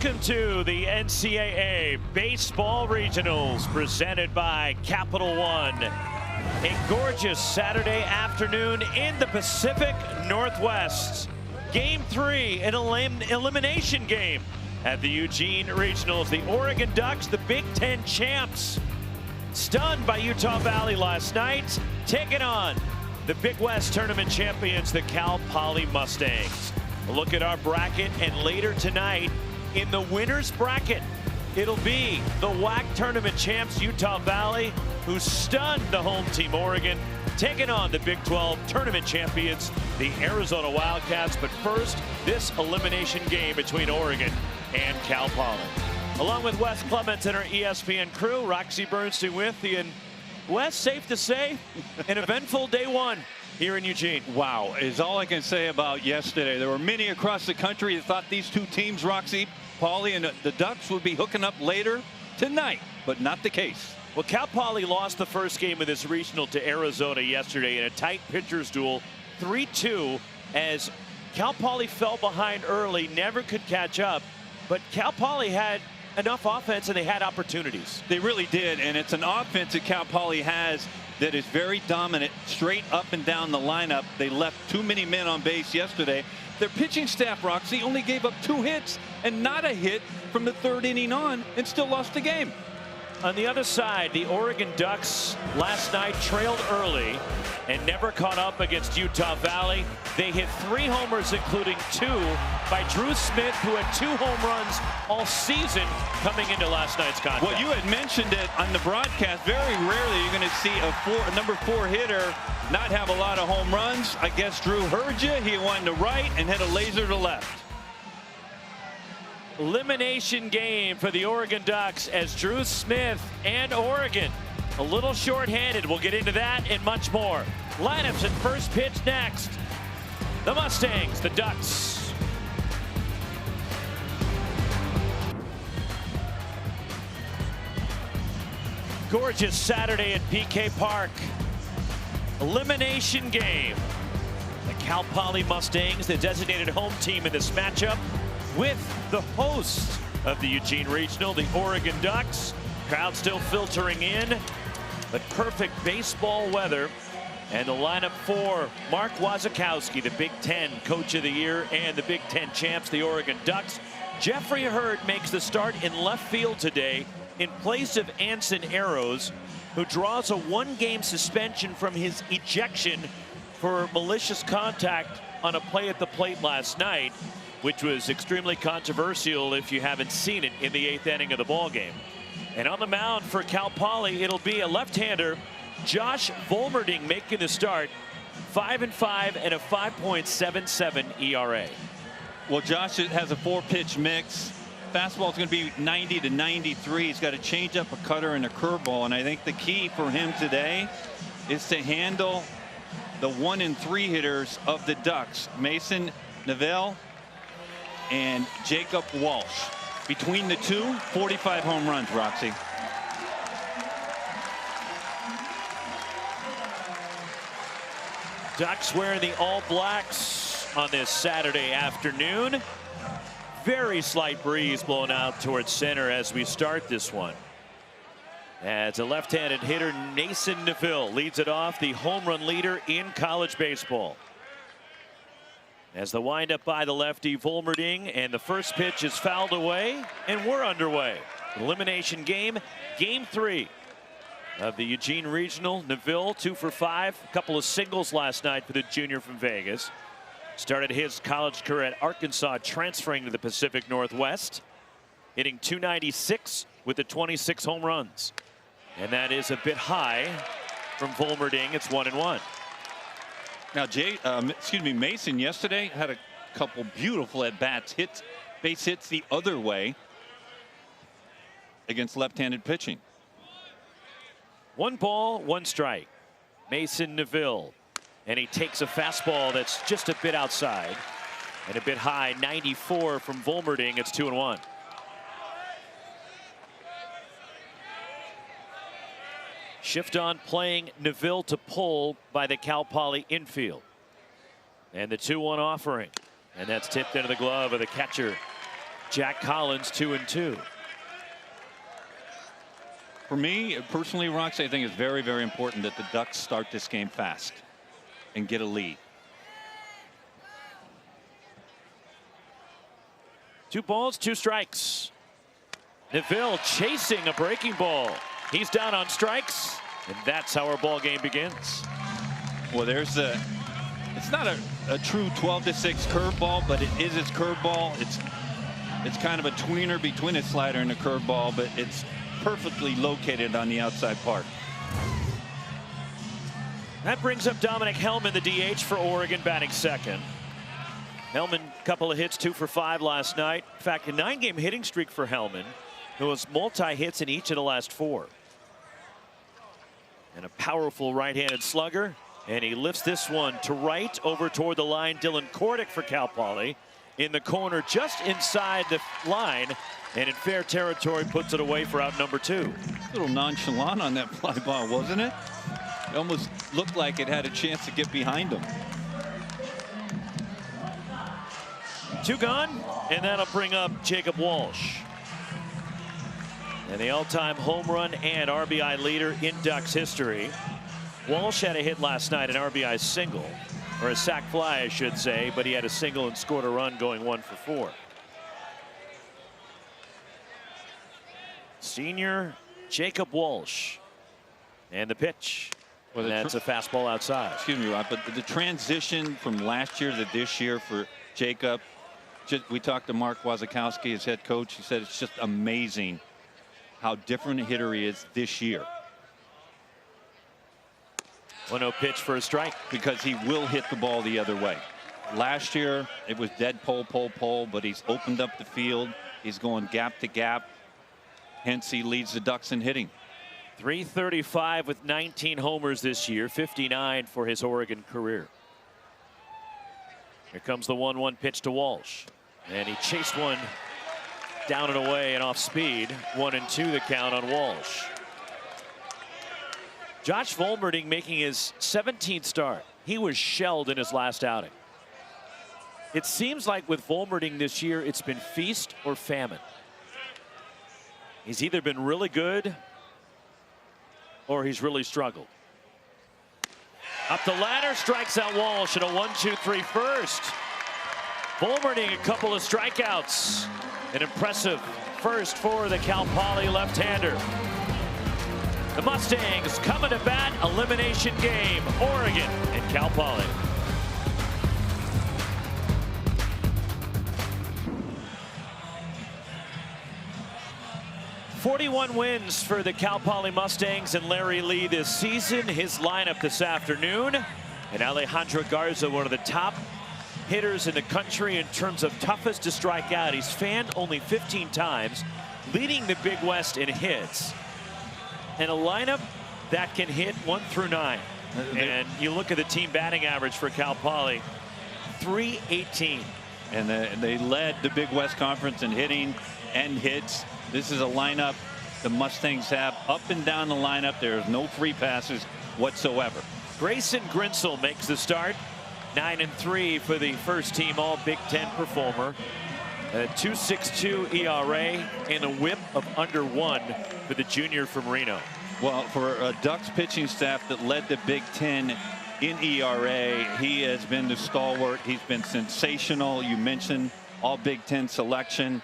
Welcome to the NCAA Baseball Regionals presented by Capital One. A gorgeous Saturday afternoon in the Pacific Northwest. Game 3, an elimination game at the Eugene Regionals. The Oregon Ducks, the Big Ten champs, stunned by Utah Valley last night, taking on the Big West Tournament champions, the Cal Poly Mustangs. A look at our bracket, and later tonight in the winner's bracket, it'll be the WAC Tournament champs, Utah Valley, who stunned the home team Oregon, taking on the Big 12 Tournament champions, the Arizona Wildcats. But first, this elimination game between Oregon and Cal Poly. Along with Wes Clements and our ESPN crew, Roxy Bernstein with you. And Wes, safe to say, an eventful day one here in Eugene. Wow, is all I can say about yesterday. There were many across the country that thought these two teams, Roxy, Poly and the Ducks, would be hooking up later tonight, but not the case. Well, Cal Poly lost the first game of this regional to Arizona yesterday in a tight pitcher's duel, 3-2, as Cal Poly fell behind early, never could catch up, but Cal Poly had enough offense and they had opportunities. They really did, and it's an offense that Cal Poly has that is very dominant, straight up and down the lineup. They left too many men on base yesterday. Their pitching staff, Roxy, only gave up 2 hits and not a hit from the 3rd inning on, and still lost the game. On the other side, the Oregon Ducks last night trailed early and never caught up against Utah Valley. They hit 3 homers, including 2 by Drew Smith, who had 2 home runs all season coming into last night's contest. Well, you had mentioned it on the broadcast. Very rarely you're going to see a number 4 hitter not have a lot of home runs. I guess Drew heard you. He went to right and hit a laser to left. Elimination game for the Oregon Ducks as Drew Smith and Oregon a little short-handed. We'll get into that and much more. Lineups and first pitch next. The Mustangs, the Ducks. Gorgeous Saturday at PK Park. Elimination game. The Cal Poly Mustangs, the designated home team in this matchup, with the host of the Eugene Regional, the Oregon Ducks. Crowd still filtering in, but perfect baseball weather. And the lineup for Mark Wasikowski, the Big Ten Coach of the Year and the Big Ten champs, the Oregon Ducks. Jeffrey Hurd makes the start in left field today in place of Anson Arrows, who draws a 1-game suspension from his ejection for malicious contact on a play at the plate last night, which was extremely controversial if you haven't seen it in the 8th inning of the ball game. And on the mound for Cal Poly, it'll be a left-hander, Josh Volmerding, making the start. 5-5 and a 5.77 ERA. Well, Josh has a 4-pitch mix. Fastball's going to be 90 to 93. He's got to change up a cutter and a curveball, and I think the key for him today is to handle the 1 and 3 hitters of the Ducks, Mason Neville and Jacob Walsh. Between the two, 45 home runs, Roxy. Ducks wearing the All Blacks on this Saturday afternoon. Very slight breeze blowing out towards center as we start this one. As a left-handed hitter, Mason Neville leads it off, the home run leader in college baseball. As the windup by the lefty Volmerding, and the first pitch is fouled away, and we're underway. Elimination game, game 3 of the Eugene Regional. Neville 2 for 5, a couple of singles last night for the junior from Vegas. Started his college career at Arkansas, transferring to the Pacific Northwest, hitting .296 with the 26 home runs. And that is a bit high from Volmerding. It's 1-1. Now, Mason yesterday had a couple beautiful at-bats, base hits the other way against left-handed pitching. 1 ball, 1 strike. Mason Neville. And he takes a fastball that's just a bit outside and a bit high. 94 from Volmerding. It's 2-1. Shift on playing Neville to pull by the Cal Poly infield. And the 2-1 offering. And that's tipped into the glove of the catcher, Jack Collins 2-2. For me personally, Rox, I think it's very, very important that the Ducks start this game fast and get a lead. 2 balls, 2 strikes. Neville chasing a breaking ball. He's down on strikes, and that's how our ball game begins. Well, there's the. It's not a true 12-6 curveball, but it is its curveball. It's kind of a tweener between a slider and a curveball, but it's perfectly located on the outside part. That brings up Dominic Hellman, the DH for Oregon, batting second. Hellman, couple of hits, 2 for 5 last night. In fact, a 9-game hitting streak for Hellman, who has multi-hits in each of the last 4. And a powerful right-handed slugger. And he lifts this one to right over toward the line. Dylan Kordick for Cal Poly in the corner just inside the line. And in fair territory puts it away for out number 2. A little nonchalant on that fly ball, wasn't it? It almost looked like it had a chance to get behind him. 2 gone, and that'll bring up Jacob Walsh. And the all-time home run and RBI leader in Ducks history. Walsh had a hit last night, an RBI single, or a sac fly, I should say, but he had a single and scored a run going 1 for 4. Senior Jacob Walsh. And the pitch. Well, that's a fastball outside. Excuse me, Rob, but the transition from last year to this year for Jacob, we talked to Mark Wasikowski, his head coach. He said it's just amazing how different a hitter he is this year. 1-0 pitch for a strike. Because he will hit the ball the other way. Last year, it was dead pole, but he's opened up the field. He's going gap to gap. Hence, he leads the Ducks in hitting. .335 with 19 homers this year, 59 for his Oregon career. Here comes the 1-1 pitch to Walsh. And he chased one down and away and off speed. 1-2 the count on Walsh. Josh Volmerding making his 17th start. He was shelled in his last outing. It seems like with Volmerding this year, it's been feast or famine. He's either been really good or he's really struggled. Up the ladder, strikes out Walsh at a 1-2-3 first. Volmerding, a couple of strikeouts. An impressive first for the Cal Poly left-hander. The Mustangs coming to bat, elimination game, Oregon and Cal Poly. .41 wins for the Cal Poly Mustangs and Larry Lee this season. His lineup this afternoon. And Alejandro Garza, one of the top hitters in the country in terms of toughest to strike out. He's fanned only 15 times, leading the Big West in hits. And a lineup that can hit 1 through 9. And you look at the team batting average for Cal Poly, .318. And they led the Big West Conference in hitting and hits. This is a lineup the Mustangs have up and down the lineup. There's no free passes whatsoever. Grayson Grinsell makes the start. 9-3 for the first team all Big Ten performer. A 2.62 ERA and a whip of under 1 for the junior from Reno. Well, for a Ducks pitching staff that led the Big Ten in ERA, he has been the stalwart. He's been sensational. You mentioned all Big Ten selection.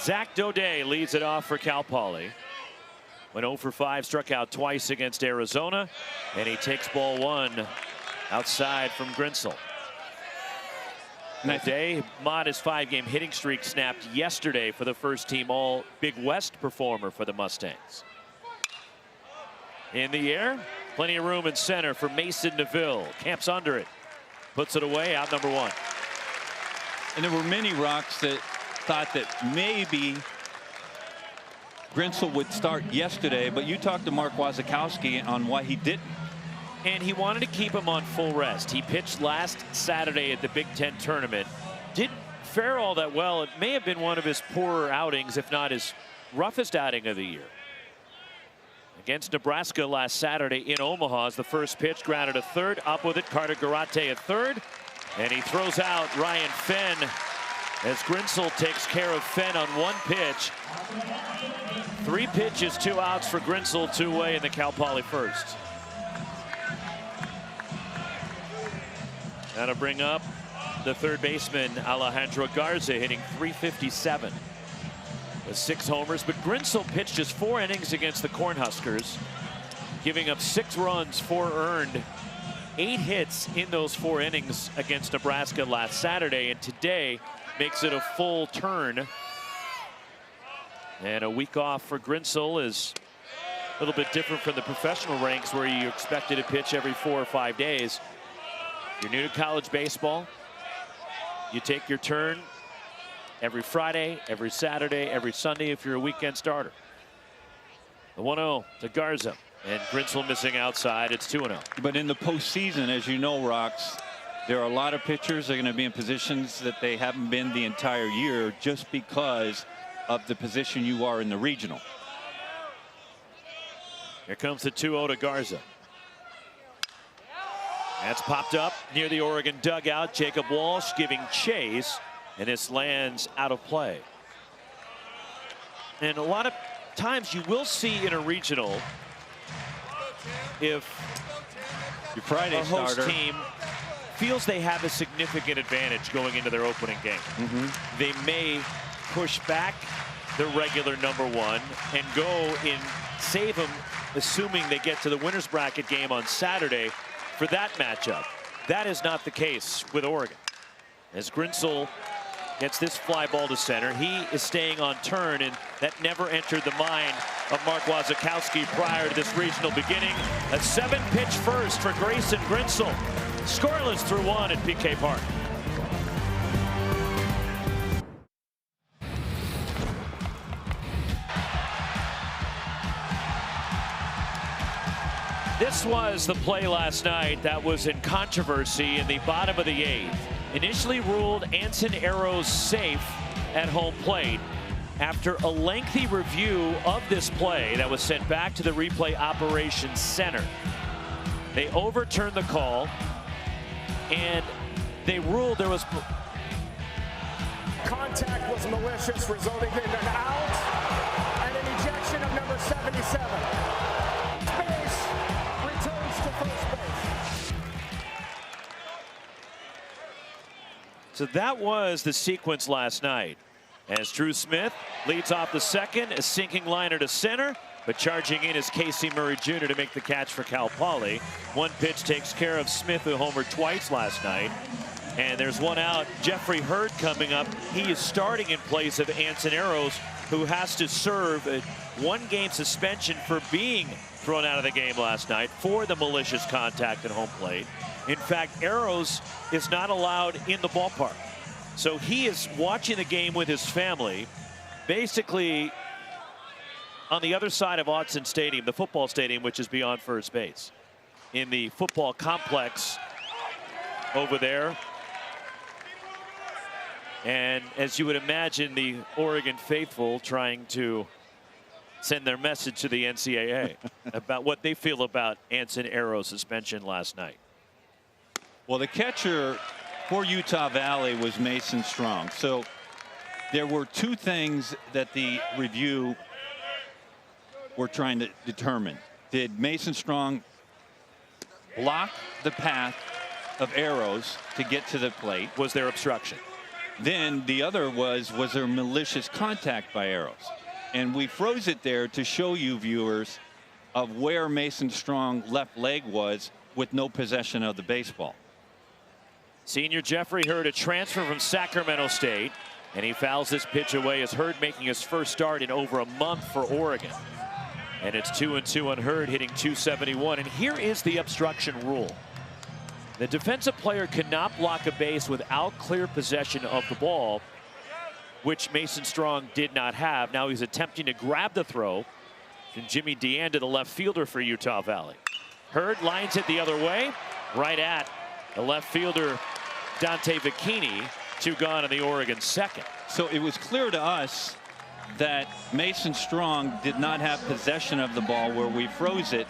Zach Daudet leads it off for Cal Poly. Went 0 for 5, struck out twice against Arizona, and he takes ball 1 outside from Grinsell. Today, modest 5-game hitting streak snapped yesterday for the first team all Big West performer for the Mustangs. In the air, plenty of room in center for Mason Neville. Camps under it, puts it away, out number 1. And there were many Rocks that thought that maybe Grinsell would start yesterday, but you talked to Mark Wasikowski on why he didn't. And he wanted to keep him on full rest. He pitched last Saturday at the Big Ten tournament. Didn't fare all that well. It may have been one of his poorer outings, if not his roughest outing of the year. Against Nebraska last Saturday in Omaha, as the first pitch grounded a third. Up with it, Carter Garate at third. And he throws out Ryan Fenn as Grinsell takes care of Fenn on one pitch. 3 pitches, 2 outs for Grinsell, 2 away in the Cal Poly first. That'll bring up the third baseman, Alejandro Garza, hitting .357 with 6 homers. But Grinsell pitched just 4 innings against the Cornhuskers, giving up 6 runs, 4 earned, 8 hits in those 4 innings against Nebraska last Saturday, and today makes it a full turn. And a week off for Grinsell is a little bit different from the professional ranks where you expected to pitch every 4 or 5 days. You're new to college baseball. You take your turn every Friday, every Saturday, every Sunday if you're a weekend starter. The 1-0 to Garza, and Grinsell missing outside. It's 2-0. But in the postseason, as you know, Rocks, there are a lot of pitchers that are going to be in positions that they haven't been the entire year just because of the position you are in the regional. Here comes the 2-0 to Garza. That's popped up near the Oregon dugout. Jacob Walsh giving chase, and this lands out of play. And a lot of times you will see in a regional, if your Friday a host starter team feels they have a significant advantage going into their opening game, they may push back the regular #1 and go and save them, assuming they get to the winner's bracket game on Saturday for that matchup. That is not the case with Oregon. As Grinsell gets this fly ball to center, he is staying on turn, and that never entered the mind of Mark Wasikowski prior to this regional beginning. A 7-pitch first for Grayson Grinsell. Scoreless through 1 at PK Park. This was the play last night that was in controversy in the bottom of the 8th. Initially ruled Anson Arrows safe at home plate. After a lengthy review of this play that was sent back to the replay operations center, they overturned the call and they ruled there was contact was malicious, resulting in an out and an ejection of number 77. So that was the sequence last night, as Drew Smith leads off the second, a sinking liner to center, but charging in is Casey Murray Jr. to make the catch for Cal Poly. 1 pitch takes care of Smith, who homered twice last night. And there's 1 out. Jeffrey Hurd coming up. He is starting in place of Anson Arrows, who has to serve a 1-game suspension for being thrown out of the game last night for the malicious contact at home plate. In fact, Arrows is not allowed in the ballpark. So he is watching the game with his family, basically on the other side of Autzen Stadium, the football stadium, which is beyond first base, in the football complex over there. And as you would imagine, the Oregon faithful trying to send their message to the NCAA about what they feel about Anson Arrows' suspension last night. Well, the catcher for Utah Valley was Mason Strong. So there were 2 things that the review were trying to determine. Did Mason Strong block the path of Arrows to get to the plate? Was there obstruction? Then the other was there malicious contact by Arrows? And we froze it there to show you, viewers, of where Mason Strong's left leg was with no possession of the baseball. Senior Jeffrey Hurd, a transfer from Sacramento State, and he fouls this pitch away as Hurd making his first start in over a month for Oregon. And it's 2-2 on Hurd, hitting .271. And here is the obstruction rule. The defensive player cannot block a base without clear possession of the ball, which Mason Strong did not have. Now he's attempting to grab the throw from Jimmy DeAnda, the left fielder for Utah Valley. Hurd lines it the other way, right at the left fielder Dante Bikini. 2 gone in the Oregon second. So it was clear to us that Mason Strong did not have possession of the ball where we froze it,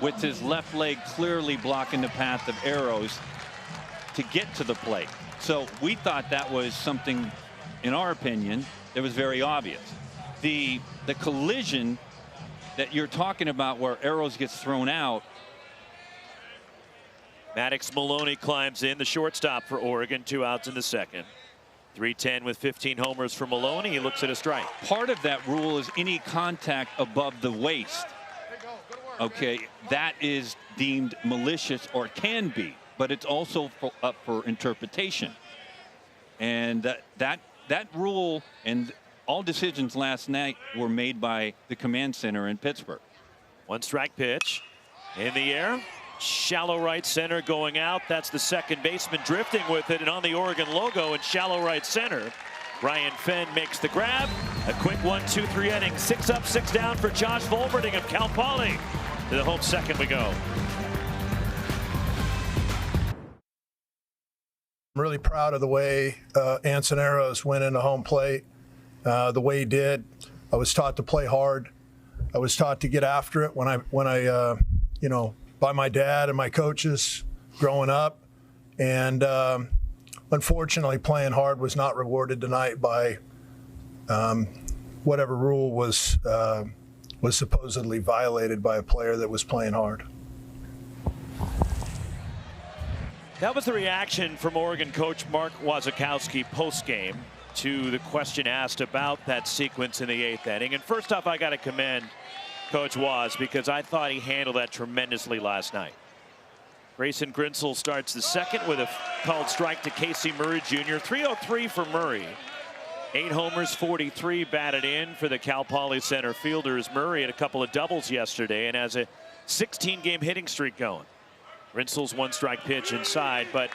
with his left leg clearly blocking the path of Arrows to get to the plate. So we thought that was something, in our opinion, that was very obvious. The collision that you're talking about where Arrows gets thrown out. Maddox Maloney climbs in, the shortstop for Oregon, 2 outs in the second. 310 with 15 homers for Maloney. He looks at a strike. Part of that rule is any contact above the waist. Okay, that is deemed malicious, or can be, but it's also up for interpretation. And that rule and all decisions last night were made by the command center in Pittsburgh. 1 strike pitch in the air. Shallow right center going out. That's the second baseman drifting with it, and on the Oregon logo in shallow right center, Ryan Fenn makes the grab. A quick 1-2-3 inning. 6 up, 6 down for Josh Volberding of Cal Poly. To the home second we go. I'm really proud of the way Anson Arrows went into home plate, the way he did. I was taught to play hard. I was taught to get after it when I you know, by my dad and my coaches growing up. And unfortunately, playing hard was not rewarded tonight by whatever rule was supposedly violated by a player that was playing hard. That was the reaction from Oregon coach Mark Wasikowski post-game to the question asked about that sequence in the 8th inning. And first off, I got to commend Coach Waz, because I thought he handled that tremendously last night. Grayson Grinsell starts the second with a called strike to Casey Murray Jr. 303 for Murray. 8 homers, 43 batted in for the Cal Poly center fielders. Murray had a couple of doubles yesterday and has a 16-game hitting streak going. Grinsell's 1 strike pitch inside, but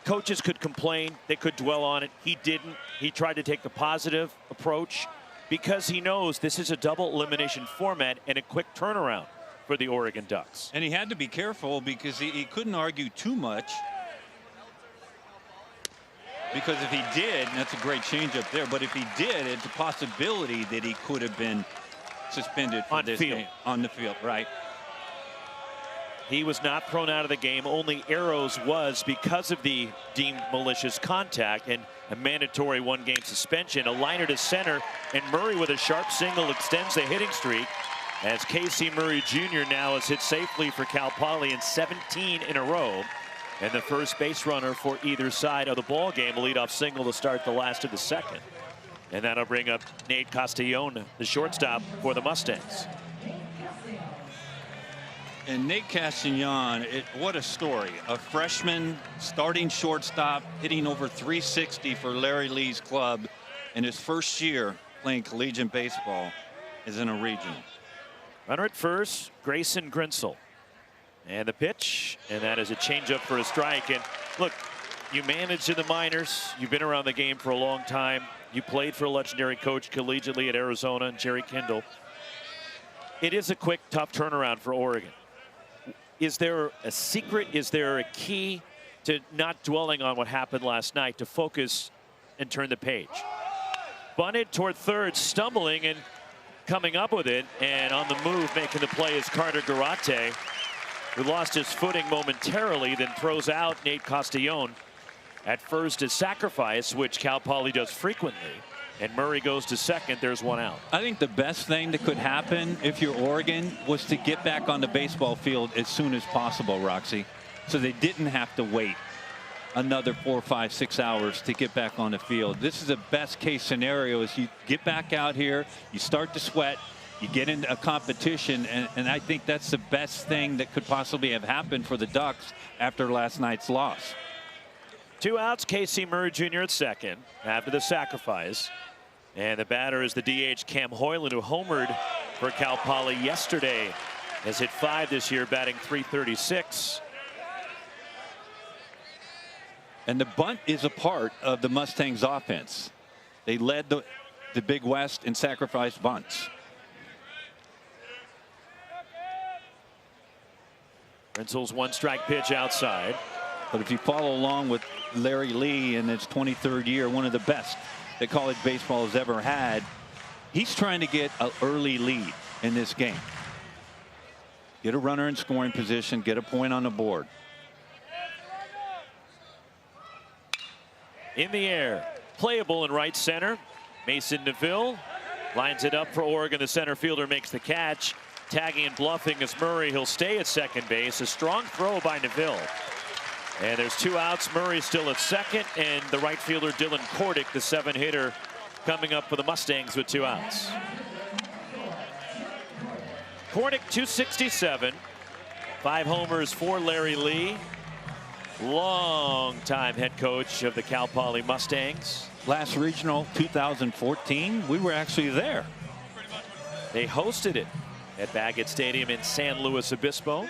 coaches could complain, they could dwell on it. He didn't. He tried to take the positive approach because he knows this is a double elimination format and a quick turnaround for the Oregon Ducks. And he had to be careful because he couldn't argue too much. Because if he did, and that's a great changeup there, but if he did, it's a possibility that he could have been suspended for this game on the field, right? He was not thrown out of the game. Only Arrows was because of the deemed malicious contact and a mandatory 1-game suspension. A liner to center, and Murray with a sharp single extends the hitting streak as Casey Murray Jr. now has hit safely for Cal Poly in 17 in a row. And the first base runner for either side of the ball game, a leadoff single to start the last of the second. And that'll bring up Nate Castellón, the shortstop for the Mustangs. And Nate Castellón, what a story. A freshman starting shortstop, hitting over 360 for Larry Lee's club in his first year playing collegiate baseball is in a regional. Runner at first, Grayson Grinsell. And the pitch, and that is a changeup for a strike. And look, you managed in the minors. You've been around the game for a long time. You played for a legendary coach collegiately at Arizona, and Jerry Kindle. It is a quick, tough turnaround for Oregon. Is there a secret? Is there a key to not dwelling on what happened last night, to focus and turn the page? Bunted toward third, stumbling and coming up with it, and on the move making the play is Carter Garate, who lost his footing momentarily, then throws out Nate Castellón. At first is sacrifice, which Cal Poly does frequently. And Murray goes to second. There's 1 out. I think the best thing that could happen if you're Oregon was to get back on the baseball field as soon as possible, Roxy, so they didn't have to wait another 4, 5, 6 hours to get back on the field. This is the best case scenario is you get back out here, you start to sweat, you get into a competition, and I think that's the best thing that could possibly have happened for the Ducks after last night's loss. 2 outs, Casey Murray Jr. at second after the sacrifice. And the batter is the DH Cam Hoyland, who homered for Cal Poly yesterday. Has hit 5 this year, batting .336. And the bunt is a part of the Mustangs offense. They led the Big West in sacrifice bunts. Grinsell's 1 strike pitch outside. But if you follow along with Larry Lee in his 23rd year, one of the best that college baseball has ever had, he's trying to get an early lead in this game. Get a runner in scoring position, get a point on the board. in the air. Playable in right center. Mason Neville lines it up for Oregon. The center fielder makes the catch. Tagging and bluffing is Murray. He'll stay at second base. A strong throw by Neville. And there's 2 outs. Murray still at second. And the right fielder, Dylan Kordick, the 7-hitter, coming up for the Mustangs with 2 outs. Kordick, 267. 5 homers for Larry Lee. Long-time head coach of the Cal Poly Mustangs. Last regional 2014, we were actually there. They hosted it at Baggett Stadium in San Luis Obispo.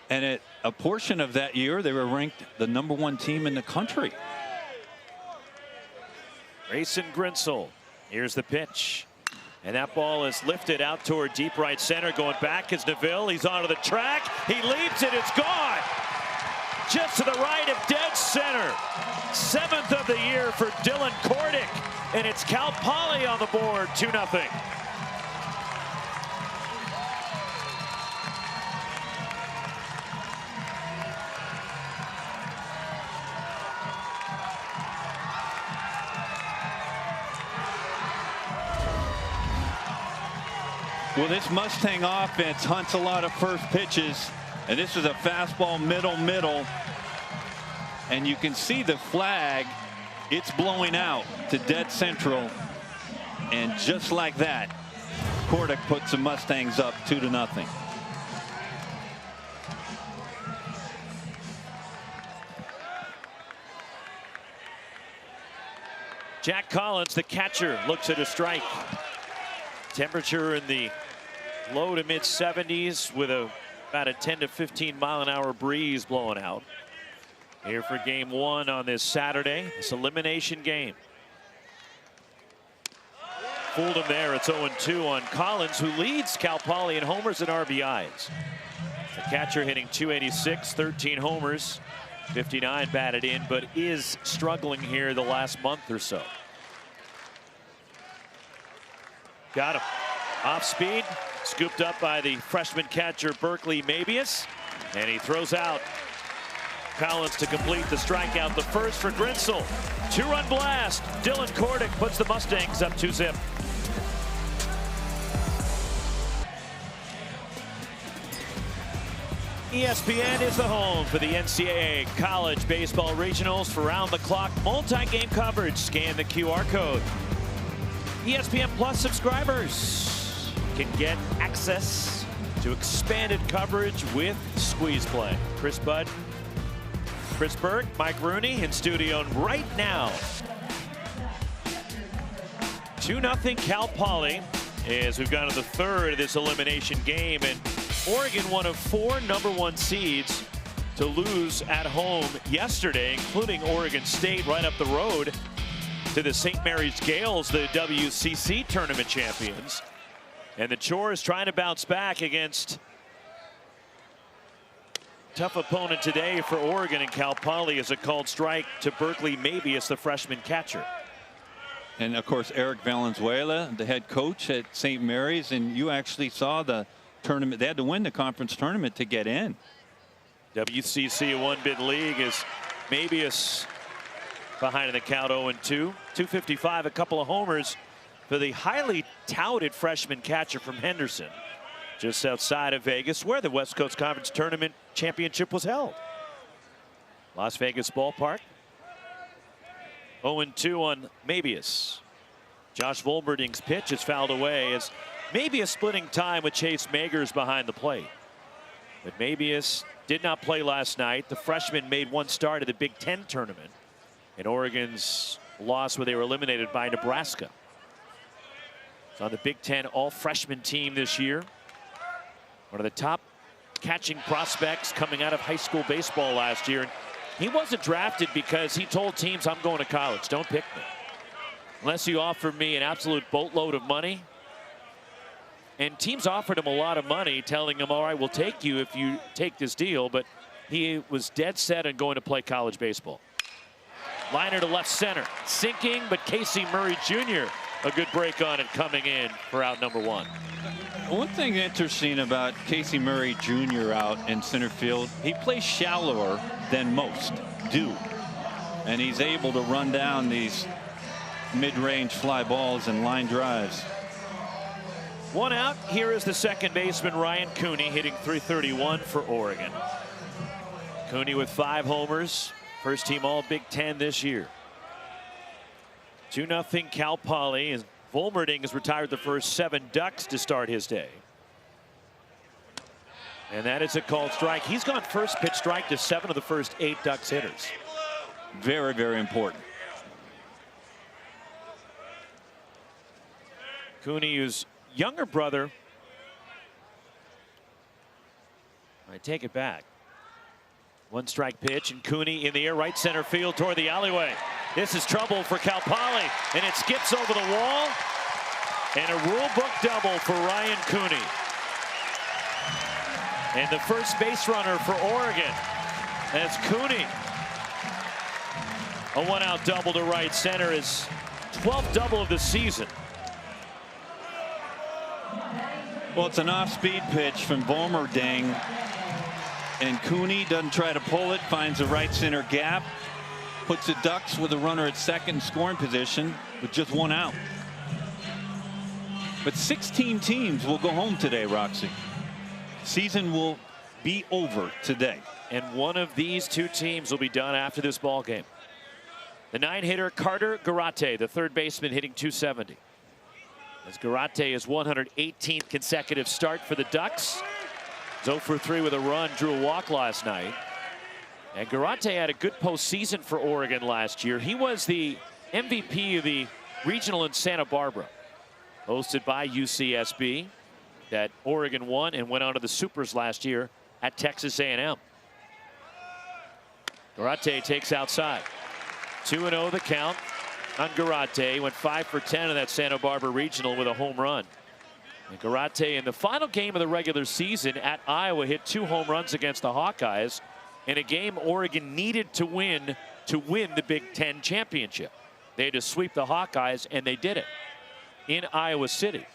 And at a portion of that year, they were ranked the #1 team in the country. Grayson Grinsell. Here's the pitch. And that ball is lifted out toward deep right center. Going back is Neville. He's onto the track. He leaps it. It's gone. Just to the right of dead center. 7th of the year for Dylan Kordick. And it's Cal Poly on the board, 2-0. Well, this Mustang offense hunts a lot of first pitches, and this is a fastball middle. And you can see the flag. It's blowing out to dead central. And just like that, Kordick puts the Mustangs up 2-0. Jack Collins, the catcher, looks at a strike. Temperature in the low to mid 70s with about a 10 to 15 mile-an-hour breeze blowing out. Here for game 1 on this Saturday. This elimination game. Fooled him there. It's 0-2 on Collins, who leads Cal Poly in homers and RBIs. The catcher hitting .286, 13 homers, 59 batted in, but is struggling here the last month or so. Got him. Off speed. Scooped up by the freshman catcher Berkeley Mabius. And he throws out. Collins to complete the strikeout. The first for Grinsell. 2-run blast. Dylan Kordick puts the Mustangs up 2-0. ESPN is the home for the NCAA College Baseball Regionals for round-the-clock multi-game coverage. Scan the QR code. ESPN Plus subscribers can get access to expanded coverage with Squeeze Play. Chris Budd, Chris Berg, Mike Rooney in studio right now. 2-0 Cal Poly as we've gone to the third of this elimination game, and Oregon, one of 4 #1 seeds to lose at home yesterday, including Oregon State right up the road to the St. Mary's Gales, the WCC tournament champions. And the Chore is trying to bounce back against tough opponent today for Oregon, and Cal Poly is a called strike to Berkeley Mabius, the freshman catcher. And of course, Eric Valenzuela, the head coach at St. Mary's, and you actually saw the tournament. They had to win the conference tournament to get in. WCC, a 1-bid league, is Mabius behind in the count 0-2. 255, a couple of homers for the highly touted freshman catcher from Henderson, just outside of Vegas, where the West Coast Conference Tournament Championship was held. Las Vegas Ballpark. 0-2 on Mabius. Josh Volberding's pitch is fouled away as Mabius splitting time with Chase Magers behind the plate. But Mabius did not play last night. The freshman made 1 start at the Big Ten tournament in Oregon's loss where they were eliminated by Nebraska. It's on the Big Ten all-freshman team this year. One of the top catching prospects coming out of high school baseball last year. And he wasn't drafted because he told teams, I'm going to college. Don't pick me unless you offer me an absolute boatload of money. And teams offered him a lot of money, telling him, all right, we'll take you if you take this deal. But he was dead set on going to play college baseball. Liner to left center. Sinking, but Casey Murray Jr. a good break on it coming in for out number 1. One thing interesting about Casey Murray Jr. out in center field, he plays shallower than most do. And he's able to run down these mid-range fly balls and line drives. One out. Here is the second baseman, Ryan Cooney, hitting .331 for Oregon. Cooney with 5 homers. First team all Big Ten this year. 2-0 Cal Poly. And Volmerding has retired the first 7 Ducks to start his day. And that is a called strike. He's gone first pitch strike to 7 of the first 8 Ducks hitters. Very, very important. Cooney's younger brother. I take it back. 1 strike pitch, and Cooney in the air, right center field toward the alleyway. This is trouble for Cal Poly, and it skips over the wall. And a rule book double for Ryan Cooney. And the first base runner for Oregon. That's Cooney. A 1-out double to right center, is 12th double of the season. Well, it's an off-speed pitch from Volmerding, and Cooney doesn't try to pull it, finds the right center gap, puts the Ducks with a runner at second scoring position with just 1 out. But 16 teams will go home today, Roxy. Season will be over today. And one of these 2 teams will be done after this ball game. The 9-hitter Carter Garate, the third baseman, hitting .270. As Garate is 118th consecutive start for the Ducks. 0 for 3 with a run, drew a walk last night. And Garate had a good postseason for Oregon last year. He was the MVP of the regional in Santa Barbara, hosted by UCSB, that Oregon won and went on to the Supers last year at Texas A&M. Garate takes outside. 2-0 the count on Garate. He went 5 for 10 in that Santa Barbara regional with a home run. And Garate in the final game of the regular season at Iowa hit 2 home runs against the Hawkeyes in a game Oregon needed to win the Big Ten championship. They had to sweep the Hawkeyes, and they did it in Iowa City.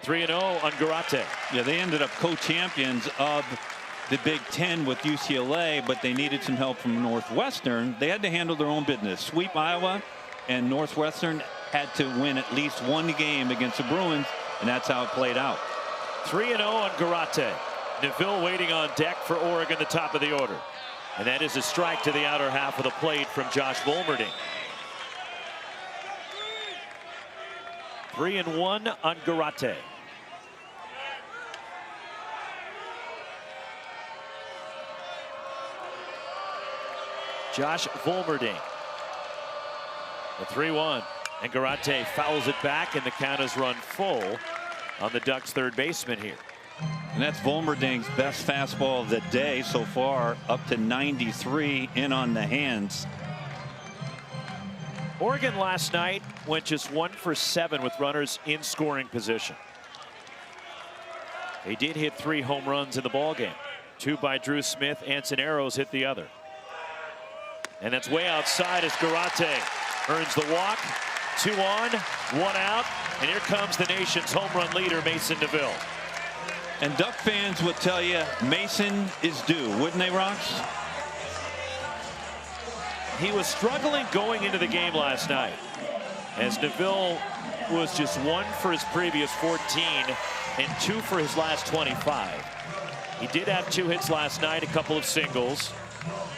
3-0 on Garate. Yeah, they ended up co-champions of the Big Ten with UCLA, but they needed some help from Northwestern. They had to handle their own business. Sweep Iowa, and Northwestern had to win at least 1 game against the Bruins, and that's how it played out. 3-0 on Garate. Neville waiting on deck for Oregon, the top of the order. And that is a strike to the outer half of the plate from Josh Volmerding. 3-1 on Garate. Josh Volmerding. The 3-1. And Garate fouls it back, and the count is run full on the Ducks' third baseman here. And that's Volmerding's best fastball of the day so far, up to 93 in on the hands. Oregon last night went just 1 for 7 with runners in scoring position. They did hit 3 home runs in the ballgame. 2 by Drew Smith. Ansoneros hit the other. And that's way outside as Garate earns the walk. 2 on, 1 out. And here comes the nation's home run leader, Mason Neville. And Duck fans would tell you Mason is due, wouldn't they, Rox? He was struggling going into the game last night, as Neville was just 1 for his previous 14 and 2 for his last 25. He did have 2 hits last night, a couple of singles,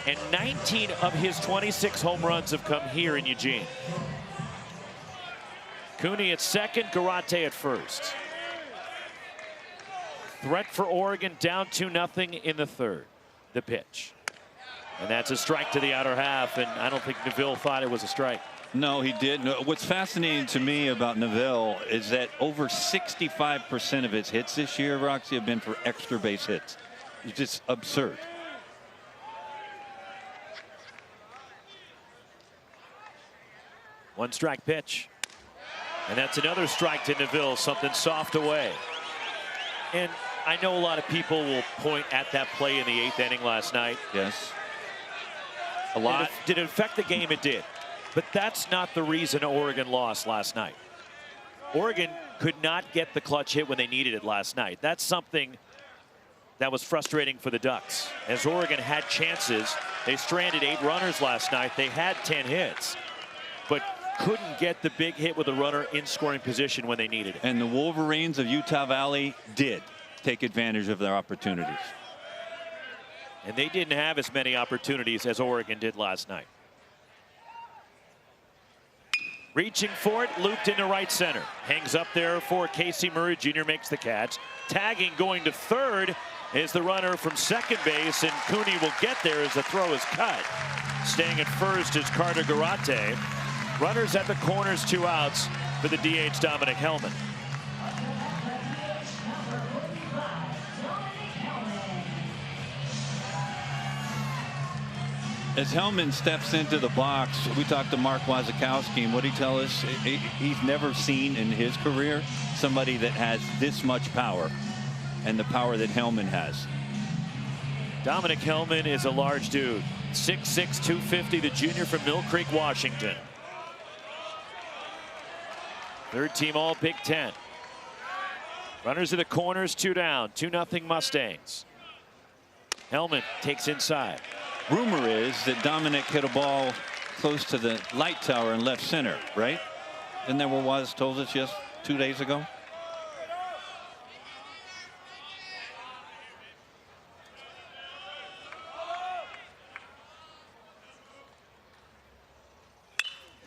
and 19 of his 26 home runs have come here in Eugene. Cooney at second, Garate at first. Threat for Oregon, down 2-0 in the third. The pitch. And that's a strike to the outer half, and I don't think Neville thought it was a strike. No, he didn't. What's fascinating to me about Neville is that over 65% of his hits this year, Roxy, have been for extra base hits. It's just absurd. One strike pitch. And that's another strike to Neville, something soft away. And I know a lot of people will point at that play in the 8th inning last night. Yes. A lot. Did it affect the game? It did. But that's not the reason Oregon lost last night. Oregon could not get the clutch hit when they needed it last night. That's something that was frustrating for the Ducks. As Oregon had chances, they stranded 8 runners last night. They had 10 hits, but couldn't get the big hit with a runner in scoring position when they needed it. And the Wolverines of Utah Valley did take advantage of their opportunities. And they didn't have as many opportunities as Oregon did last night. Reaching for it, looped into right center. Hangs up there for Casey Murray Jr. makes the catch. Tagging going to third is the runner from second base, and Cooney will get there as the throw is cut. Staying at first is Carter Garate. Runners at the corners, 2 outs for the DH Dominic Hellman. As Hellman steps into the box, we talked to Mark Wasikowski, and what he tell us, he's never seen in his career somebody that has this much power, and the power that Hellman has. Dominic Hellman is a large dude. 6'6", 250, the junior from Mill Creek, Washington. Third team all Big Ten. Runners at the corners, 2 down, 2-0 Mustangs. Hellman takes inside. Rumor is that Dominic hit a ball close to the light tower in left center, right? Isn't that what Waz told us just 2 days ago?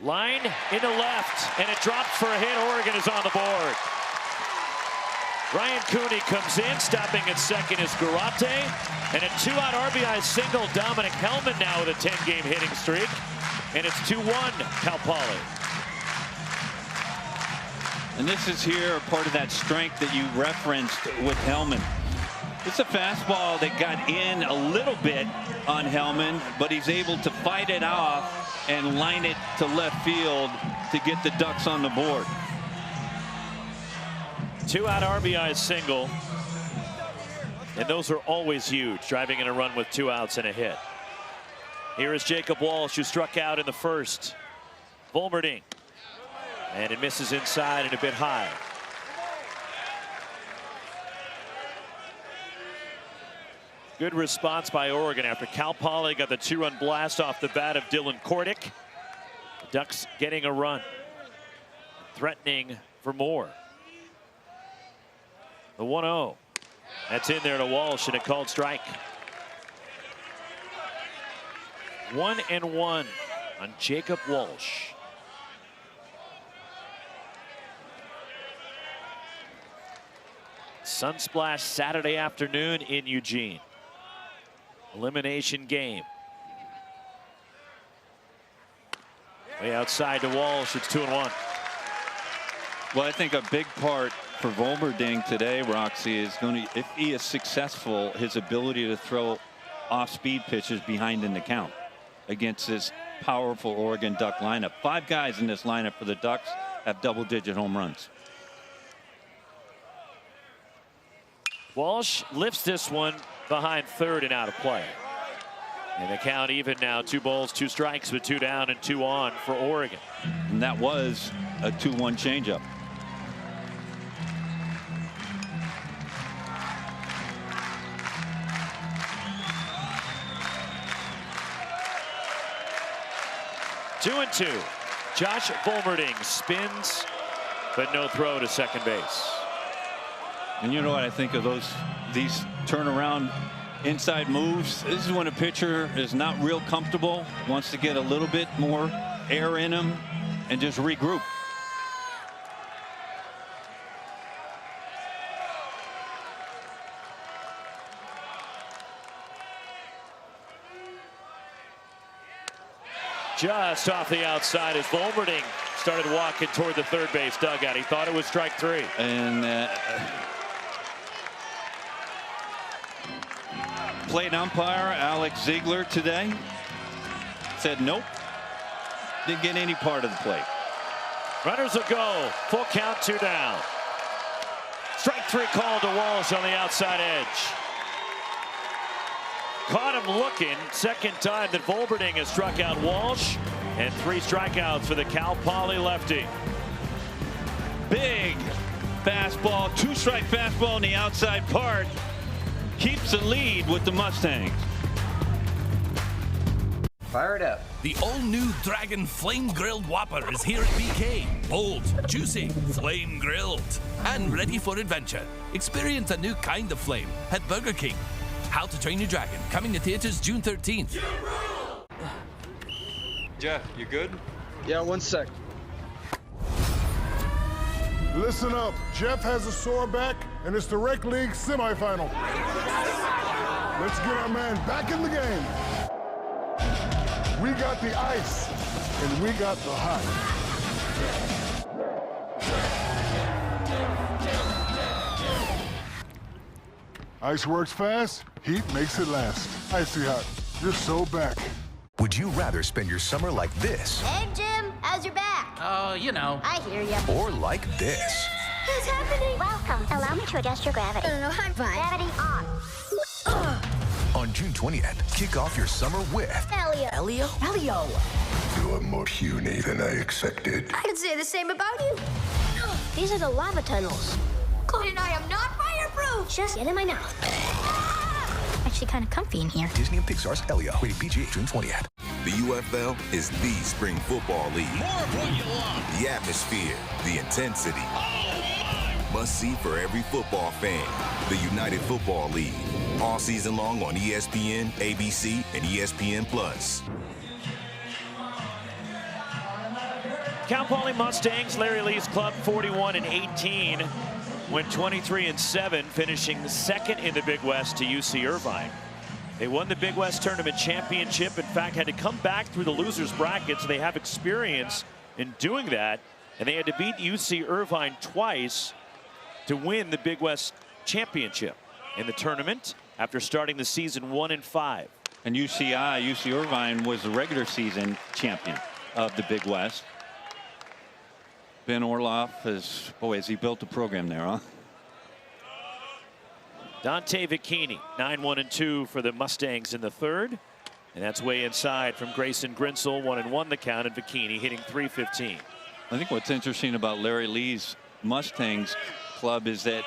Line into left, and it drops for a hit. Oregon is on the board. Ryan Cooney comes in, stopping at second is Garate, and a 2-out RBI single. Dominic Hellman now with a 10-game hitting streak, and it's 2-1 Cal Poly. And this is here part of that strength that you referenced with Hellman. It's a fastball that got in a little bit on Hellman, but he's able to fight it off and line it to left field to get the Ducks on the board. 2-out RBI single, and those are always huge, driving in a run with 2 outs and a hit. Here is Jacob Walsh, who struck out in the first. Volmerding, and it misses inside and a bit high. Good response by Oregon after Cal Poly got the 2-run blast off the bat of Dylan Kordick. The Ducks getting a run, threatening for more. The 1-0. That's in there to Walsh, and a called strike. 1-1 on Jacob Walsh. Sunsplash Saturday afternoon in Eugene. Elimination game. Way outside to Walsh. It's 2-1. Well, I think a big part for Volmerding today, Roxy, is going to, if he is successful, his ability to throw off-speed pitches behind in the count against this powerful Oregon Duck lineup. 5 guys in this lineup for the Ducks have double-digit home runs. Walsh lifts this one behind third and out of play. And the count even now, 2 balls, 2 strikes with 2 down and 2 on for Oregon. And that was a 2-1 changeup. Two and 2. Josh Volmerding spins, but no throw to second base. And you know what I think of these turnaround inside moves? This is when a pitcher is not real comfortable, wants to get a little bit more air in him and just regroup. Just off the outside as Volmerding started walking toward the third base dugout. He thought it was strike 3. And plate umpire Alex Ziegler today said nope, didn't get any part of the plate. Runners will go. Full count, 2 down. Strike 3 called to Walsh on the outside edge. Caught him looking. Second time that Volmerding has struck out Walsh, and 3 strikeouts for the Cal Poly lefty. Big fastball, 2-strike fastball in the outside part. keeps the lead with the Mustangs. Fire it up. The all-new Dragon Flame Grilled Whopper is here at BK. Bold, juicy, flame grilled, and ready for adventure. Experience a new kind of flame at Burger King. How to Train Your Dragon, coming to theaters June 13th. Jeff, you good? Yeah, 1 sec. Listen up, Jeff has a sore back, and it's the Rec League semifinal. Let's get our man back in the game. We got the ice, and we got the hot. Ice works fast, heat makes it last. Icy Hot, you're so back. Would you rather spend your summer like this? Hey, Jim, how's your back? Oh, you know. I hear ya. Or like this? What's happening? Welcome. Allow me to adjust your gravity. No, I'm fine. Gravity on. On June 20th, kick off your summer with Elio. Elio? Elio. You're more puny than I expected. I could say the same about you. These are the lava tunnels. And I am not fireproof. Just get in my mouth. Actually kind of comfy in here. Disney and Pixar's Elio, rated PG, June 20th. The UFL is the spring football league. More of what you love. The atmosphere, the intensity. Must see for every football fan. The United Football League. All season long on ESPN, ABC, and ESPN+. Cal Poly Mustangs, Larry Lee's club, 41-18, went 23-7, finishing second in the Big West to UC Irvine. They won the Big West Tournament Championship. In fact, had to come back through the losers bracket, so they have experience in doing that. And they had to beat UC Irvine twice to win the Big West Championship in the tournament after starting the season 1-5. And UC Irvine was the regular season champion of the Big West. Ben Orloff has he built a program there, huh? Dante Vicchini, 9-1-2 for the Mustangs in the third. And that's way inside from Grayson Grinsell, 1-1 the count, and Vicchini hitting .315. I think what's interesting about Larry Lee's Mustangs club is that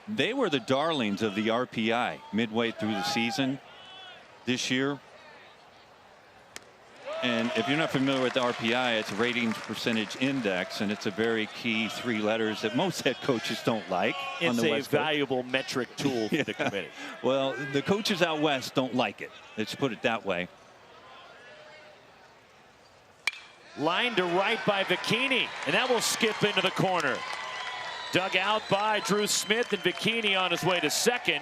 they were the darlings of the RPI midway through the season this year. And if you're not familiar with the RPI, it's a ratings percentage index, and it's a very key 3 letters that most head coaches don't like. It's on the a West Coast. valuable metric tool for the committee. Well, the coaches out west don't like it. Let's put it that way. Line to right by Vicchini, and that will skip into the corner. Dug out by Drew Smith, and Vicchini on his way to second.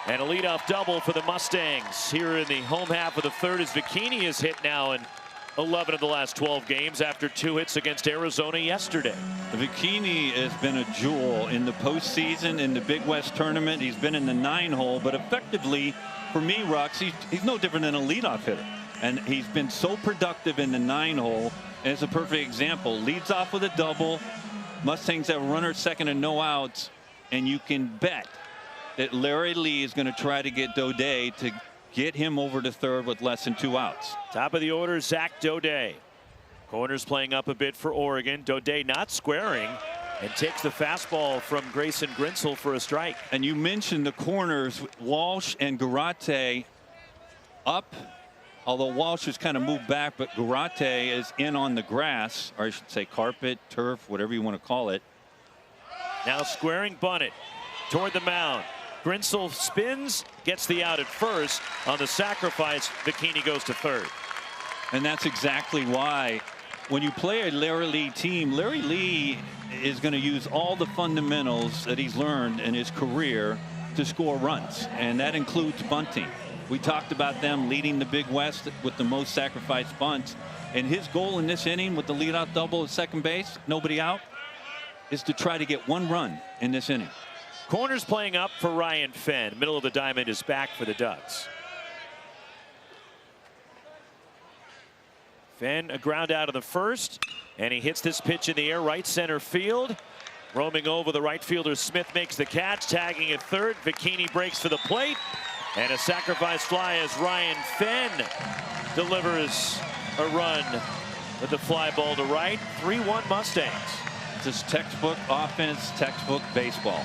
And a leadoff double for the Mustangs here in the home half of the third, as Vicchini is hit now in 11 of the last 12 games after 2 hits against Arizona yesterday. Vicchini has been a jewel in the postseason, in the Big West tournament. He's been in the 9-hole, but effectively, for me, Rux, he's no different than a leadoff hitter. And he's been so productive in the 9-hole. And it's a perfect example. Leads off with a double. Mustangs have a runner second and no outs. And you can bet that Larry Lee is going to try to get Daudet to get him over to third with less than 2 outs. Top of the order, Zach Daudet. Corners playing up a bit for Oregon. Daudet not squaring and takes the fastball from Grayson Grinsell for a strike. And you mentioned the corners, Walsh and Garate up, although Walsh has kind of moved back, but Garate is in on the grass, or I should say carpet, turf, whatever you want to call it. Now squaring bunted toward the mound. Grinsell spins, gets the out at first. On the sacrifice, Vicchini goes to third. And that's exactly why when you play a Larry Lee team, Larry Lee is going to use all the fundamentals that he's learned in his career to score runs. And that includes bunting. We talked about them leading the Big West with the most sacrificed bunts. And his goal in this inning with the leadoff double at second base, nobody out, is to try to get 1 run in this inning. Corners playing up for Ryan Fenn. Middle of the diamond is back for the Ducks. Fenn, a ground out of the first, and he hits this pitch in the air, right center field. Roaming over the right fielder, Smith makes the catch, tagging at third. Vicchini breaks for the plate, and a sacrifice fly as Ryan Fenn delivers a run with the fly ball to right. 3-1 Mustangs. Just textbook offense, textbook baseball.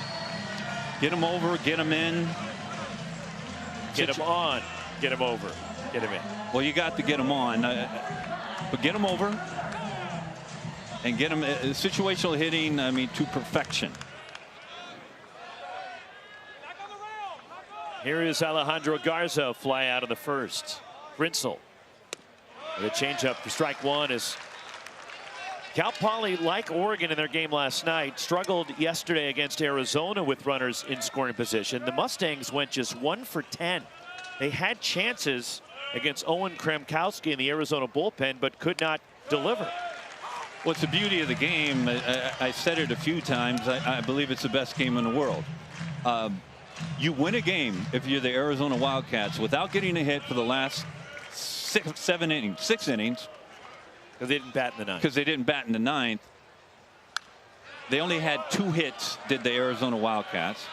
Get them over, get them in. Get him on. Get him over. Get him in. Well, you got to get him on. But get him over. And get him situational hitting, I mean, to perfection. Here is Alejandro Garza, fly out of the first. Brinsel with a changeup for strike one. Is Cal Poly, like Oregon in their game last night, struggled yesterday against Arizona with runners in scoring position. The Mustangs went just 1 for 10. They had chances against Owen Kremkowski in the Arizona bullpen, but could not deliver. What's the beauty of the game? I said it a few times. I believe it's the best game in the world. You win a game if you're the Arizona Wildcats without getting a hit for the last 6 innings. Because they didn't bat in the ninth. Because they didn't bat in the ninth. They only had 2 hits, did the Arizona Wildcats.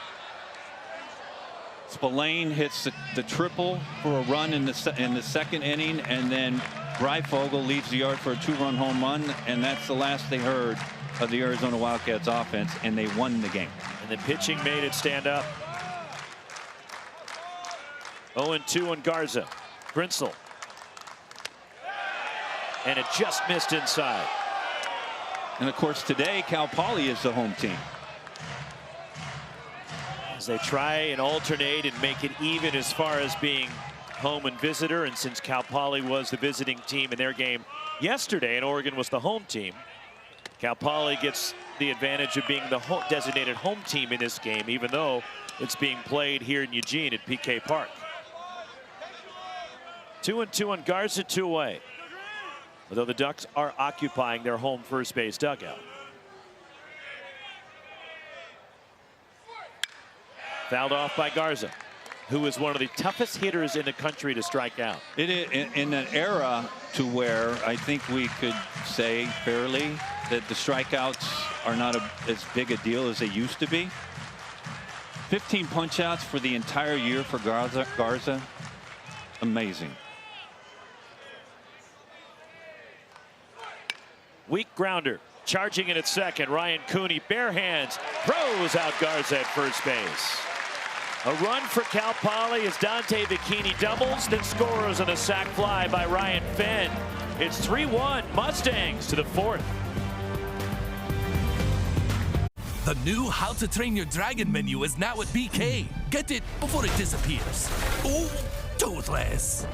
Spillane hits the triple for a run in the second inning, and then Greifvogel leads the yard for a 2-run home run, and that's the last they heard of the Arizona Wildcats offense, and they won the game. And the pitching made it stand up. 0-2 on Garza. Brinsel. And it just missed inside. And of course today Cal Poly is the home team. As they try and alternate and make it even as far as being home and visitor, and since Cal Poly was the visiting team in their game yesterday and Oregon was the home team, Cal Poly gets the advantage of being the designated home team in this game, even though it's being played here in Eugene at PK Park. 2-2 on Garza, 2 away. Although the Ducks are occupying their home first base dugout. Fouled off by Garza, who is one of the toughest hitters in the country to strike out. It is in an era to where I think we could say fairly that the strikeouts are not as big a deal as they used to be. 15 punch-outs for the entire year for Garza. Amazing. Weak grounder, charging in at second. Ryan Cooney, bare hands, throws out Garza at first base. A run for Cal Poly as Dante Bikini doubles, then scores on a sac fly by Ryan Fenn. It's 3-1 Mustangs to the 4th. The new How to Train Your Dragon menu is now at BK. Get it before it disappears. Oh, toothless.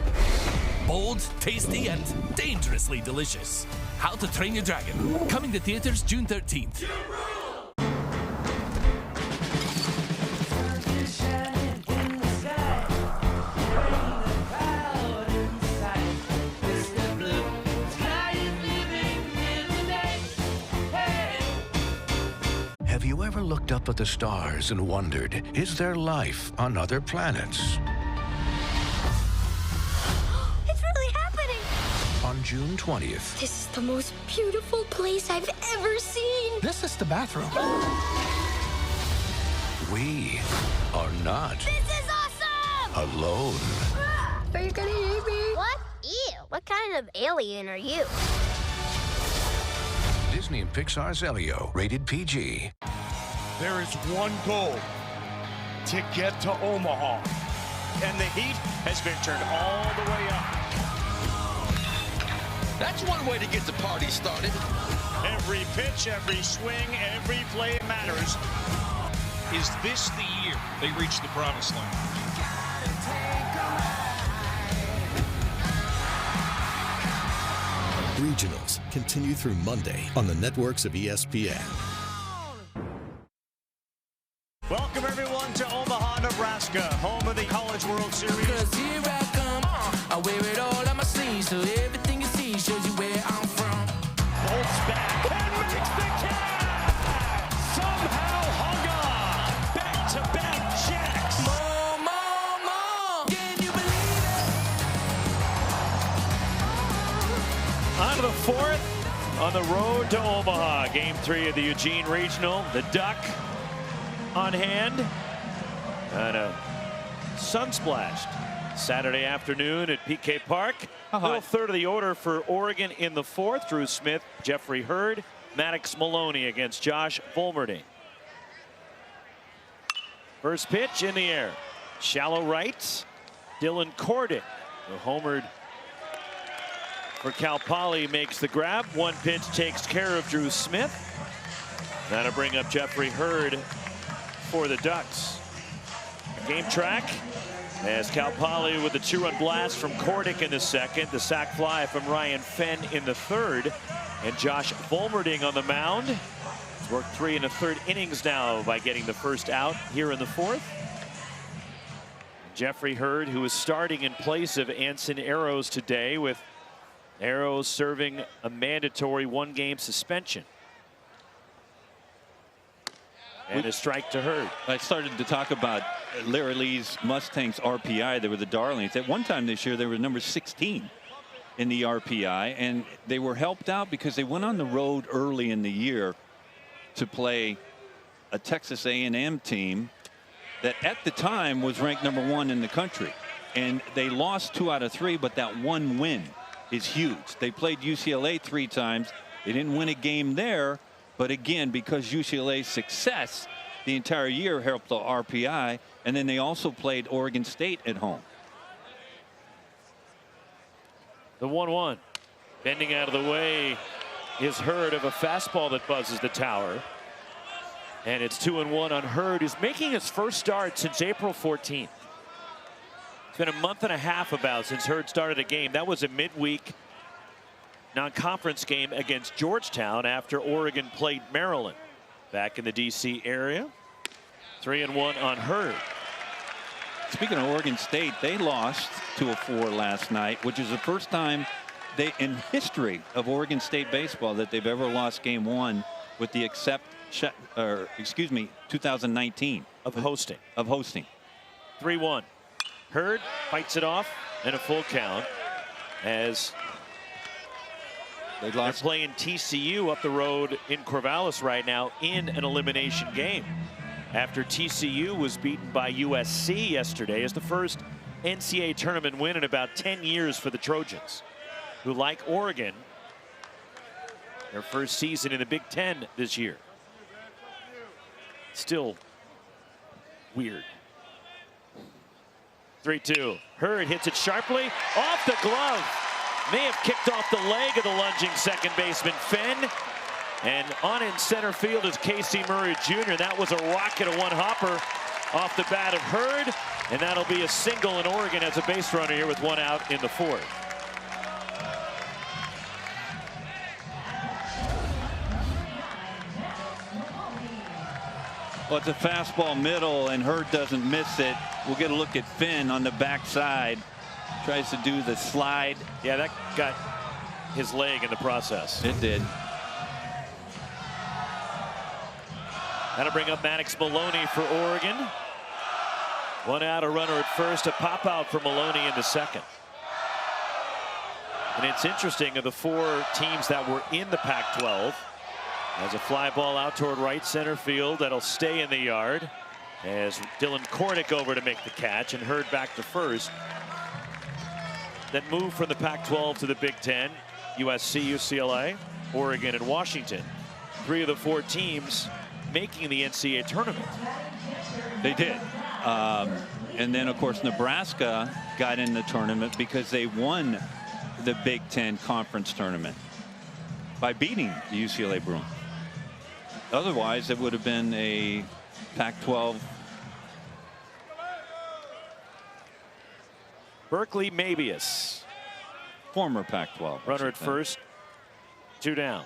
Bold, tasty, and dangerously delicious. How to Train Your Dragon. Coming to theaters June 13th. Have you ever looked up at the stars and wondered, is there life on other planets? On June 20th. This is the most beautiful place I've ever seen. This is the bathroom. We are not This is awesome! alone. Are you gonna eat me? What? Ew. What kind of alien are you? Disney and Pixar's Elio, rated PG. There is one goal: to get to Omaha. And the heat has been turned all the way up. That's one way to get the party started. Every pitch, every swing, every play matters. Is this the year they reach the promised land? Regionals continue through Monday on the networks of ESPN. Welcome everyone to Omaha, Nebraska, home of the College World Series. 'Cause here I come, I wear it all on my sleeve, so everything you see shows you where I'm from. Bolts back and makes the catch! Somehow hung on! Back-to-back jacks! More, can you believe it? On to the 4th, on the road to Omaha. Game 3 of the Eugene Regional. The Duck on hand. And a sun-splashed Saturday afternoon at PK Park. Little third of the order for Oregon in the 4th. Drew Smith, Jeffrey Hurd, Maddox Maloney against Josh Volmerding. First pitch in the air. Shallow right. Dylan Cordick, who homered for Cal Poly, makes the grab. One pitch takes care of Drew Smith. That'll bring up Jeffrey Hurd for the Ducks. Game track as Cal Poly with the 2-run blast from Cordick in the second, the sac fly from Ryan Fenn in the third, and Josh Volmerding on the mound. He's worked 3 1/3 innings now by getting the first out here in the fourth. Jeffrey Hurd, who is starting in place of Anson Arrows today, with Arrows serving a mandatory 1-game suspension. And a strike to Hurd. I started to talk about Larry Lee's Mustangs RPI. They were the darlings. At one time this year, they were number 16 in the RPI, and they were helped out because they went on the road early in the year to play a Texas A&M team that at the time was ranked number 1 in the country. And they lost 2 out of 3, but that one win is huge. They played UCLA 3 times. They didn't win a game there. But again, because UCLA's success the entire year helped the RPI, and then they also played Oregon State at home. The 1-1. Bending out of the way is Hurd of a fastball that buzzes the tower. And it's 2-1 on Hurd, who's making his first start since April 14th. It's been a month and a half about since Hurd started a game. That was a midweek non-conference game against Georgetown after Oregon played Maryland back in the DC area. 3-1 on Hurd. Speaking of Oregon State, they lost 2-4 last night, which is the first time in history of Oregon State baseball that they've ever lost game 1, with the 2019 of hosting. 3-1. Hurd fights it off and a full count as they're playing TCU up the road in Corvallis right now in an elimination game after TCU was beaten by USC yesterday as the first NCAA tournament win in about 10 years for the Trojans, who, like Oregon, their first season in the Big Ten this year. Still weird. 3-2. Hurd hits it sharply off the glove. May have kicked off the leg of the lunging second baseman Fenn. And on in center field is Casey Murray Jr. That was a rocket, a one-hopper off the bat of Hurd. And that'll be a single, in Oregon as a base runner here with 1 out in the 4th. Well, it's a fastball middle, and Hurd doesn't miss it. We'll get a look at Finn on the backside. Tries to do the slide. Yeah, that got his leg in the process. It did. That'll bring up Maddox Maloney for Oregon. 1 out, a runner at first, a pop out for Maloney in the second. And it's interesting, of the 4 teams that were in the Pac-12, as a fly ball out toward right center field that'll stay in the yard as Dylan Cordick over to make the catch and Hurd back to first. That move from the Pac-12 to the Big Ten, USC, UCLA, Oregon, and Washington. 3 of the 4 teams making the NCAA tournament. They did. And then, of course, Nebraska got in the tournament because they won the Big Ten Conference tournament by beating the UCLA Bruins. Otherwise, it would have been a Pac-12. Berkeley Mabius, former Pac-12 runner at first, 2 down.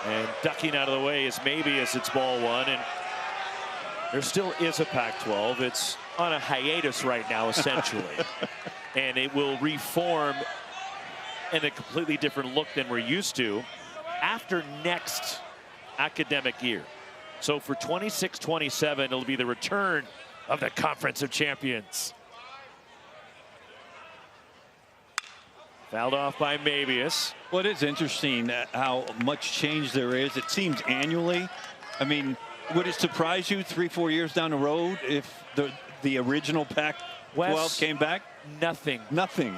And ducking out of the way is Mabius. It's ball 1, and there still is a Pac-12. It's on a hiatus right now, essentially. And it will reform in a completely different look than we're used to after next academic year. So for 26-27, it'll be the return of the Conference of Champions. Fouled off by Mabius. Well, it is interesting how much change there is. It seems annually. I mean, would it surprise you 3-4 years down the road if the original Pac-12 came back? Nothing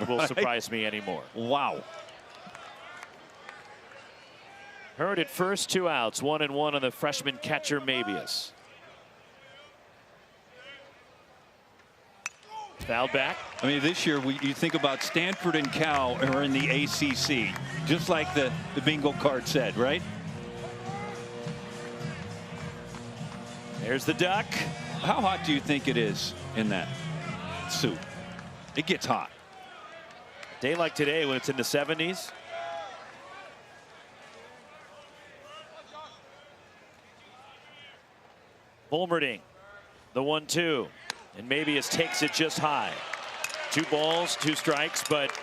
will surprise me anymore. Wow. Hurd at first, 2 outs, 1-1 on the freshman catcher Mabius. Fouled back. I mean, this year, you think about Stanford and Cal are in the ACC, just like the bingo card said, right? There's the duck. How hot do you think it is in that suit? It gets hot. Day like today when it's in the 70s. Volmerding, the 1-2, and Mabius takes it just high. 2 balls, 2 strikes, but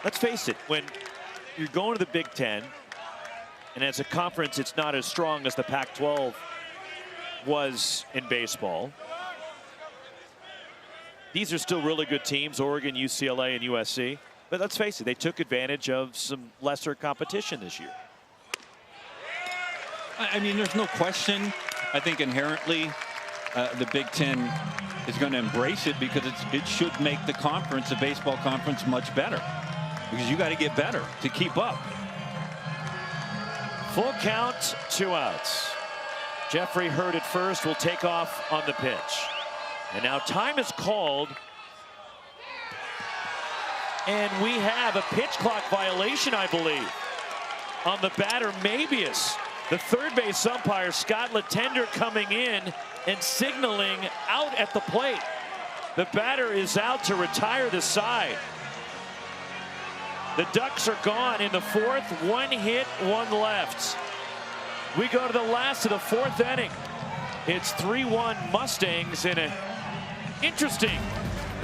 let's face it, when you're going to the Big Ten, and as a conference, it's not as strong as the Pac-12 was in baseball. These are still really good teams, Oregon, UCLA, and USC. But let's face it, they took advantage of some lesser competition this year. I mean, there's no question. I think inherently the Big Ten is going to embrace it because it should make the conference, the baseball conference, much better. Because you got to get better to keep up. Full count, 2 outs. Jeffrey Hurd at first will take off on the pitch. And now time is called. And we have a pitch clock violation, I believe, on the batter Mabius. The third base umpire, Scott Latender, coming in and signaling out at the plate. The batter is out to retire the side. The Ducks are gone in the 4th. 1 hit, 1 left. We go to the last of the 4th inning. It's 3-1 Mustangs in an interesting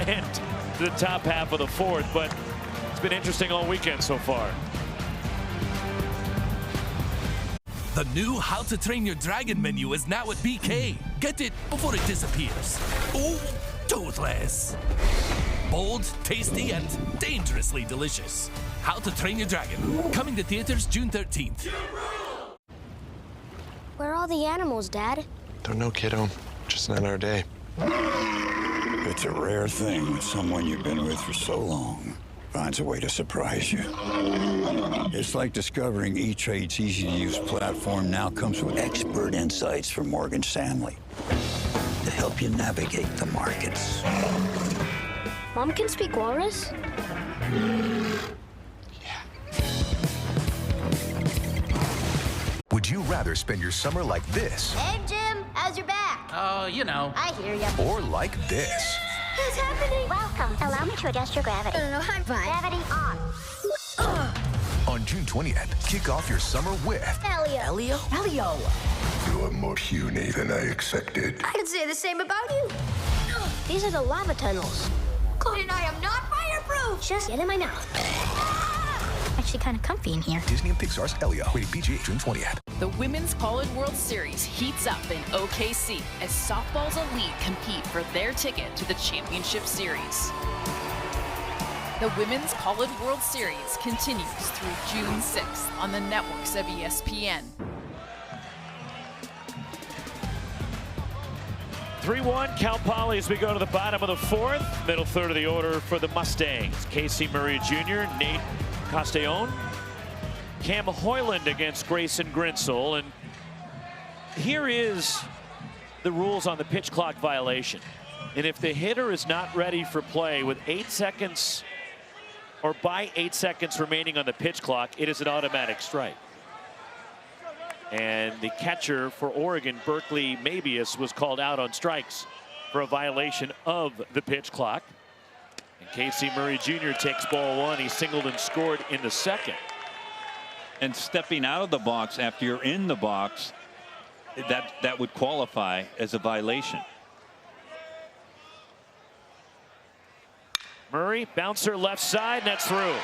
end to the top half of the 4th, but it's been interesting all weekend so far. The new How to Train Your Dragon menu is now at BK. Get it before it disappears. Oh, toothless. Bold, tasty, and dangerously delicious. How to Train Your Dragon. Coming to theaters June 13th. Where are all the animals, Dad? Don't know, kiddo. Just not our day. It's a rare thing when someone you've been with for so long finds a way to surprise you. It's like discovering E-Trade's easy-to-use platform now comes with expert insights from Morgan Stanley to help you navigate the markets. Mom can speak walrus? Would you rather spend your summer like this? Hey, Jim, how's your back? Oh, you know. I hear ya. Or like this? What's happening? Welcome. Allow me to adjust your gravity. I'm fine. Gravity on. On June 20th, kick off your summer with Elio. Elio. You're more puny than I expected. I could say the same about you. These are the lava tunnels. Cody and I am not fireproof. Just get in my mouth. Actually kind of comfy in here. Disney and Pixar's Elio, rated PG, June 20th. The Women's College World Series heats up in OKC as softball's elite compete for their ticket to the championship series. The Women's College World Series continues through June 6th on the networks of ESPN. 3-1 Cal Poly as we go to the bottom of the 4th. Middle third of the order for the Mustangs. Casey Murray Jr., Nate Castellón, Cam Hoyland against Grayson Grinsell. And here is the rules on the pitch clock violation. And if the hitter is not ready for play with 8 seconds or by 8 seconds remaining on the pitch clock, it is an automatic strike. And the catcher for Oregon, Berkeley Mabius, was called out on strikes for a violation of the pitch clock. And Casey Murray Jr. takes ball 1. He singled and scored in the 2nd. And stepping out of the box after you're in the box, that would qualify as a violation. Murray, bouncer left side, and that's through.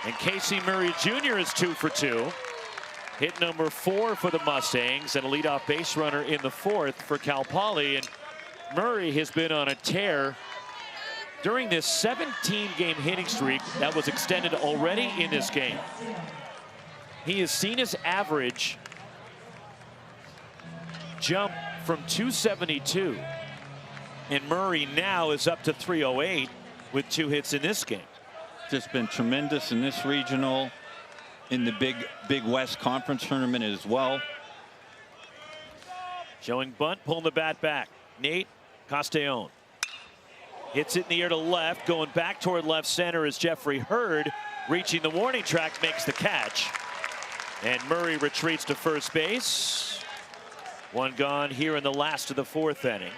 And Casey Murray Jr. is 2 for 2. Hit number 4 for the Mustangs and a leadoff base runner in the 4th for Cal Poly. And Murray has been on a tear during this 17-game hitting streak that was extended already in this game. He has seen his average jump from 272. And Murray now is up to 308 with 2 hits in this game. Just been tremendous in this regional, in the Big West Conference tournament as well. Showing bunt, pulling the bat back. Nate Castellón. Hits it in the air to left, going back toward left center as Jeffrey Hurd, reaching the warning track, makes the catch. And Murray retreats to first base. One gone here in the last of the fourth inning.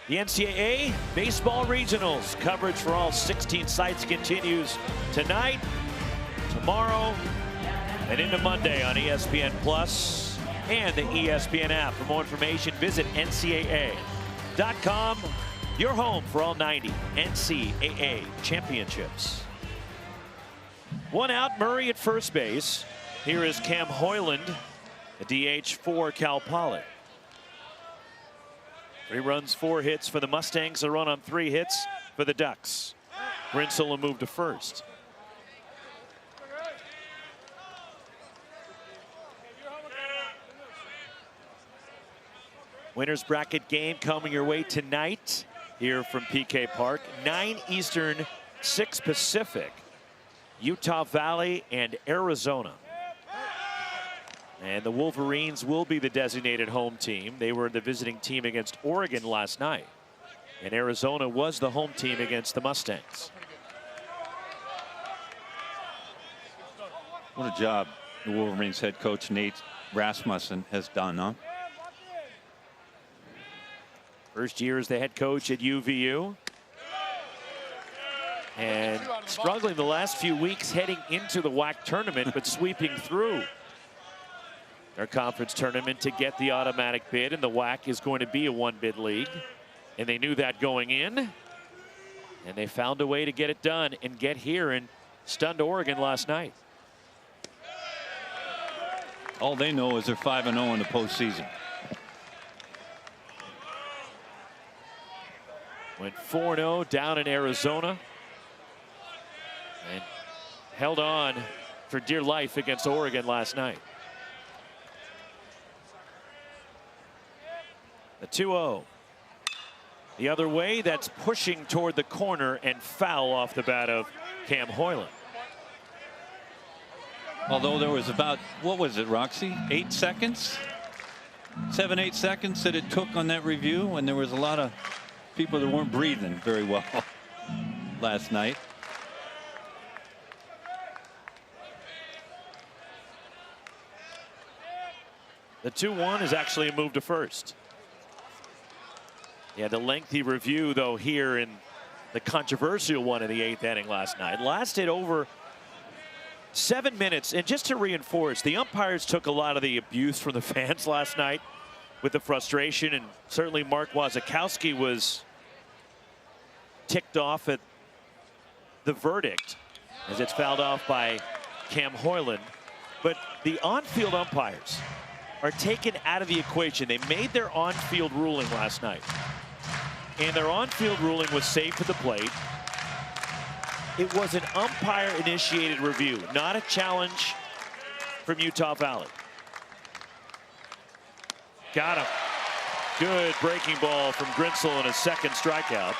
The NCAA Baseball Regionals coverage for all 16 sites continues tonight, tomorrow, and into Monday on ESPN Plus and the ESPN app. For more information, visit ncaa.com. Your home for all 90 NCAA championships. One out, Murray at first base. Here is Cam Hoyland, a DH for Cal Poly. 3 runs, 4 hits for the Mustangs. A run on 3 hits for the Ducks. Grinsell will move to first. Winners bracket game coming your way tonight here from PK Park. 9 Eastern, 6 Pacific. Utah Valley and Arizona. And the Wolverines will be the designated home team. They were the visiting team against Oregon last night. And Arizona was the home team against the Mustangs. What a job the Wolverines head coach Nate Rasmussen has done, huh? First year as the head coach at UVU. And struggling the last few weeks heading into the WAC tournament, but sweeping through their conference tournament to get the automatic bid. And the WAC is going to be a 1-bid league. And they knew that going in. And they found a way to get it done and get here and stunned Oregon last night. All they know is they're 5-0 in the postseason. Went 4-0 down in Arizona. And held on for dear life against Oregon last night. The 2-0. The other way, that's pushing toward the corner and foul off the bat of Cam Hoyland. Although there was about, what was it, Roxy? 8 seconds? 7-8 seconds that it took on that review, and there was a lot of people that weren't breathing very well last night. The 2-1 is actually a move to first. Yeah, the lengthy review, though, here in the controversial one in the 8th inning last night lasted over 7 minutes. And just to reinforce, the umpires took a lot of the abuse from the fans last night with the frustration, and certainly Mark Wasikowski was ticked off at the verdict as it's fouled off by Cam Hoyland. But the on-field umpires are taken out of the equation. They made their on-field ruling last night, and their on-field ruling was safe at the plate. It was an umpire-initiated review, not a challenge from Utah Valley. Got him. Good breaking ball from Grinsell in his second strikeout.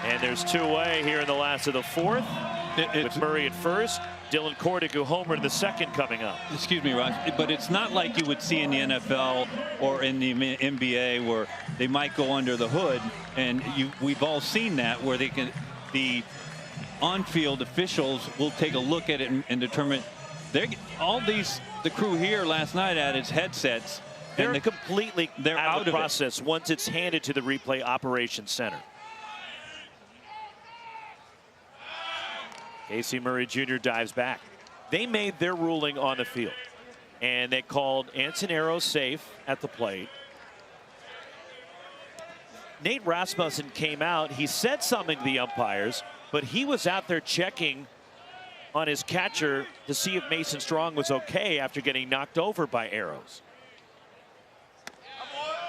And there's 2 away here in the last of the 4th. With Murray at first, Dylan Kordick who homered in the second coming up. Excuse me, Ross, but it's not like you would see in the NFL or in the NBA where they might go under the hood, and we've all seen that where they can, the on-field officials will take a look at it and determine. The crew here last night had its headsets. They're completely out of the process once it's handed to the replay operations center. Casey Murray Jr. dives back. They made their ruling on the field, and they called Ancinero safe at the plate. Nate Rasmussen came out. He said something to the umpires, but he was out there checking on his catcher to see if Mason Strong was okay after getting knocked over by arrows.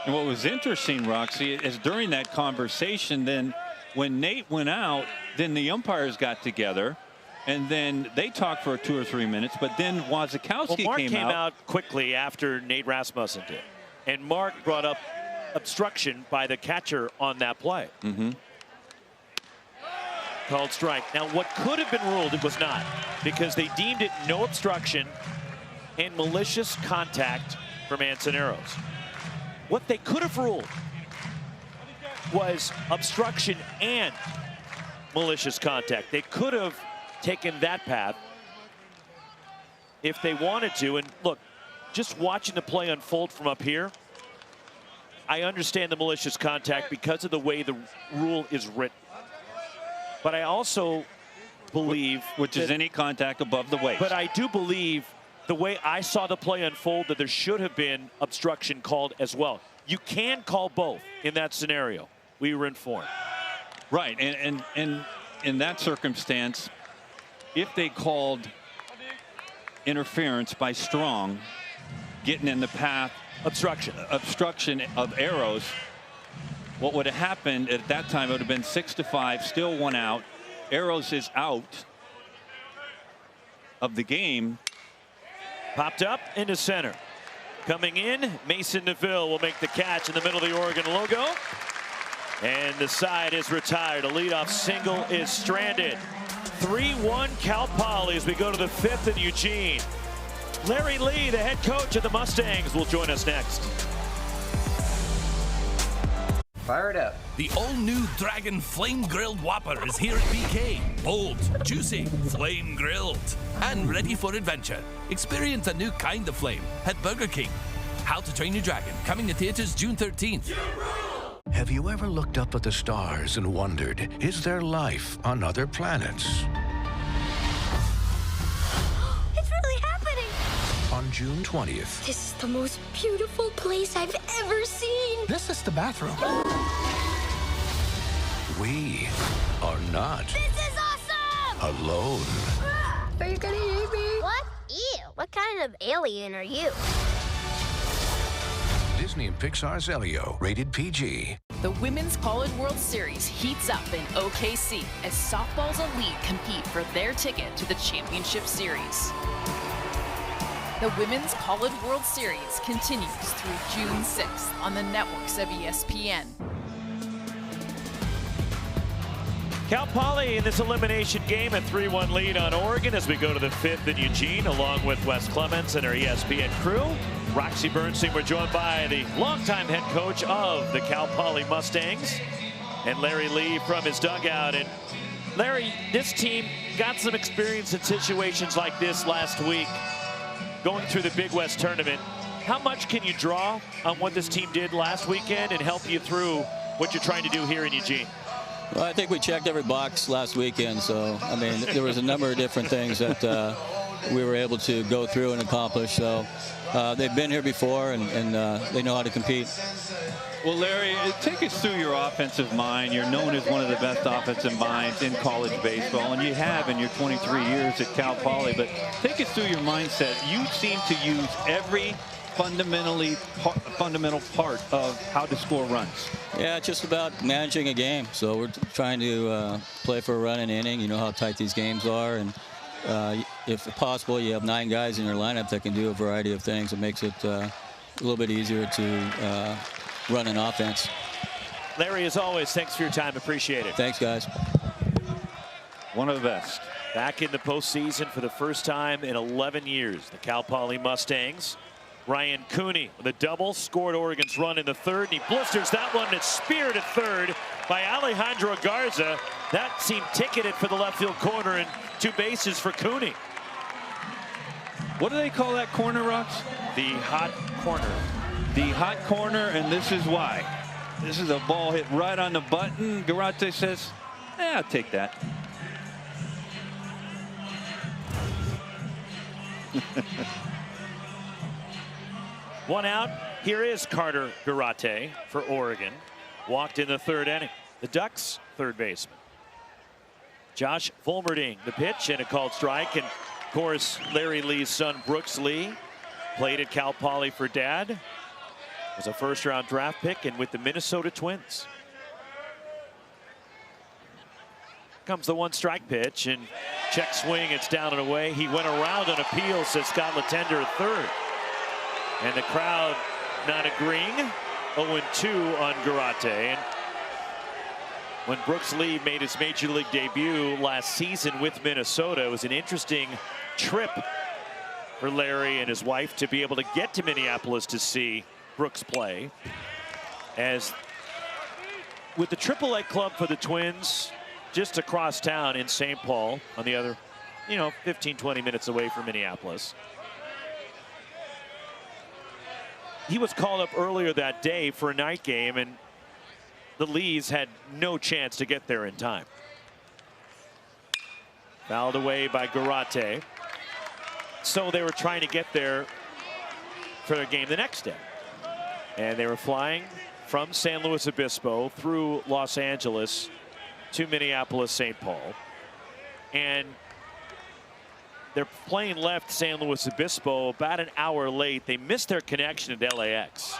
And what was interesting, Roxy, is during that conversation, then when Nate went out, then the umpires got together, and then they talked for 2 or 3 minutes, but then Wasikowski Mark came out quickly after Nate Rasmussen did. And Mark brought up obstruction by the catcher on that play. Called strike. Now, what could have been ruled, it was not, because they deemed it no obstruction and malicious contact from Ancinero. What they could have ruled was obstruction and malicious contact. They could have taken that path if they wanted to. And look, just watching the play unfold from up here, I understand the malicious contact because of the way the rule is written. But I also believe... Which is any contact above the waist. But I do believe the way I saw the play unfold that there should have been obstruction called as well. You can call both in that scenario. We were informed. Right, and in that circumstance, if they called interference by Strong, getting in the path, obstruction of Arrows, what would have happened at that time, it would have been 6-5, still 1 out. Arrows is out of the game. Popped up into center. Coming in, Mason Neville will make the catch in the middle of the Oregon logo. And the side is retired. A leadoff single is stranded. 3-1 Cal Poly as we go to the 5th in Eugene. Larry Lee, the head coach of the Mustangs, will join us next. Fire it up. The all-new Dragon Flame Grilled Whopper is here at BK. Bold, juicy, flame grilled, and ready for adventure. Experience a new kind of flame at Burger King. How to Train Your Dragon, coming to theaters June 13th. Have you ever looked up at the stars and wondered, is there life on other planets? It's really happening! On June 20th, This is the most beautiful place I've ever seen. This is the bathroom. we are not This is awesome! alone. Are you gonna eat me? What? Ew. What kind of alien are you? Disney and Pixar's Elio, rated PG. The Women's College World Series heats up in OKC as softball's elite compete for their ticket to the championship series. The Women's College World Series continues through June 6th on the networks of ESPN. Cal Poly in this elimination game, a 3-1 lead on Oregon as we go to the 5th in Eugene, along with Wes Clements and our ESPN crew. Roxy Bernstein, we're joined by the longtime head coach of the Cal Poly Mustangs, and Larry Lee from his dugout. And Larry, this team got some experience in situations like this last week, going through the Big West tournament. How much can you draw on what this team did last weekend and help you through what you're trying to do here in Eugene? Well, I think we checked every box last weekend. So, I mean, there was a number of different things that we were able to go through and accomplish. So they've been here before, and they know how to compete. Well, Larry, take us through your offensive mind. You're known as one of the best offensive minds in college baseball, and you have in your 23 years at Cal Poly. But take us through your mindset. You seem to use every fundamental part of how to score runs. Yeah, it's just about managing a game. So we're trying to play for a run an inning. You know how tight these games are, and if possible, you have 9 guys in your lineup that can do a variety of things. It makes it a little bit easier to run an offense. Larry, as always, thanks for your time. Appreciate it. Thanks, guys. One of the best. Back in the postseason for the first time in 11 years, the Cal Poly Mustangs. Ryan Cooney with a double, scored Oregon's run in the 3rd, and he blisters that one. It's speared at 3rd by Alejandro Garza. That seemed ticketed for the left field corner, and 2 bases for Cooney. What do they call that corner, Rox? The hot corner. The hot corner, and this is why. This is a ball hit right on the button. Garate says, I'll take that. One out. Here is Carter Garate for Oregon. Walked in the 3rd inning. The Ducks, 3rd baseman. Josh Fulmerding, the pitch, and a called strike. And of course, Larry Lee's son, Brooks Lee, played at Cal Poly for Dad. Was a 1st-round draft pick, and with the Minnesota Twins. Comes the 1-strike pitch, and check swing. It's down and away. He went around on appeal, says Scott Latender at 3rd. And the crowd not agreeing. 0-2 on Garate. And when Brooks Lee made his major league debut last season with Minnesota, it was an interesting trip for Larry and his wife to be able to get to Minneapolis to see Brooks play, as with the AAA club for the Twins just across town in St. Paul, on the other, 15, 20 minutes away from Minneapolis. He was called up earlier that day for a night game, and the Lees had no chance to get there in time. Fouled away by Garate. So they were trying to get there for their game the next day. And they were flying from San Luis Obispo through Los Angeles to Minneapolis, St. Paul. And their plane left San Luis Obispo about an hour late. They missed their connection at LAX.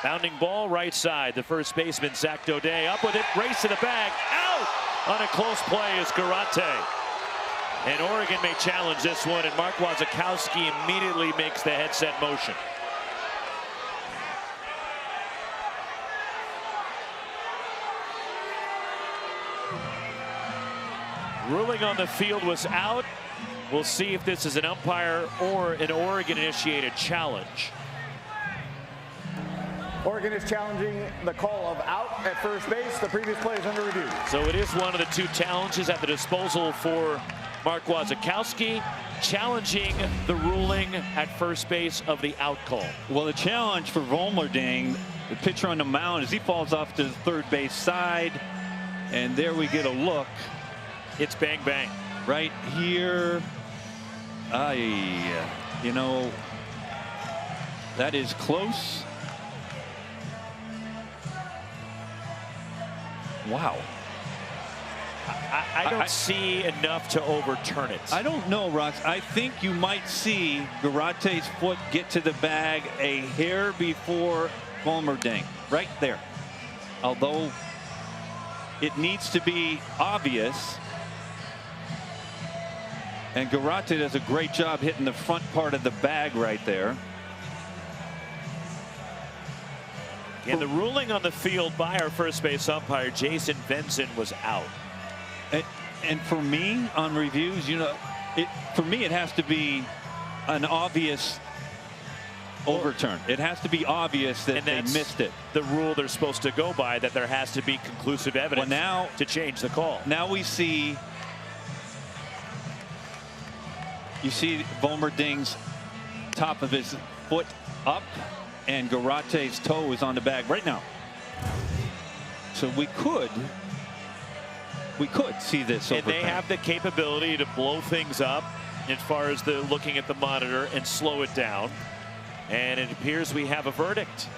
Bounding ball right side. The first baseman, Zach Daudet, up with it, race to the bag, out! On a close play is Garate. And Oregon may challenge this one, and Mark Wasikowski immediately makes the headset motion. Ruling on the field was out. We'll see if this is an umpire or an Oregon-initiated challenge. Oregon is challenging the call of out at first base. The previous play is under review. So it is one of the two challenges at the disposal for Mark Wasikowski, challenging the ruling at first base of the out call. Well, the challenge for Volmerding, the pitcher on the mound, as he falls off to the third base side, and there we get a look. It's bang bang right here. You know, that is close. Wow. I don't see enough to overturn it. I don't know, Rox. I think you might see Garate's foot get to the bag a hair before Volmerding, right there. Although it needs to be obvious. And Garate does a great job hitting the front part of the bag right there. And the ruling on the field by our first base umpire, Jason Benson, was out. And for me, on reviews, for me, it has to be an obvious overturn. It has to be obvious that they missed it. The rule they're supposed to go by, that there has to be conclusive evidence to change the call. Now we see, you see Volmerding's top of his foot up, and Garate's toe is on the bag right now. So we could see this overturn. And they have the capability to blow things up as far as the looking at the monitor and slow it down. And it appears we have a verdict.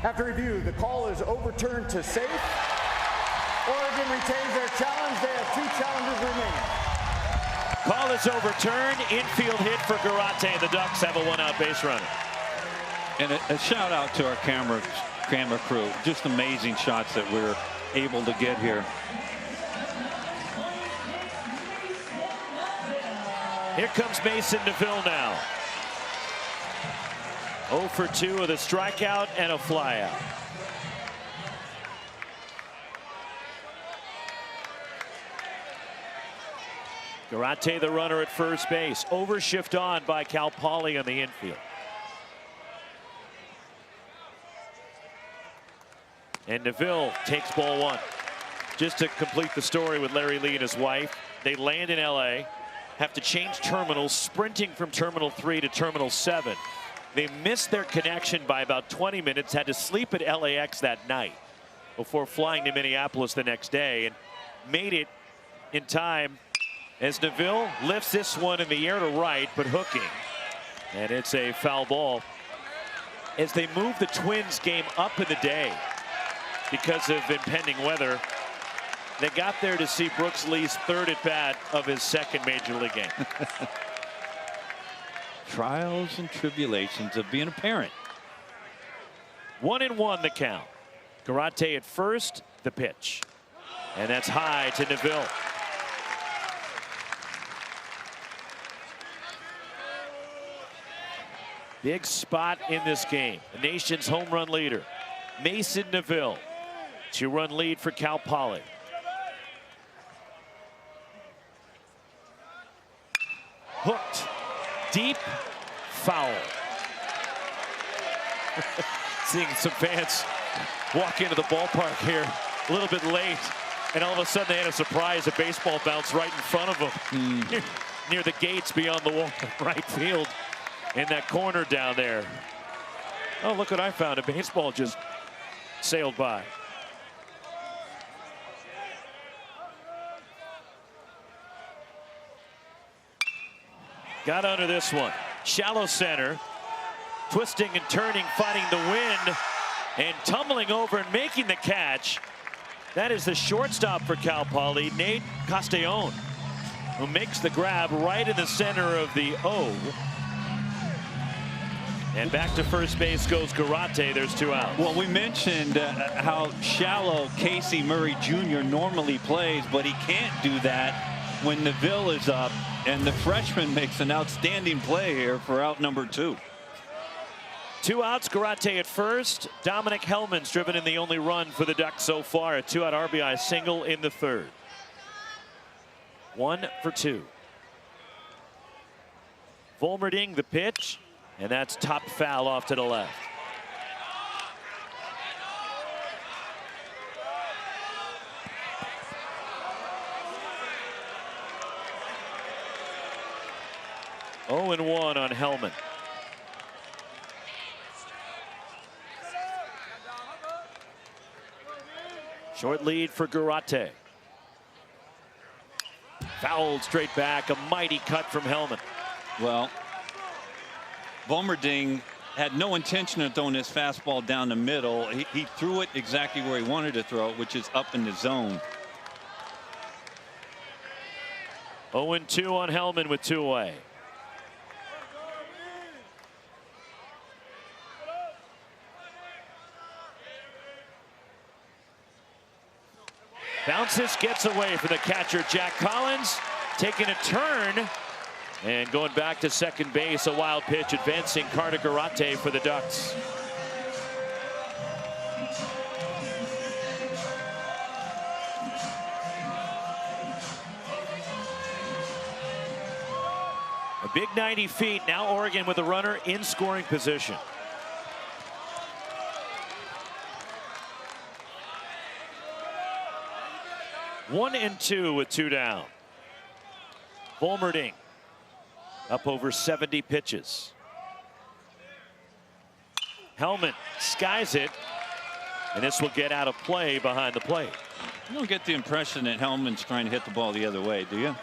After review, the call is overturned to safe. Oregon retains their challenge. They have two challenges remaining. Call is overturned. Infield hit for Garate. The Ducks have a one-out base runner. And a shout out to our camera crew. Just amazing shots that we're able to get here. Here comes Mason DeVille now. 0 for 2 with a strikeout and a flyout. Garate, the runner at first base. Overshift on by Cal Poly on the infield. And DeVille takes ball one. Just to complete the story with Larry Lee and his wife, they land in LA, have to change terminals, sprinting from Terminal 3 to Terminal 7. They missed their connection by about 20 minutes, had to sleep at LAX that night before flying to Minneapolis the next day, and made it in time as DeVille lifts this one in the air to right, but hooking. And it's a foul ball as they move the Twins game up in the day because of impending weather. They got there to see Brooks Lee's third at bat of his second major league game. Trials and tribulations of being a parent. 1-1 the count. Garate at first, the pitch. And that's high to DeVille. Big spot in this game. The nation's home run leader, Mason DeVille. 2-run lead for Cal Poly. Hooked. Deep. Foul. Seeing some fans walk into the ballpark here a little bit late, and all of a sudden they had a surprise. A baseball bounce right in front of them, near the gates beyond the wall, right field, in that corner down there. Oh, look what I found. A baseball just sailed by. Got under this one. Shallow center. Twisting and turning, fighting the wind, and tumbling over and making the catch. That is the shortstop for Cal Poly, Nate Castellón, who makes the grab right in the center of the O. And back to first base goes Garate. There's 2 outs. Well, we mentioned how shallow Casey Murray Jr. normally plays, but he can't do that when Neville is up, and the freshman makes an outstanding play here for out number 2. 2 outs, Garate at first. Dominic Hellman's driven in the only run for the Ducks so far. A 2-out RBI single in the 3rd. 1 for 2. Volmerding the pitch, and that's top foul off to the left. Oh, and 1 on Hellman. Short lead for Garate. Fouled straight back. A mighty cut from Hellman. Well, Volmerding had no intention of throwing his fastball down the middle. He threw it exactly where he wanted to throw it, which is up in the zone. 0-2 on Hellman with 2 away. Bounces, gets away for the catcher, Jack Collins, taking a turn and going back to second base. A wild pitch advancing Carter Garate for the Ducks. A big 90 feet. Now Oregon with a runner in scoring position. One and 2 with 2 down. Volmerding up over 70 pitches. Hellman skies it, and this will get out of play behind the plate. You don't get the impression that Hellman's trying to hit the ball the other way, do you?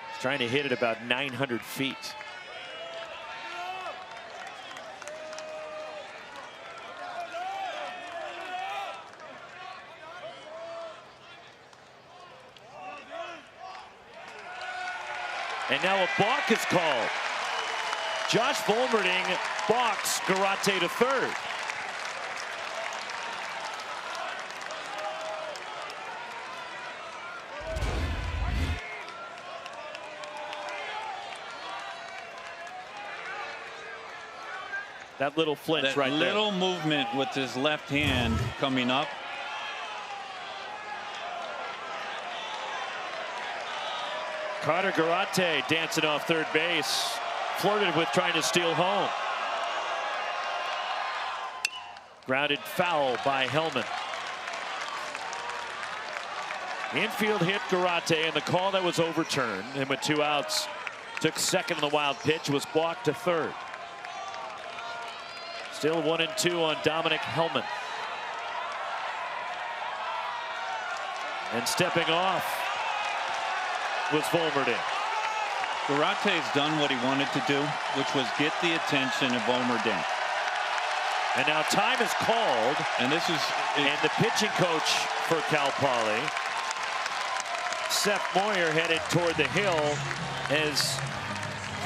He's trying to hit it about 900 feet. And now a balk is called. Josh Volmerding balks Garate to third. That little flinch right there. That little movement with his left hand coming up. Carter Garate dancing off third base, flirted with trying to steal home. Grounded foul by Hellman. Infield hit Garate, and the call that was overturned, and with 2 outs, took second on the wild pitch, was blocked to third. Still 1 and 2 on Dominic Hellman. And stepping off was Volmerding. Garate's done what he wanted to do, which was get the attention of Volmerding. And now time is called. And this is and the pitching coach for Cal Poly, Seth Moyer, headed toward the hill as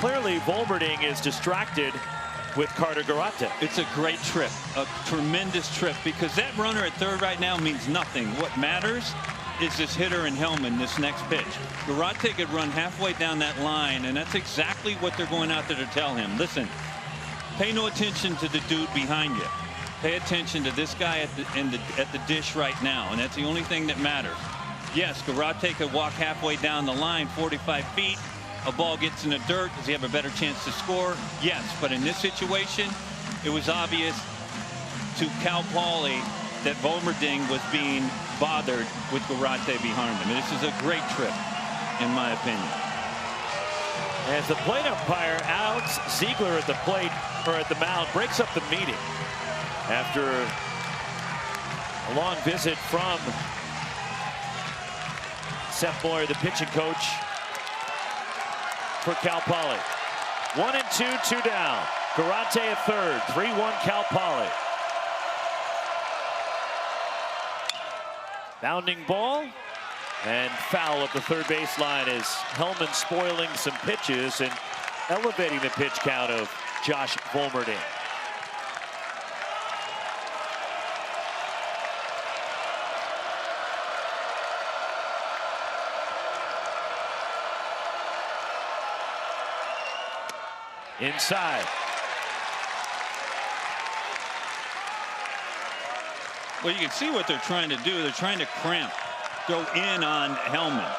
clearly Volmerding is distracted with Carter Garate. It's a great trip, a tremendous trip, because that runner at third right now means nothing. What matters is this hitter in Hellman, this next pitch. Garate could run halfway down that line, and that's exactly what they're going out there to tell him. Listen, pay no attention to the dude behind you. Pay attention to this guy at the dish right now, and that's the only thing that matters. Yes, Garate could walk halfway down the line, 45 feet. A ball gets in the dirt. Does he have a better chance to score? Yes, but in this situation, it was obvious to Cal Poly that Volmerding was being bothered with Garate behind him. And this is a great trip, in my opinion. As the plate umpire, Alex Ziegler at the plate, or at the mound, breaks up the meeting after a long visit from Seth Moyer, the pitching coach for Cal Poly. 1-2, 2 down. Garate at third, 3-1 Cal Poly. Bounding ball and foul at the third baseline as Hellman spoiling some pitches and elevating the pitch count of Josh Volmerding. Inside. Well, you can see what they're trying to do. They're trying to cramp, go in on Hellman.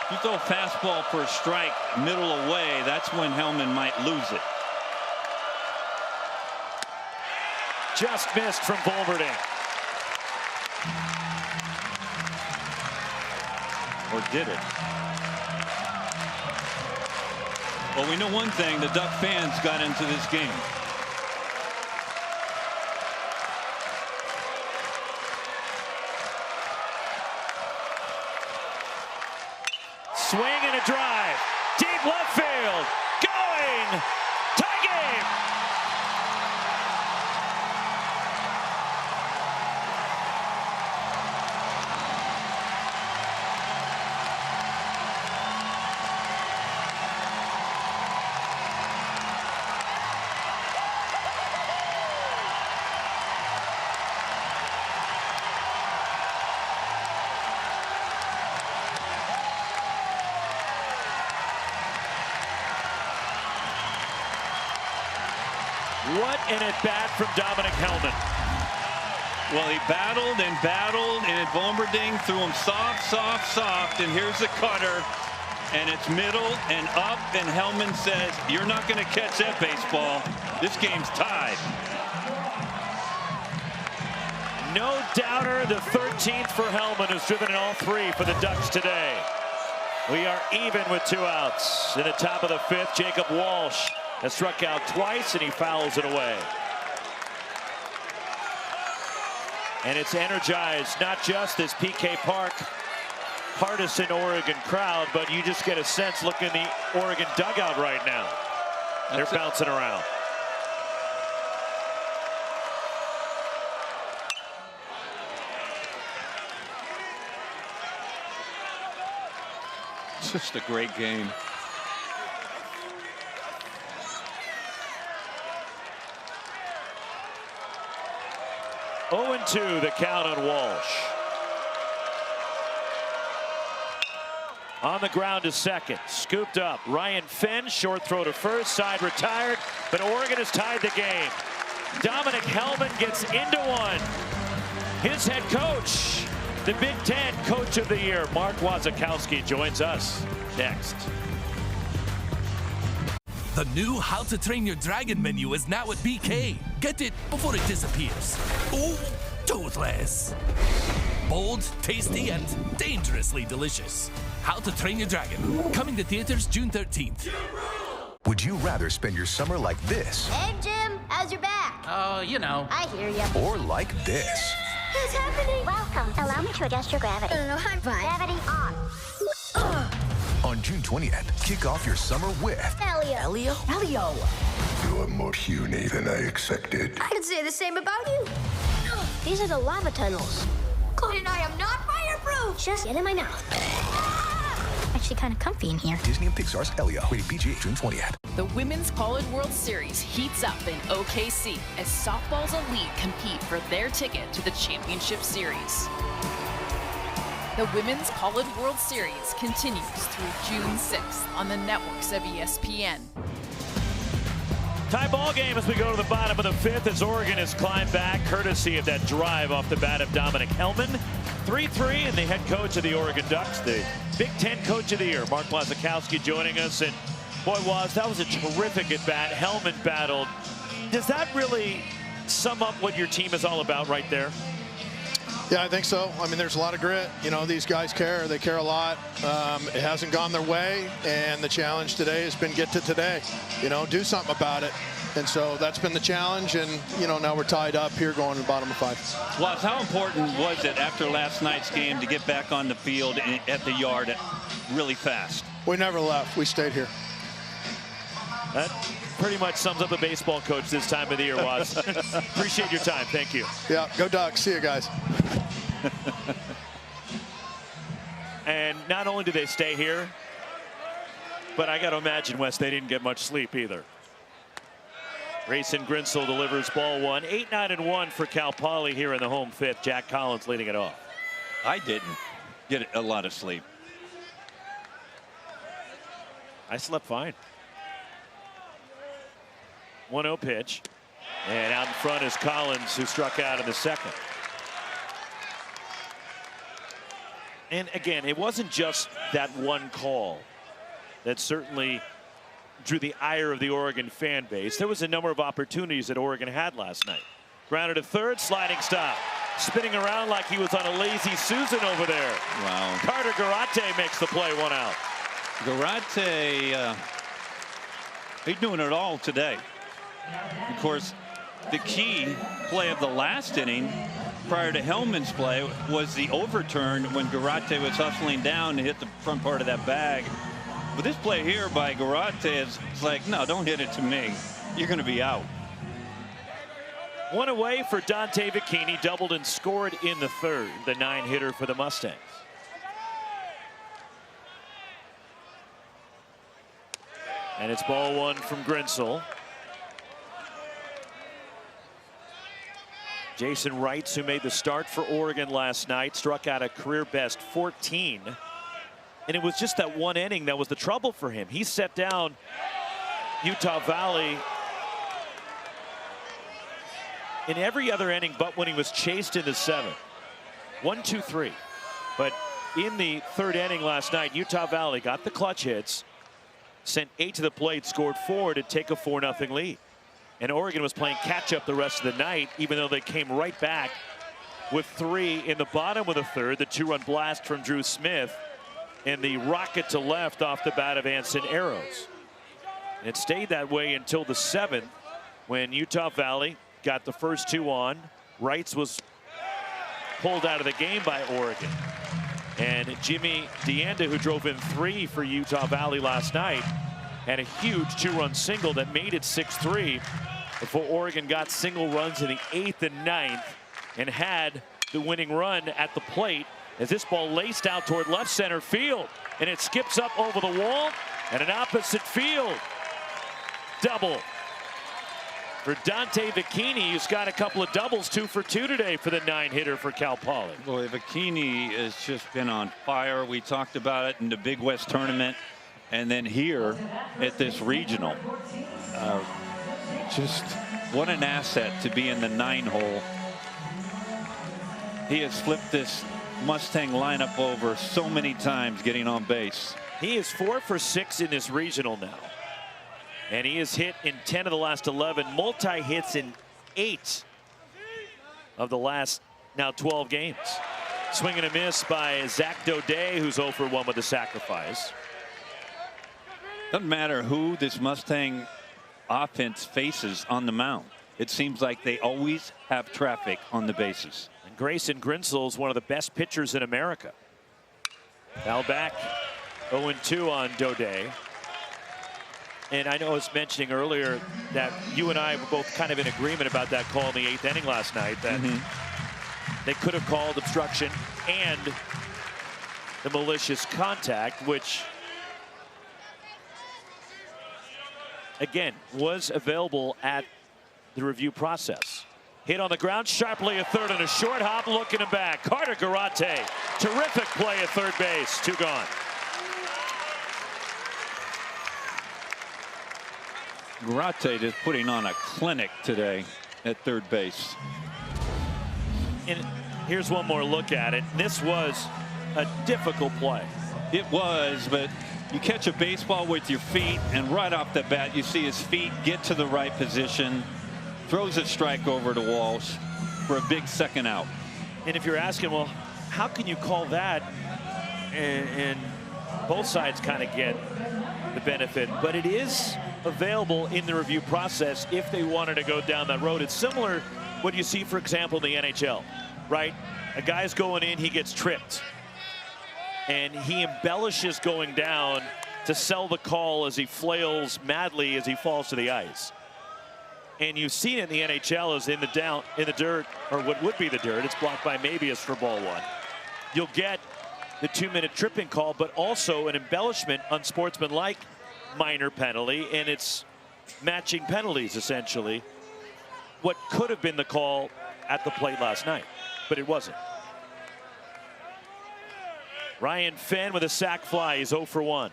If you throw a fastball for a strike middle away, that's when Hellman might lose it. Just missed from Volmerding. Or did it? Well, we know one thing, the Duck fans got into this game. Swing and a drive. Deep left field. Going. Tie game. What an at-bat from Dominic Hellman. Well, he battled and battled, and Volmerding threw him soft, soft, soft, and here's the cutter, and it's middle and up, and Hellman says, you're not going to catch that baseball. This game's tied. No doubter, the 13th for Hellman, who's driven in all three for the Ducks today. We are even with 2 outs. In the top of the 5th, Jacob Walsh has struck out twice, and he fouls it away. And it's energized, not just this PK Park partisan Oregon crowd, but you just get a sense looking in the Oregon dugout right now. They're bouncing around. It's just a great game. Oh, 0-2 the count on Walsh. On the ground to second, scooped up. Ryan Finn, short throw to first, side retired, but Oregon has tied the game. Dominic Hellman gets into one. His head coach, the Big Ten Coach of the Year, Mark Wasikowski, joins us next. The new How to Train Your Dragon menu is now at BK. Get it before it disappears. Ooh, toothless. Bold, tasty, and dangerously delicious. How to Train Your Dragon. Coming to theaters June 13th. Would you rather spend your summer like this? Hey, Jim, how's your back? Oh, you know. I hear ya. Or like this? What's happening? Welcome. Allow me to adjust your gravity. No, I'm fine. Gravity on. On June 20th, kick off your summer with Elio. Elio. You're more puny than I expected. I could say the same about you. These are the lava tunnels. Cody and I am not fireproof. Just get in my mouth. Actually kind of comfy in here. Disney and Pixar's Elio, rated PG, June 20th. The Women's College World Series heats up in OKC as softball's elite compete for their ticket to the championship series. The Women's College World Series continues through June 6th on the networks of ESPN. Tie ball game as we go to the bottom of the 5th as Oregon has climbed back courtesy of that drive off the bat of Dominic Hellman. 3-3 and the head coach of the Oregon Ducks, the Big Ten Coach of the Year, Mark Blaszczykowski, joining us. And boy, Waz, that was a terrific at bat. Hellman battled. Does that really sum up what your team is all about right there? Yeah, I think so. I mean, there's a lot of grit. You know, these guys care. They care a lot. It hasn't gone their way, and the challenge today has been get to today. You know, do something about it. And so that's been the challenge, and, you know, now we're tied up here going to the bottom of 5. Well, how important was it after last night's game to get back on the field at the yard really fast? We never left. We stayed here. That pretty much sums up a baseball coach this time of the year, Waz. Appreciate your time. Thank you. Yeah, go Ducks. See you guys. And not only do they stay here, but I got to imagine, Wes, they didn't get much sleep either. Grayson Grinsell delivers ball 1. 8-9-1 for Cal Poly here in the home 5th. Jack Collins leading it off. I didn't get a lot of sleep. I slept fine. 1-0 pitch. And out in front is Collins, who struck out in the second. And again, it wasn't just that one call that certainly drew the ire of the Oregon fan base. There was a number of opportunities that Oregon had last night. Grounded to third, sliding stop. Spinning around like he was on a lazy Susan over there. Wow. Carter Garate makes the play, 1 out. Garate, he's doing it all today. Of course, the key play of the last inning prior to Hellman's play was the overturn when Garate was hustling down to hit the front part of that bag. But this play here by Garate is like, no, don't hit it to me. You're going to be out. 1 away for Dante Bikini, doubled and scored in the 3rd, the 9-hitter for the Mustangs. And it's ball 1 from Grinsell. Jason Wrights, who made the start for Oregon last night, struck out a career best 14. And it was just that one inning that was the trouble for him. He set down Utah Valley in every other inning but when he was chased into 7th. 1, 2, 3. But in the 3rd inning last night, Utah Valley got the clutch hits, sent 8 to the plate, scored 4 to take a 4-0 lead. And Oregon was playing catch up the rest of the night, even though they came right back with 3 in the bottom of the 3rd. The 2-run blast from Drew Smith and the rocket to left off the bat of Anson Arrows. And it stayed that way until the 7th when Utah Valley got the first 2 on. Wrights was pulled out of the game by Oregon. And Jimmy DeAnda, who drove in 3 for Utah Valley last night, had a huge 2-run single that made it 6-3 before Oregon got single runs in the 8th and 9th and had the winning run at the plate as this ball laced out toward left center field, and it skips up over the wall and an opposite field double for Dante Bikini, who's got a couple of doubles, 2 for 2 today for the 9-hitter for Cal Poly. Boy, Bikini has just been on fire. We talked about it in the Big West tournament and then here at this regional. Just what an asset to be in the 9-hole. He has flipped this Mustang lineup over so many times getting on base. He is 4 for 6 in this regional now. And he has hit in 10 of the last 11, multi-hits in 8 of the last now 12 games. Swing and a miss by Zach Daudet, who's 0 for 1 with the sacrifice. Doesn't matter who this Mustang offense faces on the mound. It seems like they always have traffic on the bases. And Grayson Grinsell is one of the best pitchers in America. Foul back, 0-2 on Daudet. And I know I was mentioning earlier that you and I were both kind of in agreement about that call in the 8th inning last night, that they could have called obstruction and the malicious contact, which again was available at the review process. Hit on the ground sharply at third and a short hop, looking him back. Carter Garate, terrific play at third base. 2 gone. Garate is putting on a clinic today at third base. And here's one more look at it. This was a difficult play. It was, but you catch a baseball with your feet, and right off the bat, you see his feet get to the right position, throws a strike over to Walsh for a big second out. And if you're asking, well, how can you call that? And both sides kind of get the benefit, but it is available in the review process if they wanted to go down that road. It's similar what you see, for example, in the NHL, right? A guy's going in, he gets tripped, and he embellishes going down to sell the call as he flails madly as he falls to the ice. And you've seen it in the NHL as in the dirt, or what would be the dirt. It's blocked by Mabius for ball one. You'll get the 2-minute tripping call, but also an embellishment, unsportsmanlike minor penalty, and it's matching penalties essentially. What could have been the call at the plate last night, but it wasn't. Ryan Fenn with a sac fly. He's 0 for 1.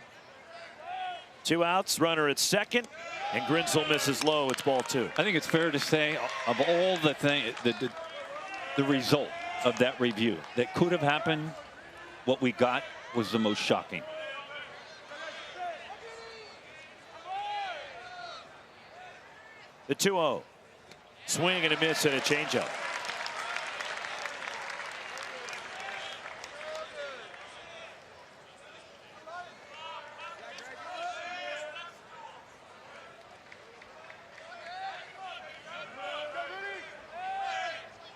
2 outs, runner at second, and Grinsell misses low. It's ball 2. I think it's fair to say, of all the result of that review that could have happened, what we got was the most shocking. The 2-0. Swing and a miss and a changeup.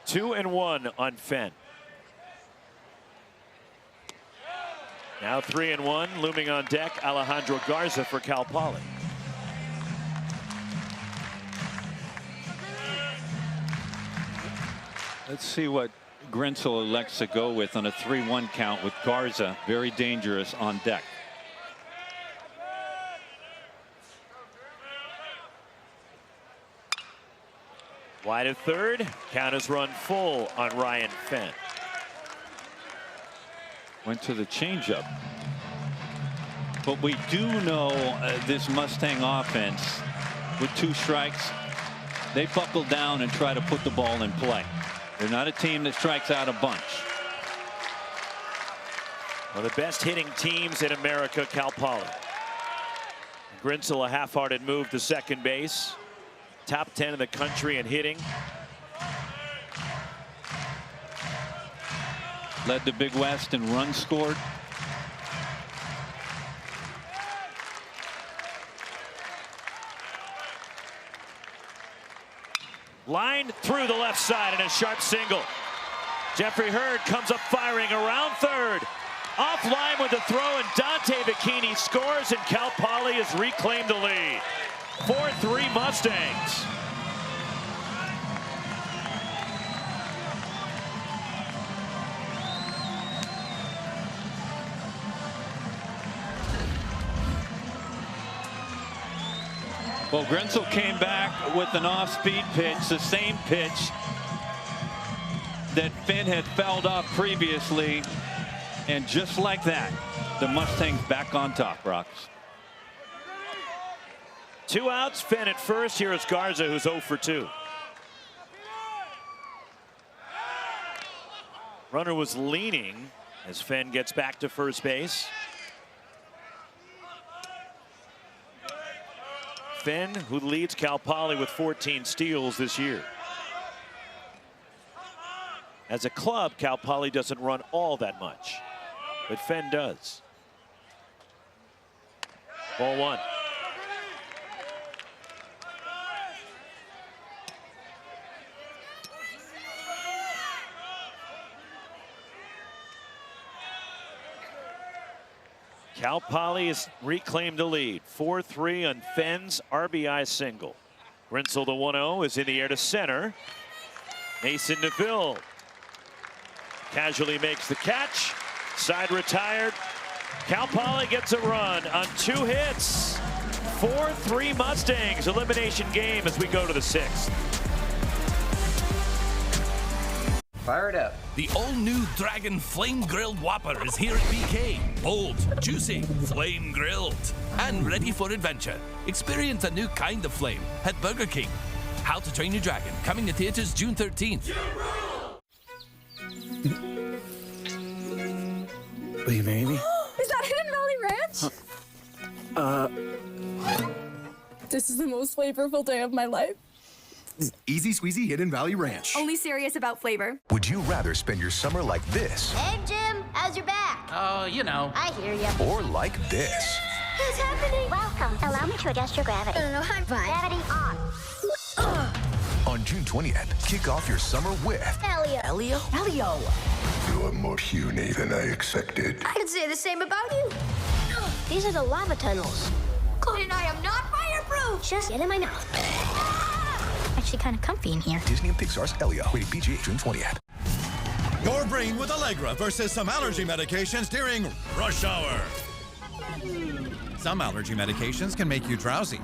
Two and 1 on Fenn. Now 3 and 1, looming on deck, Alejandro Garza for Cal Poly. Let's see what Grinsell elects to go with on a 3-1 count with Garza. Very dangerous on deck. Wide of third. Count is run full on Ryan Fenn. Went to the changeup. But we do know this Mustang offense, with 2 strikes, they buckle down and try to put the ball in play. They're not a team that strikes out a bunch. One of the best hitting teams in America, Cal Poly. Grinsell, a half-hearted move to second base. Top 10 in the country in hitting. Led the Big West in runs scored. Lined through the left side and a sharp single. Jeffrey Hurd comes up firing around third. Offline with the throw, and Dante Bikini scores, and Cal Poly has reclaimed the lead. 4-3 Mustangs. Well, Grinsell came back with an off-speed pitch, the same pitch that Fenn had fouled off previously. And just like that, the Mustangs back on top, Rocks. 2 outs, Fenn at first. Here is Garza, who's 0 for 2. Runner was leaning as Fenn gets back to first base. Fenn, who leads Cal Poly with 14 steals this year. As a club, Cal Poly doesn't run all that much, but Fenn does. Ball 1. Cal Poly has reclaimed the lead. 4-3 on Fenn's RBI single. Grinsell, the 1-0, is in the air to center. Mason DeVille casually makes the catch. Side retired. Cal Poly gets a run on 2 hits. 4-3 Mustangs. Elimination game as we go to the 6th. Fire it up. The all-new Dragon Flame Grilled Whopper is here at BK. Bold, juicy, flame grilled, and ready for adventure. Experience a new kind of flame at Burger King. How to Train Your Dragon, coming to theaters June 13th. Will you marry me? Is that Hidden Valley Ranch? This is the most flavorful day of my life. Easy squeezy Hidden Valley Ranch. Only serious about flavor. Would you rather spend your summer like this? Hey, Jim, how's your back? Oh, you know. I hear ya. Or like this? What's happening? Welcome. Allow me to adjust your gravity. I'm fine. Gravity on. On June 20th, kick off your summer with Elio. You are more puny than I expected. I could say the same about you. These are the lava tunnels. Cody and I am not fireproof. Just get in my mouth. Actually kind of comfy in here. Disney and Pixar's Elio, rated PG, June 20th. Your brain with Allegra versus some allergy medications during rush hour. Some allergy medications can make you drowsy.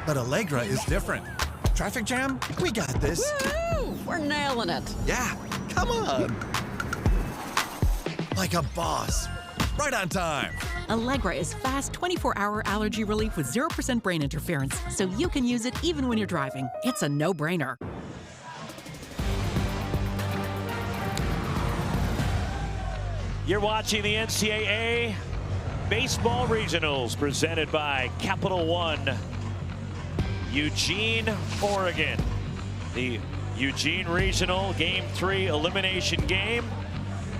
But Allegra is different. Traffic jam? We got this. Woo! We're nailing it. Yeah, come on. Like a boss. Right on time. Allegra is fast 24-hour allergy relief with 0% brain interference, so you can use it even when you're driving. It's a no-brainer. You're watching the NCAA Baseball Regionals presented by Capital One. Eugene, Oregon. The Eugene Regional Game 3 elimination game.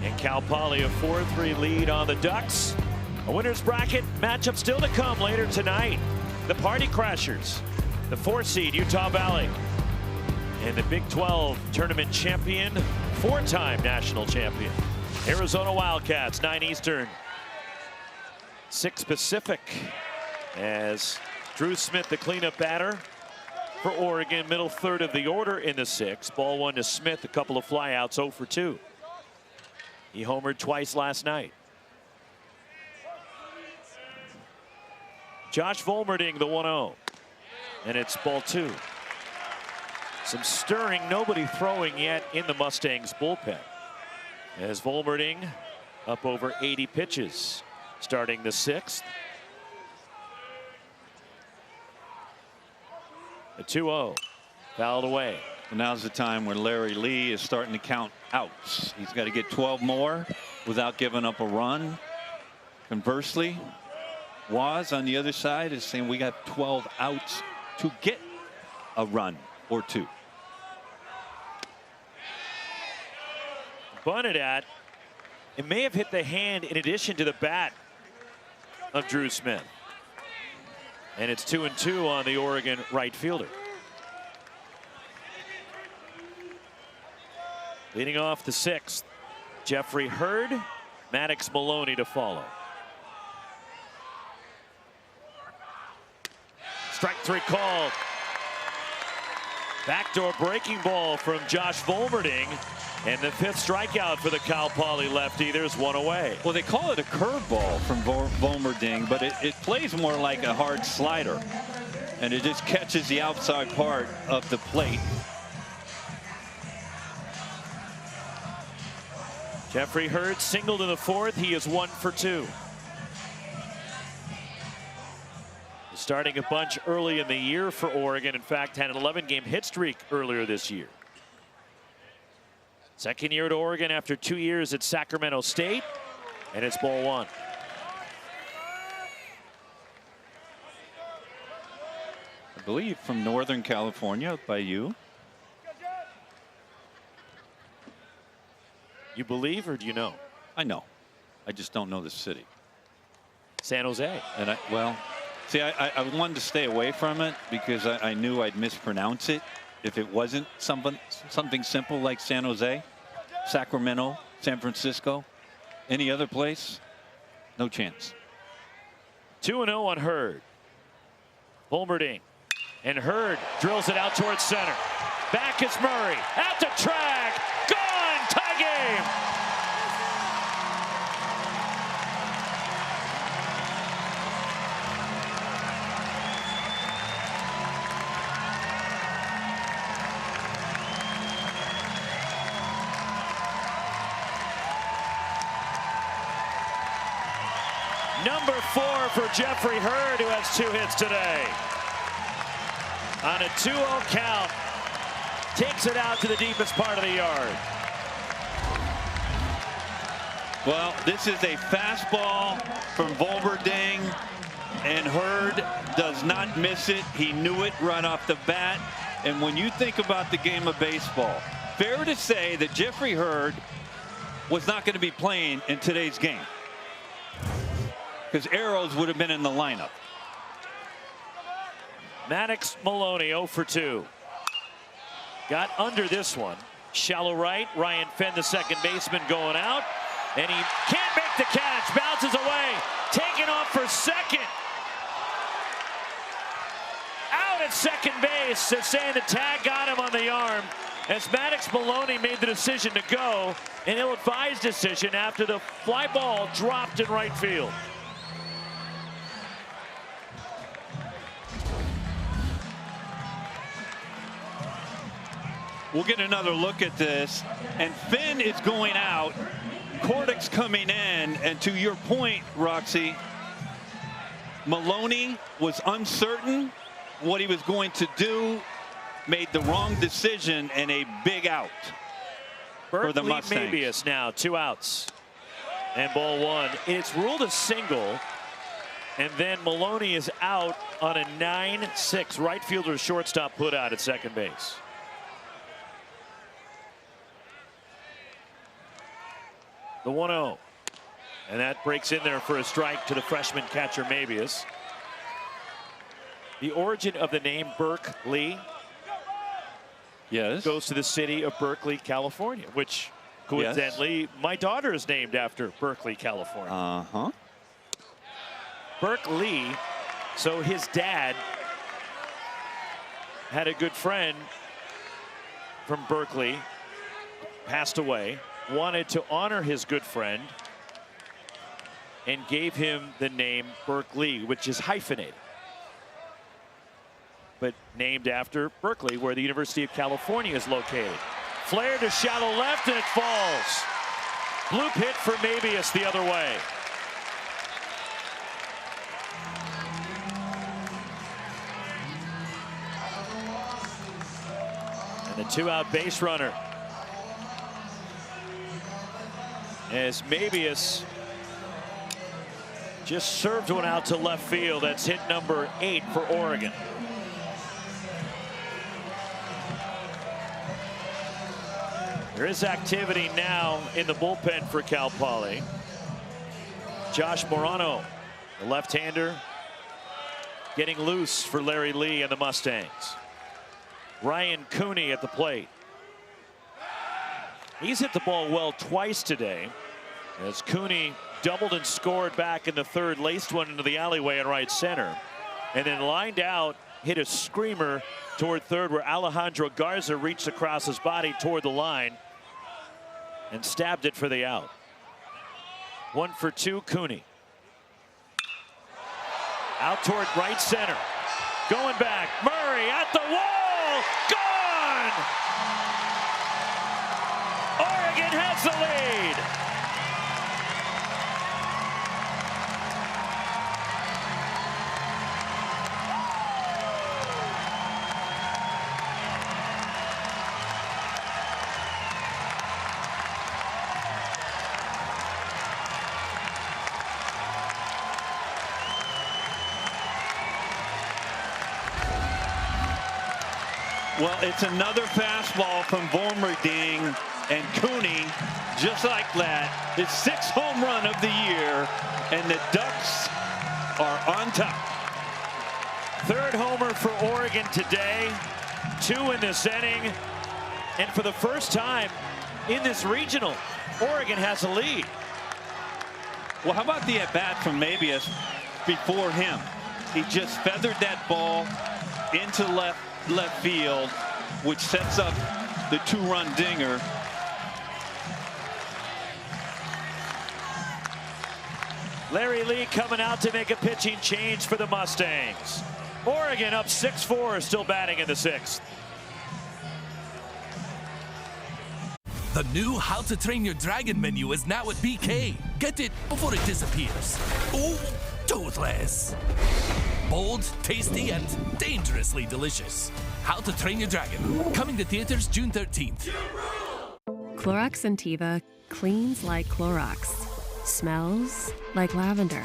And Cal Poly a 4-3 lead on the Ducks. A winner's bracket matchup still to come later tonight. The Party Crashers, the 4 seed Utah Valley, and the Big 12 tournament champion, 4-time national champion, Arizona Wildcats, 9 Eastern, 6 Pacific, as Drew Smith, the cleanup batter for Oregon, middle third of the order in the 6th. Ball 1 to Smith, a couple of flyouts, 0 for 2. He homered twice last night. Josh Volmerding, the 1-0. And it's ball 2. Some stirring, nobody throwing yet in the Mustangs bullpen. As Volmerding up over 80 pitches, starting the 6th. A 2-0, fouled away. And now's the time where Larry Lee is starting to count outs. He's got to get 12 more without giving up a run. Conversely, Waz on the other side is saying we got 12 outs to get a run or 2. Bunted at. It may have hit the hand in addition to the bat of Drew Smith. And it's 2-2 on the Oregon right fielder. Leading off the 6th, Jeffrey Hurd, Maddox Maloney to follow. Strike 3 called. Backdoor breaking ball from Josh Volmerding. And the 5th strikeout for the Cal Poly lefty. There's 1 away. Well, they call it a curveball from Volmerding, but it plays more like a hard slider. And it just catches the outside part of the plate. Jeffrey Hurd singled in the 4th. He is 1 for 2. Starting a bunch early in the year for Oregon. In fact, had an 11-game hit streak earlier this year. Second year at Oregon after 2 years at Sacramento State. And it's ball 1. I believe from Northern California by you. You believe or do you know? I know. I just don't know the city. San Jose. And well, see, I wanted to stay away from it because I knew I'd mispronounce it if it wasn't something simple like San Jose, Sacramento, San Francisco, any other place, no chance. 2-0 on Hurd. Volmerding. And Hurd drills it out towards center. Back is Murray. Out to track. Gone. Tie game. Number 4 for Jeffrey Hurd, who has 2 hits today. On a 2-0 count, takes it out to the deepest part of the yard. Well, this is a fastball from Volberding, and Hurd does not miss it. He knew it right off the bat. And when you think about the game of baseball, fair to say that Jeffrey Hurd was not going to be playing in today's game, because Arrows would have been in the lineup. Maddox Maloney 0 for 2. Got under this one. Shallow right. Ryan Fenn, the second baseman, going out. And he can't make the catch. Bounces away. Taken off for second. Out at second base. They're saying the tag got him on the arm, as Maddox Maloney made the decision to go. An ill-advised decision after the fly ball dropped in right field. We'll get another look at this. And Finn is going out. Cordick's coming in. And to your point, Roxy, Maloney was uncertain what he was going to do, made the wrong decision, and a big out for the Mustangs. Mabius now 2 outs. And ball 1. It's ruled a single. And then Maloney is out on a 9-6. Right fielder shortstop put out at second base. The 1-0. And that breaks in there for a strike to the freshman catcher Mabius. The origin of the name Burke Lee, yes, goes to the city of Berkeley, California, which coincidentally my daughter is named after Berkeley, California. Burke Lee. So his dad had a good friend from Berkeley, passed away, wanted to honor his good friend, and gave him the name Burke Lee, which is hyphenated, but named after Berkeley, where the University of California is located. Flare to shallow left, and it falls. Bloop hit for Mabius the other way. And the 2-out base runner, as Mabius just served one out to left field. That's hit number 8 for Oregon. There is activity now in the bullpen for Cal Poly. Josh Morano, the left-hander, getting loose for Larry Lee and the Mustangs. Ryan Cooney at the plate. He's hit the ball well twice today, as Cooney doubled and scored back in the third, laced one into the alleyway in right center, and then lined out, hit a screamer toward third, where Alejandro Garza reached across his body toward the line and stabbed it for the out. 1 for 2, Cooney. Out toward right center. Going back, Murray at the wall, gone! Oregon has the lead. Well, it's another fastball from Vormerding, and Cooney, just like that, his 6th home run of the year, and the Ducks are on top. 3rd homer for Oregon today, 2 in this inning, and for the first time in this regional, Oregon has a lead. Well, how about the at-bat from Mabius before him? He just feathered that ball into left field, which sets up the 2-run dinger. Larry Lee coming out to make a pitching change for the Mustangs. Oregon up 6-4, still batting in the 6th. The new How to Train Your Dragon menu is now at BK. Get it before it disappears. Oh, toothless. Bold, tasty, and dangerously delicious. How to Train Your Dragon. Coming to theaters June 13th. Clorox Scentiva cleans like Clorox. Smells like lavender.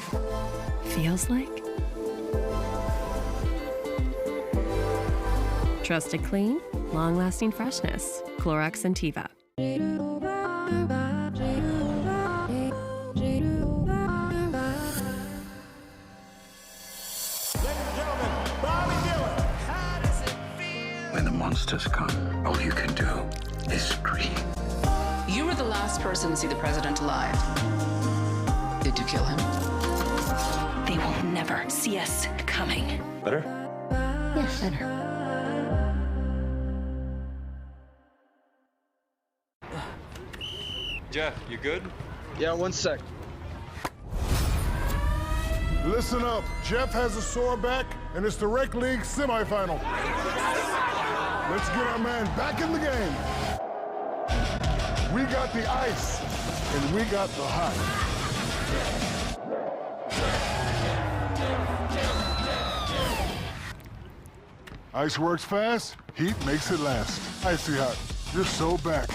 Feels like trusted clean, long-lasting freshness. Clorox Scentiva. When the monsters come, all you can do is scream. You were the last person to see the president alive. Did you kill him? They will never see us coming. Better? Yes, better. Jeff, you good? Yeah, 1 sec. Listen up. Jeff has a sore back, and it's the Rec League semifinal. Let's get our man back in the game. We got the ice, and we got the hot. Ice works fast, heat makes it last. Icy hot, you're so back.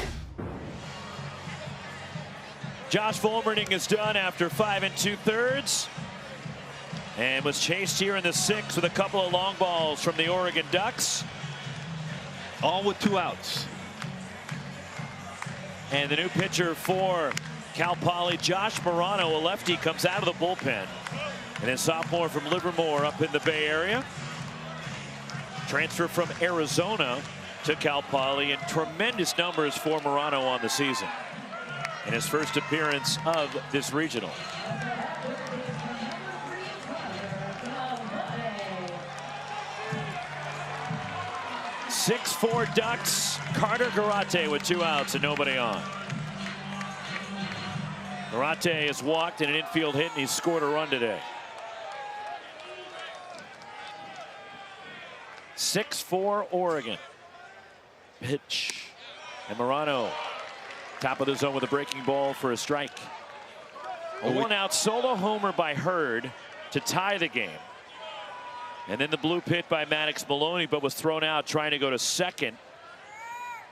Josh Volmerning is done after 5 2/3 and was chased here in the 6th with a couple of long balls from the Oregon Ducks. All with 2 outs. And the new pitcher for Cal Poly, Josh Morano, a lefty, comes out of the bullpen. And a sophomore from Livermore up in the Bay Area. Transfer from Arizona to Cal Poly, and tremendous numbers for Morano on the season in his first appearance of this regional. (6-4) Ducks. Carter Garate with 2 outs and nobody on. Garate has walked in an infield hit, and he's scored a run today. 6-4 Oregon. Pitch. And Morano, top of the zone with a breaking ball for a strike. A 1-out solo homer by Hurd to tie the game. And then the blue pit by Maddox Maloney, but was thrown out trying to go to second.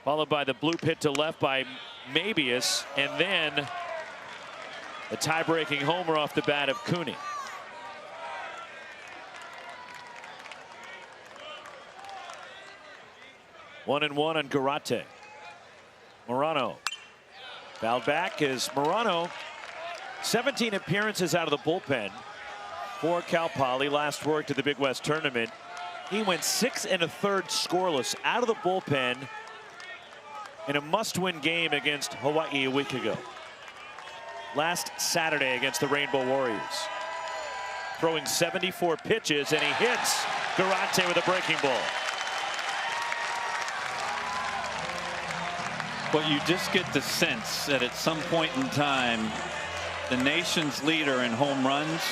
Followed by the blue pit to left by Mabius. And then a tie-breaking homer off the bat of Cooney. One and one on Garate. Morano. Fouled back is Morano. 17 appearances out of the bullpen for Cal Poly. Last worked at the Big West tournament. He went 6 1/3 scoreless out of the bullpen in a must-win game against Hawaii a week ago. Last Saturday against the Rainbow Warriors. Throwing 74 pitches, and he hits Garate with a breaking ball. But you just get the sense that at some point in time, the nation's leader in home runs,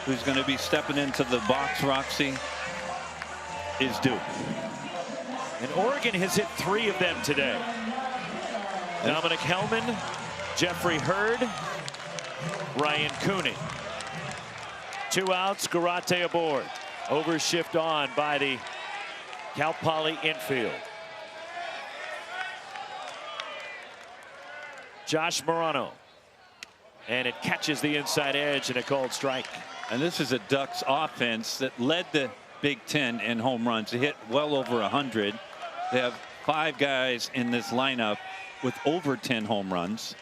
who's going to be stepping into the box, Roxy, is due. And Oregon has hit 3 of them today. Dominic Hellman, Jeffrey Hurd, Ryan Cooney. 2 outs, Garate aboard. Overshift on by the Cal Poly infield. Josh Morano. And it catches the inside edge and a called strike. And this is a Ducks offense that led the Big Ten in home runs. They hit well over 100. They have 5 guys in this lineup with over 10 home runs.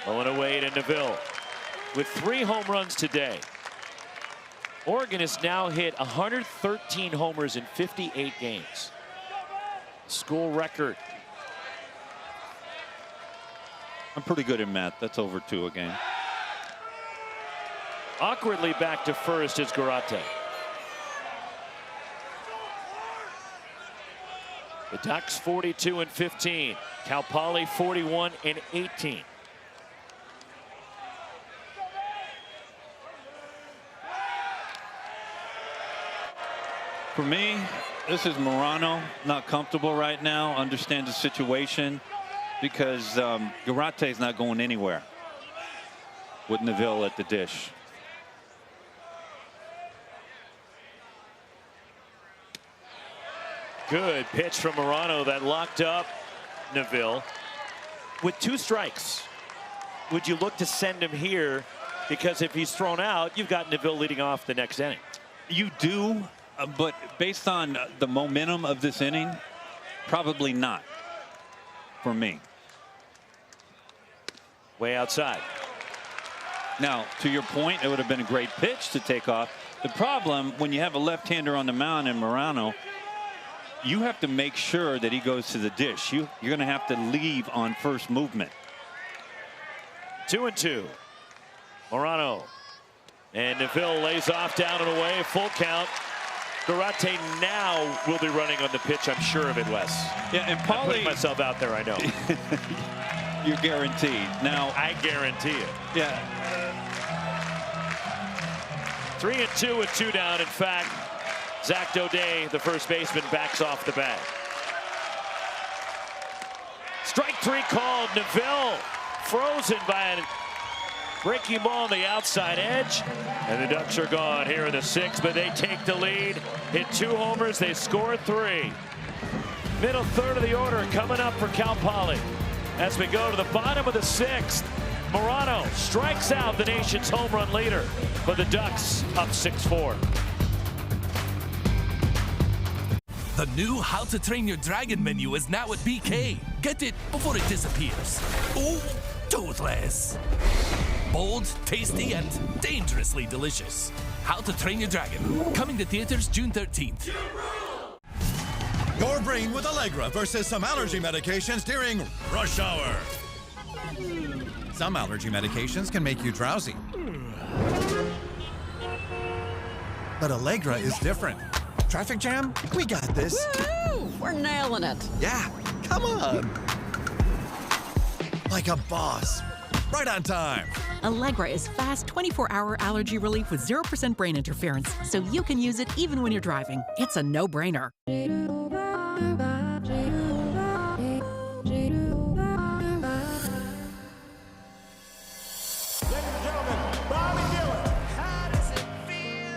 Going away to Neville with 3 home runs today. Oregon has now hit 113 homers in 58 games. School record. I'm pretty good in math. That's over 2 a game. Awkwardly back to first is Garate. The Ducks 42 and 15. Cal Poly 41 and 18. For me, This is Morano, not comfortable right now, understands the situation because Garate is not going anywhere with Neville at the dish. Good pitch from Morano that locked up Neville. With 2 strikes, would you look to send him here? Because if he's thrown out, you've got Neville leading off the next inning. You do, but based on the momentum of this inning, probably not for me. Way outside. Now, to your point, it would have been a great pitch to take off. The problem, when you have a left-hander on the mound in Morano, you have to make sure that he goes to the dish. You're going to have to leave on first movement. 2-2. Morano. And Neville lays off down and away. Full count. Garate now will be running on the pitch. I'm sure of it, Wes. Yeah, and I'm Paulie, putting myself out there, I know. You're guaranteed. Now, I guarantee it. Yeah. 3-2 with 2 down. In fact, Zach Daudet, the first baseman, backs off the bag. Strike 3 called. Neville frozen by a breaking ball on the outside edge. And the Ducks are gone here in the 6th, but they take the lead. Hit 2 homers. They score 3. Middle third of the order coming up for Cal Poly. As we go to the bottom of the 6th, Morano strikes out the nation's home run leader, but the Ducks up 6-4. The new How to Train Your Dragon menu is now at BK. Get it before it disappears. Oh, toothless. Bold, tasty, and dangerously delicious. How to Train Your Dragon. Coming to theaters June 13th. Your brain with Allegra versus some allergy medications during rush hour. Some allergy medications can make you drowsy. But Allegra is different. Traffic jam? We got this. Woo! We're nailing it. Yeah, come on. Like a boss. Right on time. Allegra is fast 24-hour allergy relief with 0% brain interference, so you can use it even when you're driving. It's a no-brainer.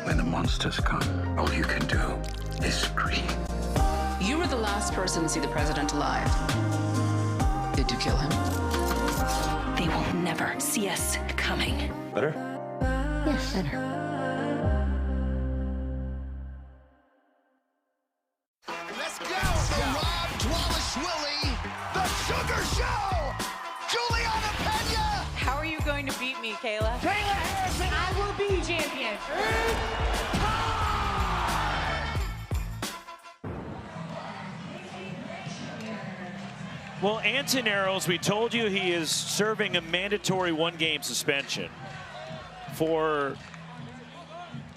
When the monsters come, all you can do is scream. You were the last person to see the president alive. Did you kill him? They will never see us coming. Better? Yes, better. Let's go! The Rob Dwalashvili, the Sugar Show! Juliana Pena! How are you going to beat me, Kayla? Kayla Harrison! I will be champion. Well, Antoneros, we told you he is serving a mandatory 1-game suspension for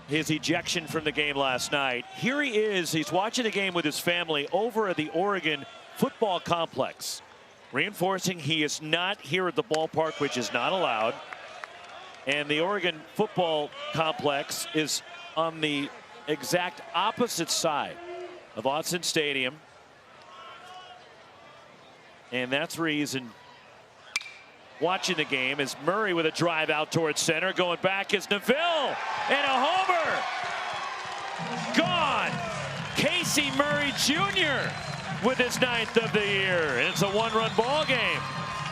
his ejection from the game last night. Here he is. He's watching the game with his family over at the Oregon Football Complex, reinforcing he is not here at the ballpark, which is not allowed. And the Oregon Football Complex is on the exact opposite side of Autzen Stadium. And that's where he's watching the game as Murray with a drive out towards center. Going back is Neville and a homer. Gone. Casey Murray Jr. with his 9th of the year. And it's a 1-run ball game.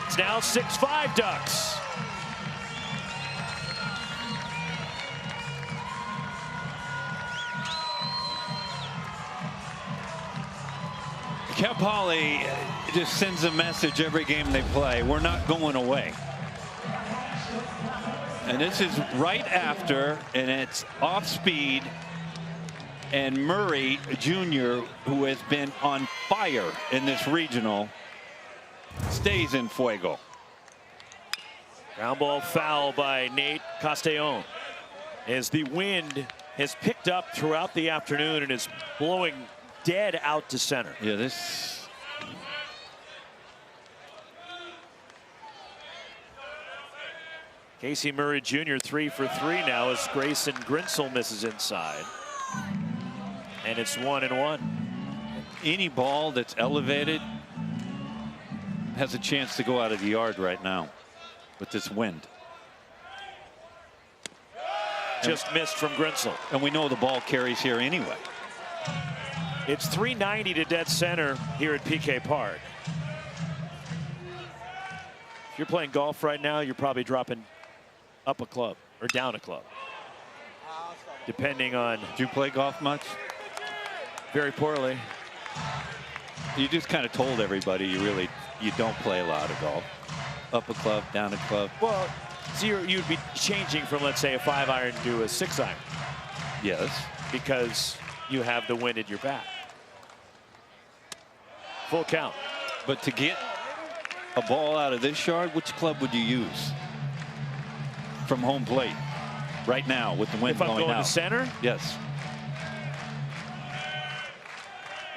It's now 6-5 Ducks. Cal Poly just sends a message every game they play. We're not going away. And this is right after, and it's off speed. And Murray Jr., who has been on fire in this regional, stays in fuego. Ground ball foul by Nate Castellón as the wind has picked up throughout the afternoon and is blowing dead out to center. Yeah, this. Casey Murray Jr. 3 for 3 now as Grayson Grinsell misses inside. And it's 1-1. any ball that's elevated has a chance to go out of the yard right now with this wind. Just missed from Grinsell. And we know the ball carries here anyway. It's 390 to dead center here at PK Park. If you're playing golf right now, you're probably dropping up a club or down a club, depending on. Do you play golf much? Very poorly. You just kind of told everybody you don't play a lot of golf. Up a club, down a club. Well, so you'd be changing from, let's say, a 5-iron to a 6-iron. Yes. Because you have the wind at your back. Full count. But to get a ball out of this yard, which club would you use from home plate right now with the wind blowing out? If I'm going to center? Yes.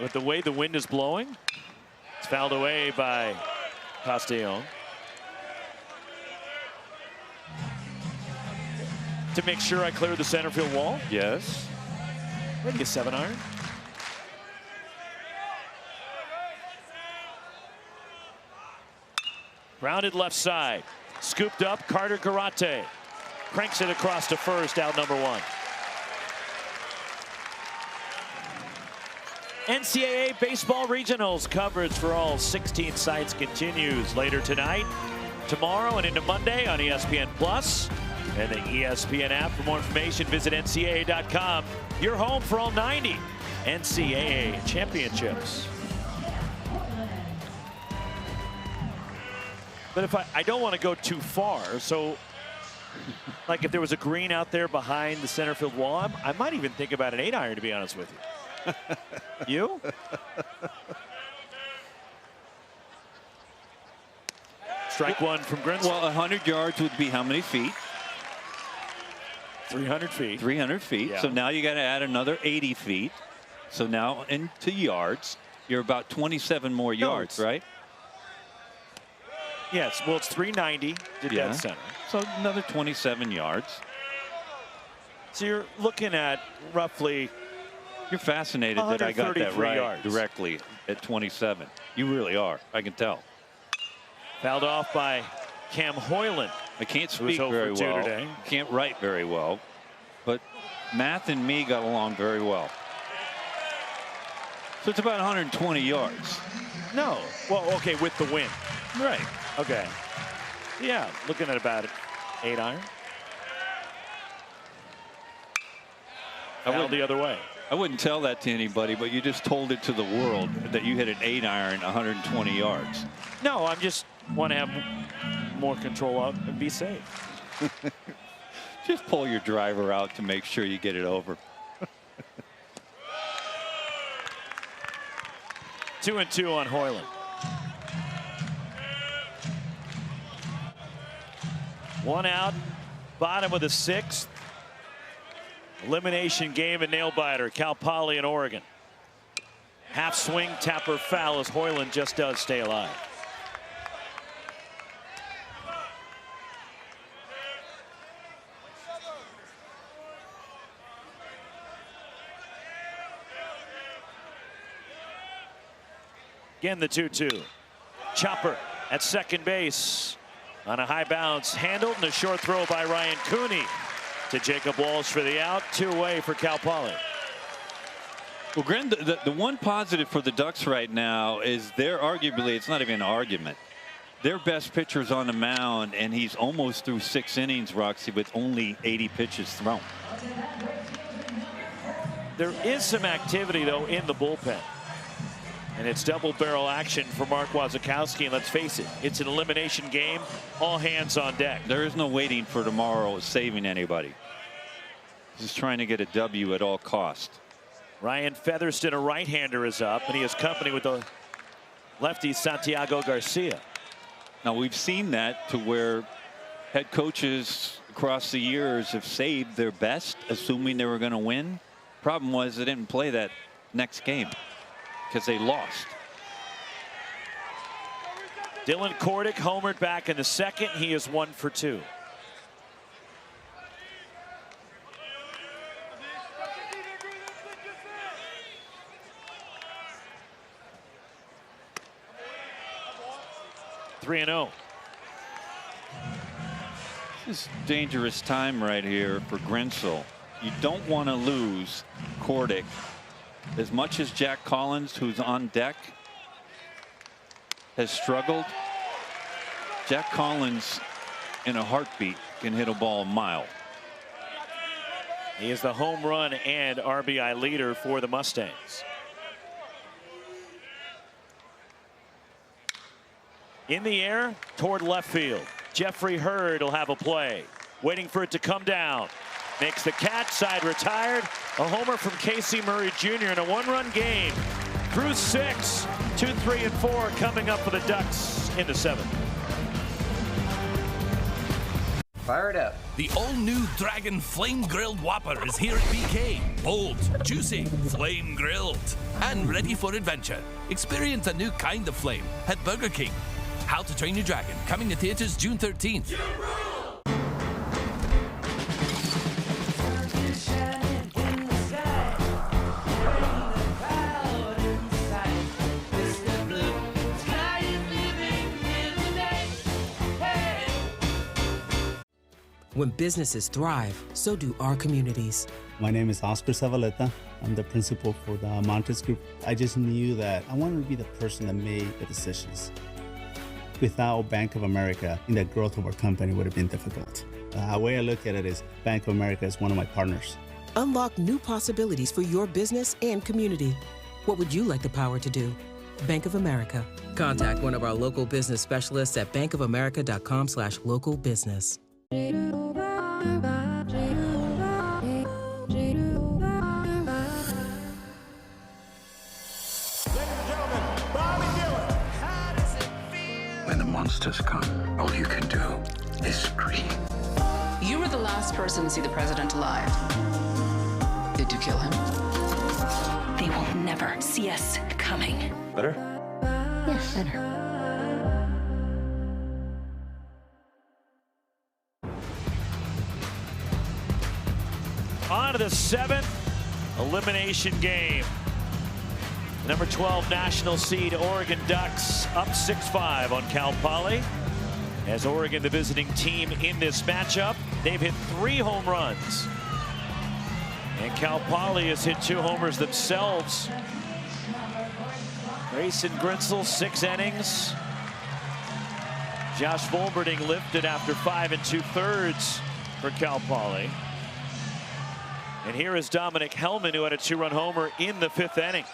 With the way the wind is blowing, it's fouled away by Castellón. To make sure I clear the center field wall? Yes. Maybe a 7-iron. Grounded left side. Scooped up, Carter Karate. Cranks it across to first, out number 1. NCAA Baseball Regionals coverage for all 16 sites continues later tonight, tomorrow, and into Monday on ESPN Plus and the ESPN app. For more information, visit ncaa.com. Your home for all 90 NCAA championships. But if I don't want to go too far, so like if there was a green out there behind the center field wall, I might even think about an 8-iron, to be honest with you. You? Strike one from Grinsell. Well, 100 yards would be how many feet? 300 feet. 300 feet. Yeah. So now you got to add another 80 feet. So now into yards, you're about 27 more yards, right? Yes. Well, it's 390 to dead center. So another 27 yards. So you're looking at roughly. You're fascinated that I got that right yards. directly at 27. You really are. I can tell. Fouled off by Cam Hoyland. I can't speak very well. Today. Can't write very well. But Math and me got along very well. So it's about 120 yards. No. Well, okay, with the wind. Right. Okay. Yeah, looking at about 8-iron. Fouled the other way. I wouldn't tell that to anybody, but you just told it to the world that you hit an 8-iron 120 yards. No, I just want to have more control out and be safe. Just pull your driver out to make sure you get it over. 2-2 on Hoyland. One out, bottom of the 6th. Elimination game and nail biter, Cal Poly in Oregon. Half swing, tapper foul as Hoyland just does stay alive. Again, the 2-2. Chopper at second base on a high bounce, handled, and a short throw by Ryan Cooney to Jacob Walsh for the out. 2 away for Cal Poly. Well, Gren, the one positive for the Ducks right now is they're arguably, it's not even an argument, their best pitcher's on the mound, and he's almost through 6 innings, Roxy, with only 80 pitches thrown. There is some activity, though, in the bullpen. And it's double barrel action for Mark Wasikowski. And let's face it, it's an elimination game. All hands on deck. There is no waiting for tomorrow saving anybody. Just trying to get a W at all cost. Ryan Featherston, a right-hander, is up, and he is company with the lefty Santiago Garcia. Now, we've seen that to where head coaches across the years have saved their best, assuming they were going to win. Problem was they didn't play that next game because they lost. Dylan Kordick homered back in the 2nd. He is 1 for 2. 3-0. This is dangerous time right here for Grinsell. You don't want to lose Kordic. As much as Jack Collins, who's on deck, has struggled, Jack Collins in a heartbeat can hit a ball a mile. He is the home run and RBI leader for the Mustangs. In the air toward left field. Jeffrey Hurd will have a play. Waiting for it to come down. Makes the catch, side retired. A homer from Casey Murray Jr. in a one-run game. Through 6, 2, 3, and 4 coming up for the Ducks in the 7th. Fire it up. The all-new Dragon Flame Grilled Whopper is here at BK. Bold, juicy, flame grilled, and ready for adventure. Experience a new kind of flame at Burger King. How to Train Your Dragon, coming to theaters June 13th. When businesses thrive, so do our communities. My name is Oscar Zavaleta. I'm the principal for the Montes Group. I just knew that I wanted to be the person that made the decisions. Without Bank of America, the growth of our company would have been difficult. The way I look at it is Bank of America is one of my partners. Unlock new possibilities for your business and community. What would you like the power to do? Bank of America. Contact one of our local business specialists at bankofamerica.com/localbusiness. When the monsters come, all you can do is scream. You were the last person to see the president alive. Did you kill him? They will never see us coming. Better? Yes, better. On to the 7th elimination game. Number 12 national seed Oregon Ducks up 6-5 on Cal Poly. As Oregon the visiting team in this matchup, they've hit 3 home runs. And Cal Poly has hit 2 homers themselves. Grayson Grinsell, 6 innings. Josh Volberding lifted after 5 2/3 for Cal Poly. And here is Dominic Hellman, who had a 2-run homer in the 5th inning.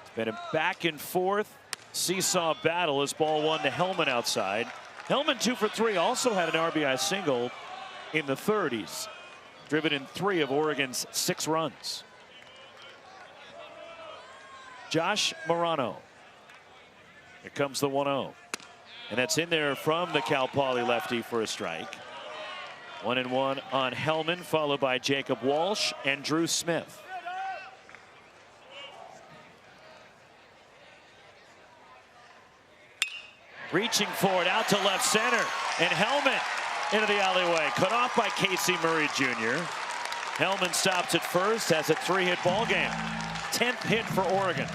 It's been a back and forth seesaw battle as ball 1 to Hellman outside. Hellman 2 for 3, also had an RBI single in the 30s. Driven in 3 of Oregon's 6 runs. Josh Morano. Here comes the 1-0. And that's in there from the Cal Poly lefty for a strike. 1-1 on Hellman, followed by Jacob Walsh and Drew Smith. Reaching for it out to left center, and Hellman into the alleyway, cut off by Casey Murray Jr. Hellman stops at first, has a 3-hit ball game. 10th hit for Oregon.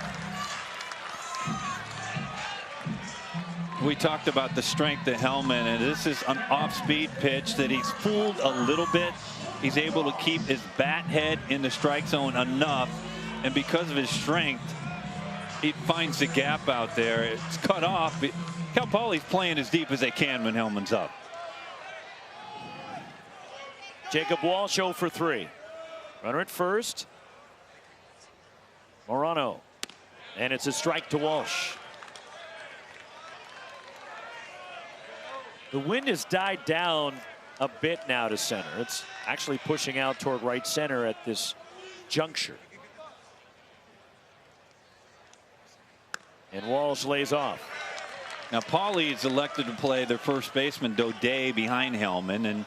We talked about the strength of Hellman, and this is an off-speed pitch that he's fooled a little bit. He's able to keep his bat head in the strike zone enough, and because of his strength, he finds the gap out there. It's cut off. Cal Poly's playing as deep as they can when Hellman's up. Jacob Walsh 0 for 3. Runner at first. Morano. And it's a strike to Walsh. The wind has died down a bit now to center. It's actually pushing out toward right center at this juncture. And Walsh lays off. Now Poly's elected to play their first baseman Dode behind Hellman, and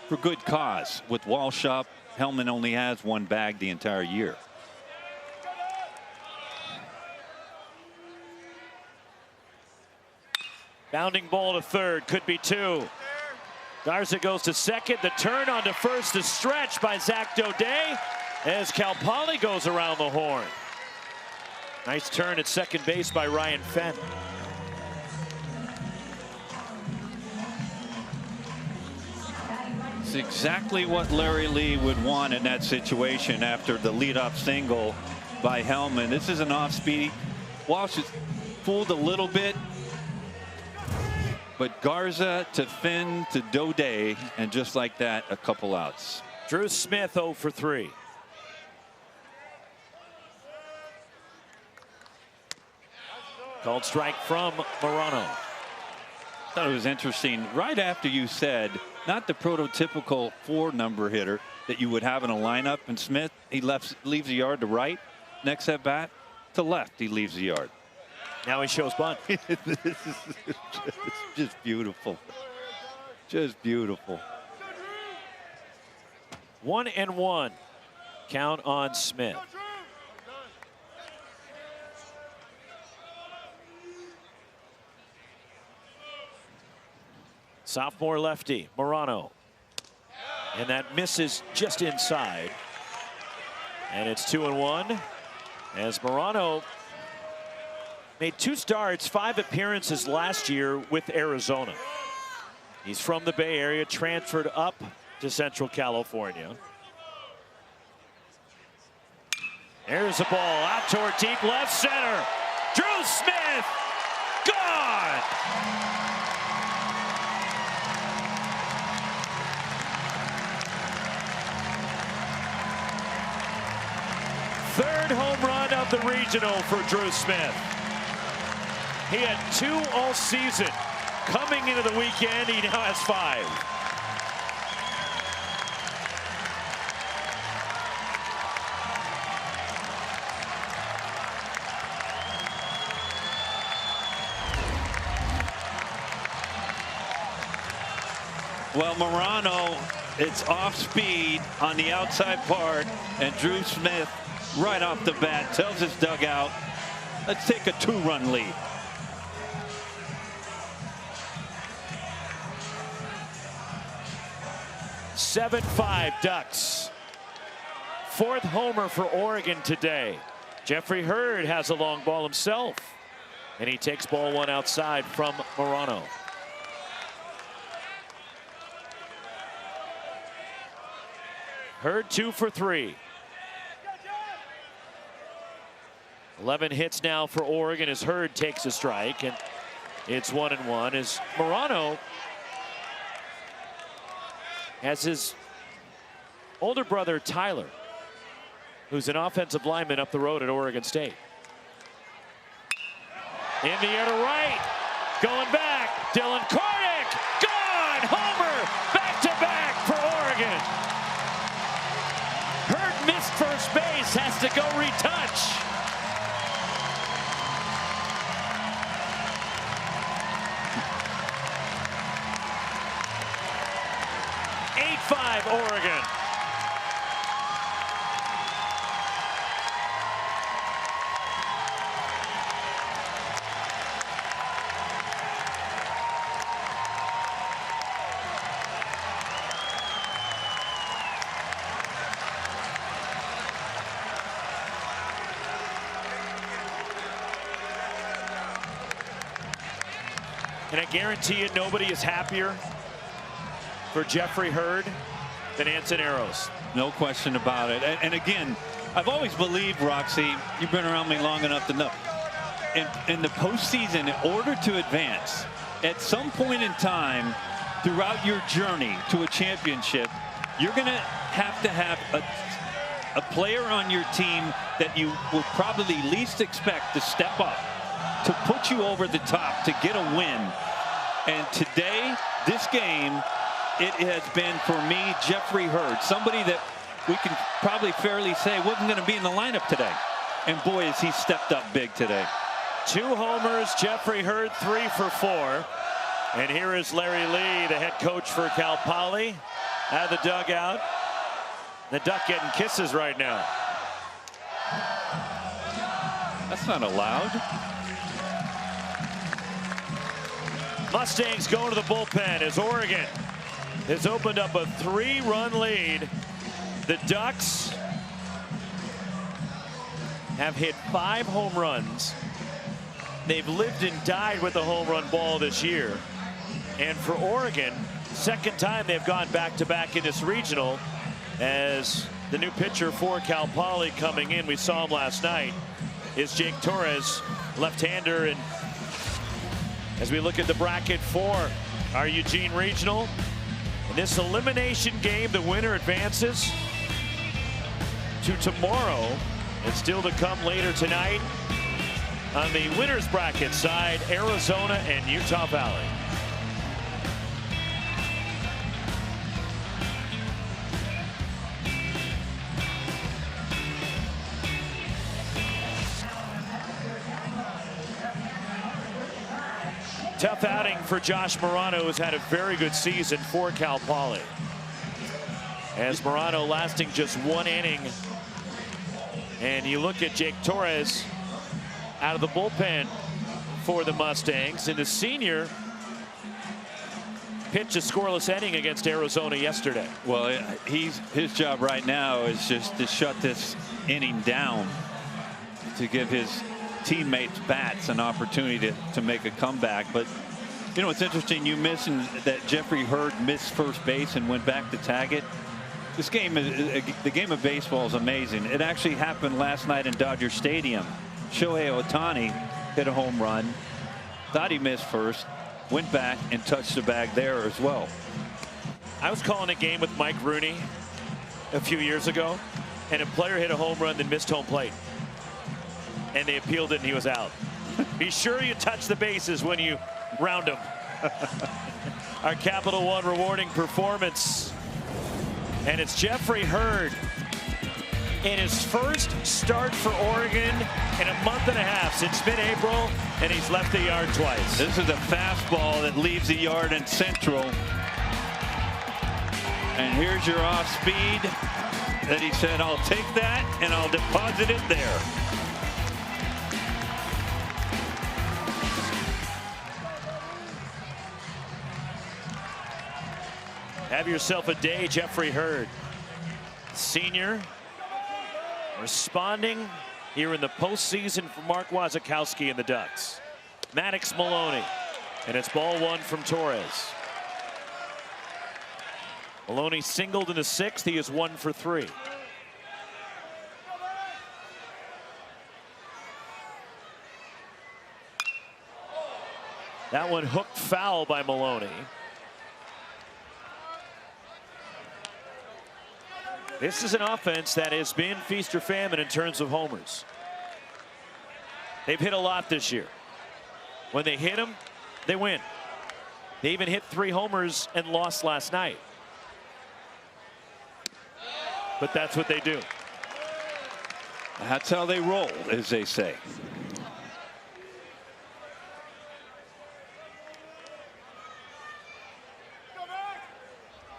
for good cause. With Walsh up, Hellman only has 1 bag the entire year. Bounding ball to third, could be 2. Garza goes to second. The turn onto first, the stretch by Zach Dode as Cal Poly goes around the horn. Nice turn at second base by Ryan Fenn. It's exactly what Larry Lee would want in that situation after the leadoff single by Hellman. This is an off-speed. Walsh is fooled a little bit, but Garza to Finn to Dode, and just like that, a couple outs. Drew Smith 0 for 3. Called strike from Morano. I thought it was interesting. Right after you said, not the prototypical 4-number hitter that you would have in a lineup, and Smith, he leaves the yard to right. Next at bat, to left, he leaves the yard. Now he shows bunt. This is just beautiful. Just beautiful. 1-1. Count on Smith. Sophomore lefty, Morano. And that misses just inside. And it's 2-1. As Morano made 2 starts, 5 appearances last year with Arizona. He's from the Bay Area, transferred up to Central California. There's a ball out toward deep left center. Drew Smith, gone! Third home run of the regional for Drew Smith. He had 2 all season. Coming into the weekend, he now has 5. Well, Morano, it's off speed on the outside part, and Drew Smith right off the bat tells his dugout, let's take a 2-run lead. (7-5) Ducks. 4th homer for Oregon today. Jeffrey Hurd has a long ball himself, and he takes ball 1 outside from Morano. Hurd 2 for 3. 11 hits now for Oregon as Hurd takes a strike, and it's 1-1 as Morano has his older brother Tyler, who's an offensive lineman up the road at Oregon State. In the air to right, going back, Dylan Kordick, gone, homer, back-to-back for Oregon. Hurd missed first base, has to go retouch. Oregon. And I guarantee you nobody is happier for Jeffrey Hurd than Anson Arrows. No question about it. And again, I've always believed, Roxy, you've been around me long enough to know, in the postseason, in order to advance, at some point in time throughout your journey to a championship, you're going to have a player on your team that you will probably least expect to step up, to put you over the top, to get a win. And today, this game, it has been, for me, Jeffrey Hurd, somebody that we can probably fairly say wasn't going to be in the lineup today. And boy, has he stepped up big today. 2 homers, Jeffrey Hurd, 3 for 4. And here is Larry Lee, the head coach for Cal Poly, out of the dugout. The Duck getting kisses right now. That's not allowed. Mustangs going to the bullpen as Oregon has opened up a 3-run lead. The Ducks have hit 5 home runs. They've lived and died with the home run ball this year. And for Oregon, Second time they've gone back-to-back in this regional, as the new pitcher for Cal Poly coming in, we saw him last night, is Jake Torres, left-hander. And as we look at the bracket for our Eugene Regional, in this elimination game, the winner advances to tomorrow, and still to come later tonight on the winners bracket side, Arizona and Utah Valley. Tough outing for Josh Morano, who's had a very good season for Cal Poly. As Morano lasting just 1 inning. And you look at Jake Torres out of the bullpen for the Mustangs. And the senior pitched a scoreless inning against Arizona yesterday. Well, his job right now is just to shut this inning down, to give his teammates bats an opportunity to make a comeback. But you know, it's interesting, you mentioned that Jeffrey Hurd missed first base and went back to tag it. This game, the game of baseball is amazing. It actually happened last night in Dodger Stadium. Shohei Ohtani hit a home run, thought he missed first, went back and touched the bag there as well. I was calling a game with Mike Rooney a few years ago, and a player hit a home run that missed home plate, and they appealed it and he was out. Be sure you touch the bases when you round them. Our Capital One rewarding performance, and it's Jeffrey Hurd in his first start for Oregon in a month and a half since mid-April, and he's left the yard twice. This is a fastball that leaves the yard in central, and here's your off speed that he said, I'll take that and I'll deposit it there. Have yourself a day, Jeffrey Hurd. Senior responding here in the postseason for Mark Wasikowski and the Ducks. Maddox Maloney, and it's ball 1 from Torres. Maloney singled in the 6th. He is 1 for 3. That one hooked foul by Maloney. This is an offense that has been feast or famine in terms of homers. They've hit a lot this year. When they hit them, they win. They even hit 3 homers and lost last night. But that's what they do. That's how they roll, as they say.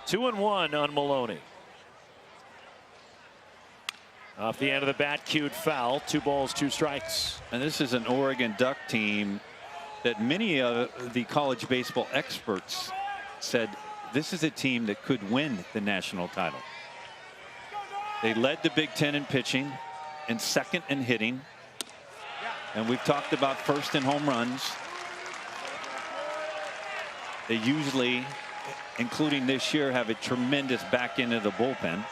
Two and 1 on Maloney. Off the end of the bat, cued foul. 2 balls, 2 strikes. And this is an Oregon Duck team that many of the college baseball experts said this is a team that could win the national title. They led the Big Ten in pitching and 2nd in hitting. And we've talked about 1st in home runs. They usually, including this year, have a tremendous back end of the bullpen.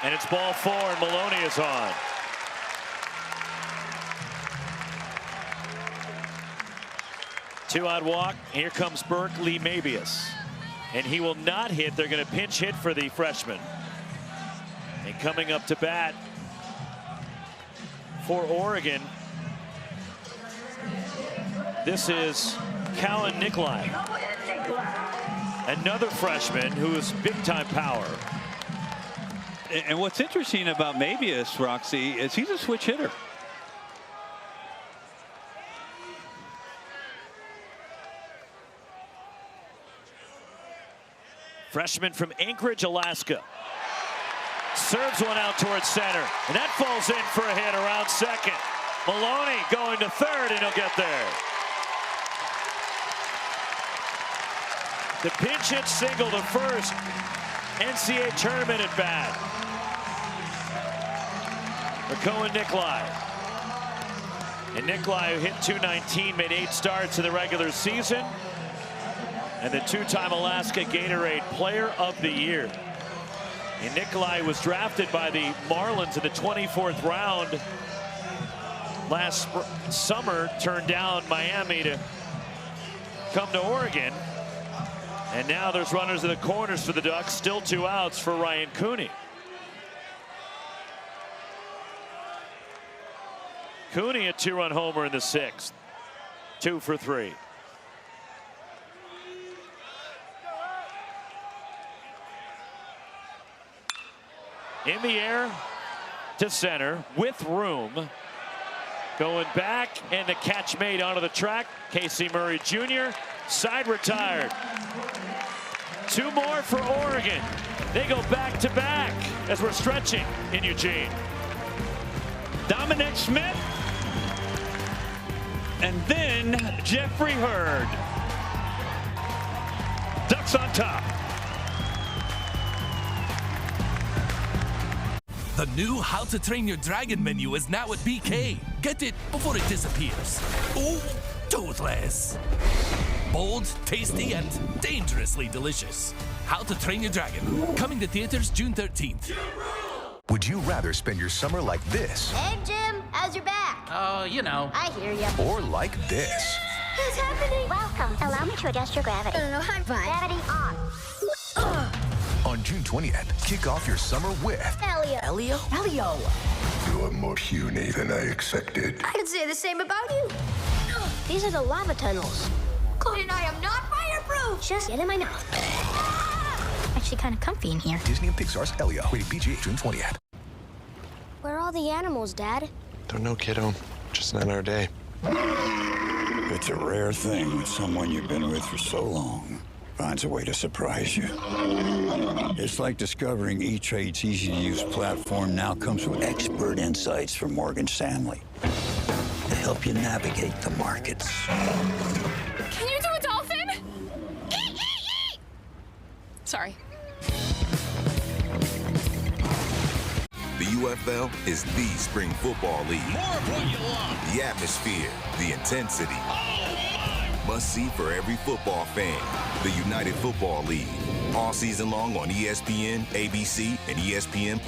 And it's ball 4, and Maloney is on. Two-out walk. Here comes Burke Lee Mabius. And he will not hit. They're going to pinch hit for the freshman. And coming up to bat for Oregon, this is Callan Nikolai. Another freshman who is big-time power. And what's interesting about Mabius, Roxy, is he's a switch hitter. Freshman from Anchorage, Alaska. Serves one out towards center. And that falls in for a hit around 2nd. Maloney going to 3rd, and he'll get there. The pinch hit single to 1st. NCAA tournament at bat for Cohen Nikolai. And Nikolai, who hit .219, made 8 starts in the regular season. And the 2-time Alaska Gatorade Player of the Year. And Nikolai was drafted by the Marlins in the 24th round last summer, turned down Miami to come to Oregon. And now there's runners in the corners for the Ducks. Still 2 outs for Ryan Cooney. Cooney a 2-run homer in the 6th. 2 for 3. In the air to center with room. Going back, and the catch made onto the track. Casey Murray Jr. side retired. 2 more for Oregon. They go back to back as we're stretching in Eugene. Dominic Smith. And then Jeffrey Hurd. Ducks on top. The new How to Train Your Dragon menu is now at BK. Get it before it disappears. Oh, toothless. Bold, tasty, and dangerously delicious. How to Train Your Dragon. Coming to theaters June 13th. Would you rather spend your summer like this? Hey, Jim, how's your back? Oh, you know. I hear ya. Or like this? What's happening? Welcome. Allow me to adjust your gravity. No, I'm fine. Gravity on. On June 20th, kick off your summer with Elio. Elio? Elio. You're more puny than I expected. I could say the same about you. These are the lava tunnels. Cody and I am not fireproof. Just get in my mouth. Actually kind of comfy in here. Disney and Pixar's Elio. Rated PG, June 20th. Where are all the animals, Dad? Don't know, kiddo. Just not our day. It's a rare thing when someone you've been with for so long finds a way to surprise you. It's like discovering E-Trade's easy-to-use platform now comes with expert insights from Morgan Stanley to help you navigate the markets. Can you do a dolphin? Sorry. The UFL is the spring football league. More of what you love. The atmosphere, the intensity. Must see for every football fan. The United Football League. All season long on ESPN, ABC, and ESPN+.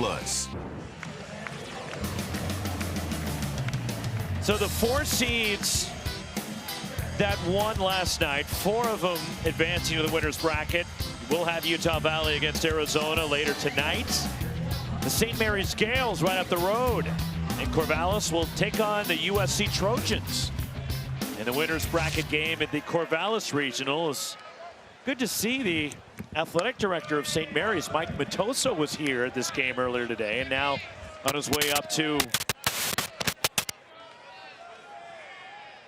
So the 4 seeds that won last night, 4 of them advancing to the winner's bracket. We'll have Utah Valley against Arizona later tonight. The St. Mary's Gales right up the road. And Corvallis will take on the USC Trojans. And the winner's bracket game at the Corvallis Regional. Is good to see the athletic director of St. Mary's, Mike Matoso, was here at this game earlier today, and now on his way up to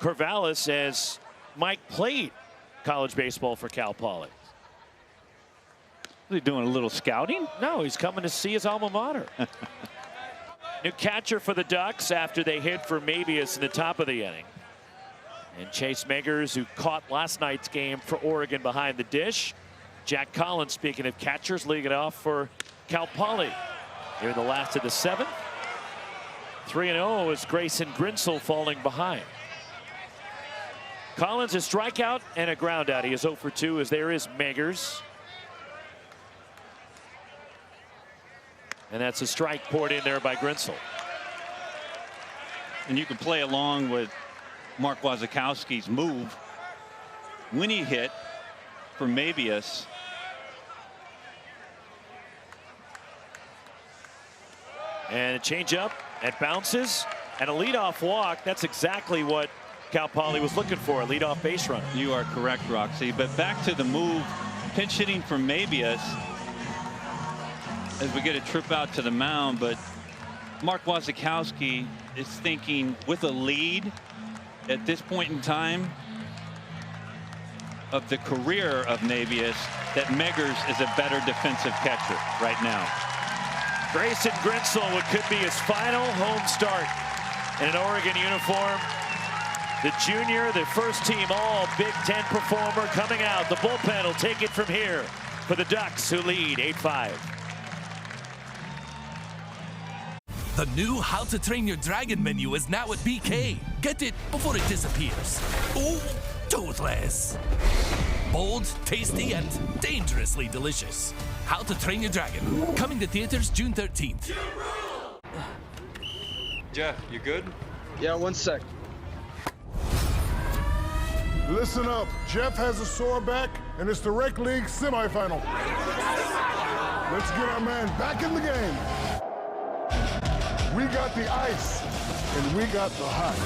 Corvallis as Mike played college baseball for Cal Poly. Is he doing a little scouting? No, he's coming to see his alma mater. New catcher for the Ducks after they hit for Mabius in the top of the inning. And Chase Meggers, who caught last night's game for Oregon behind the dish. Jack Collins, speaking of catchers, leading it off for Cal Poly. Here in the last of the 7th. 3-0 is Grayson Grinsell falling behind. Collins, a strikeout and a ground out. He is 0 for 2 as there is Meggers. And that's a strike poured in there by Grinsell. And you can play along with Mark Wasikowski's move when he hit for Mabius. And a changeup, it bounces, and a leadoff walk. That's exactly what Cal Poly was looking for, a leadoff base runner. You are correct, Roxy. But back to the move, pinch hitting for Mabius as we get a trip out to the mound. But Mark Wasikowski is thinking with a lead at this point in time of the career of Mabius that Meggers is a better defensive catcher right now. Grayson Grinsell, what could be his final home start in an Oregon uniform. The junior, the first team all Big Ten performer coming out. The bullpen will take it from here for the Ducks, who lead 8-5. The new How to Train Your Dragon menu is now at BK. Get it before it disappears. Oh, toothless. Bold, tasty, and dangerously delicious. How to Train Your Dragon. Coming to theaters June 13th. Jeff, you good? Yeah, 1 sec. Listen up. Jeff has a sore back, and it's the Rec League semifinal. Let's get our man back in the game. We got the ice, and we got the hot.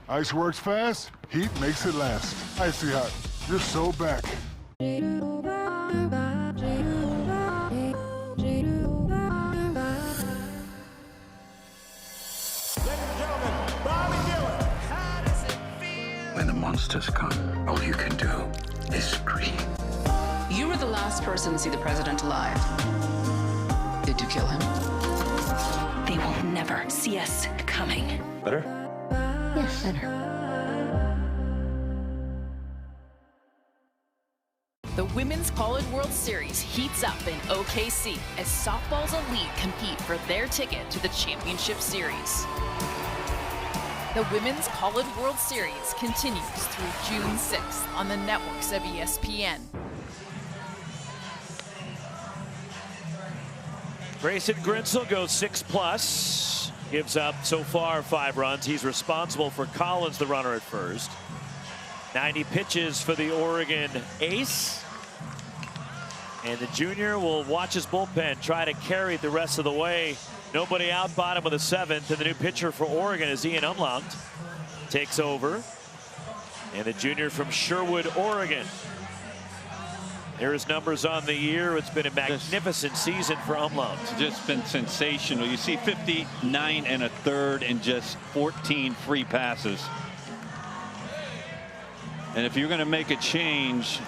Ice works fast, heat makes it last. Icy Hot, you're so back. When the monsters come, all you can do is scream. You were the last person to see the president alive. Did you kill him? They will never see us coming. Better? Yes, better. The Women's College World Series heats up in OKC as softball's elite compete for their ticket to the championship series. The Women's College World Series continues through June 6th on the networks of ESPN. Grayson Grinsell goes 6+, gives up so far 5 runs. He's responsible for Collins, the runner at first. 90 pitches for the Oregon ace. And the junior will watch his bullpen try to carry it the rest of the way. Nobody out, bottom of the 7th, and the new pitcher for Oregon is Ian Umlaut. Takes over. And the junior from Sherwood, Oregon. There his numbers on the year. It's been a magnificent season for Umlaut. It's just been sensational. You see 59 1/3 and just 14 free passes. And if you're going to make a change,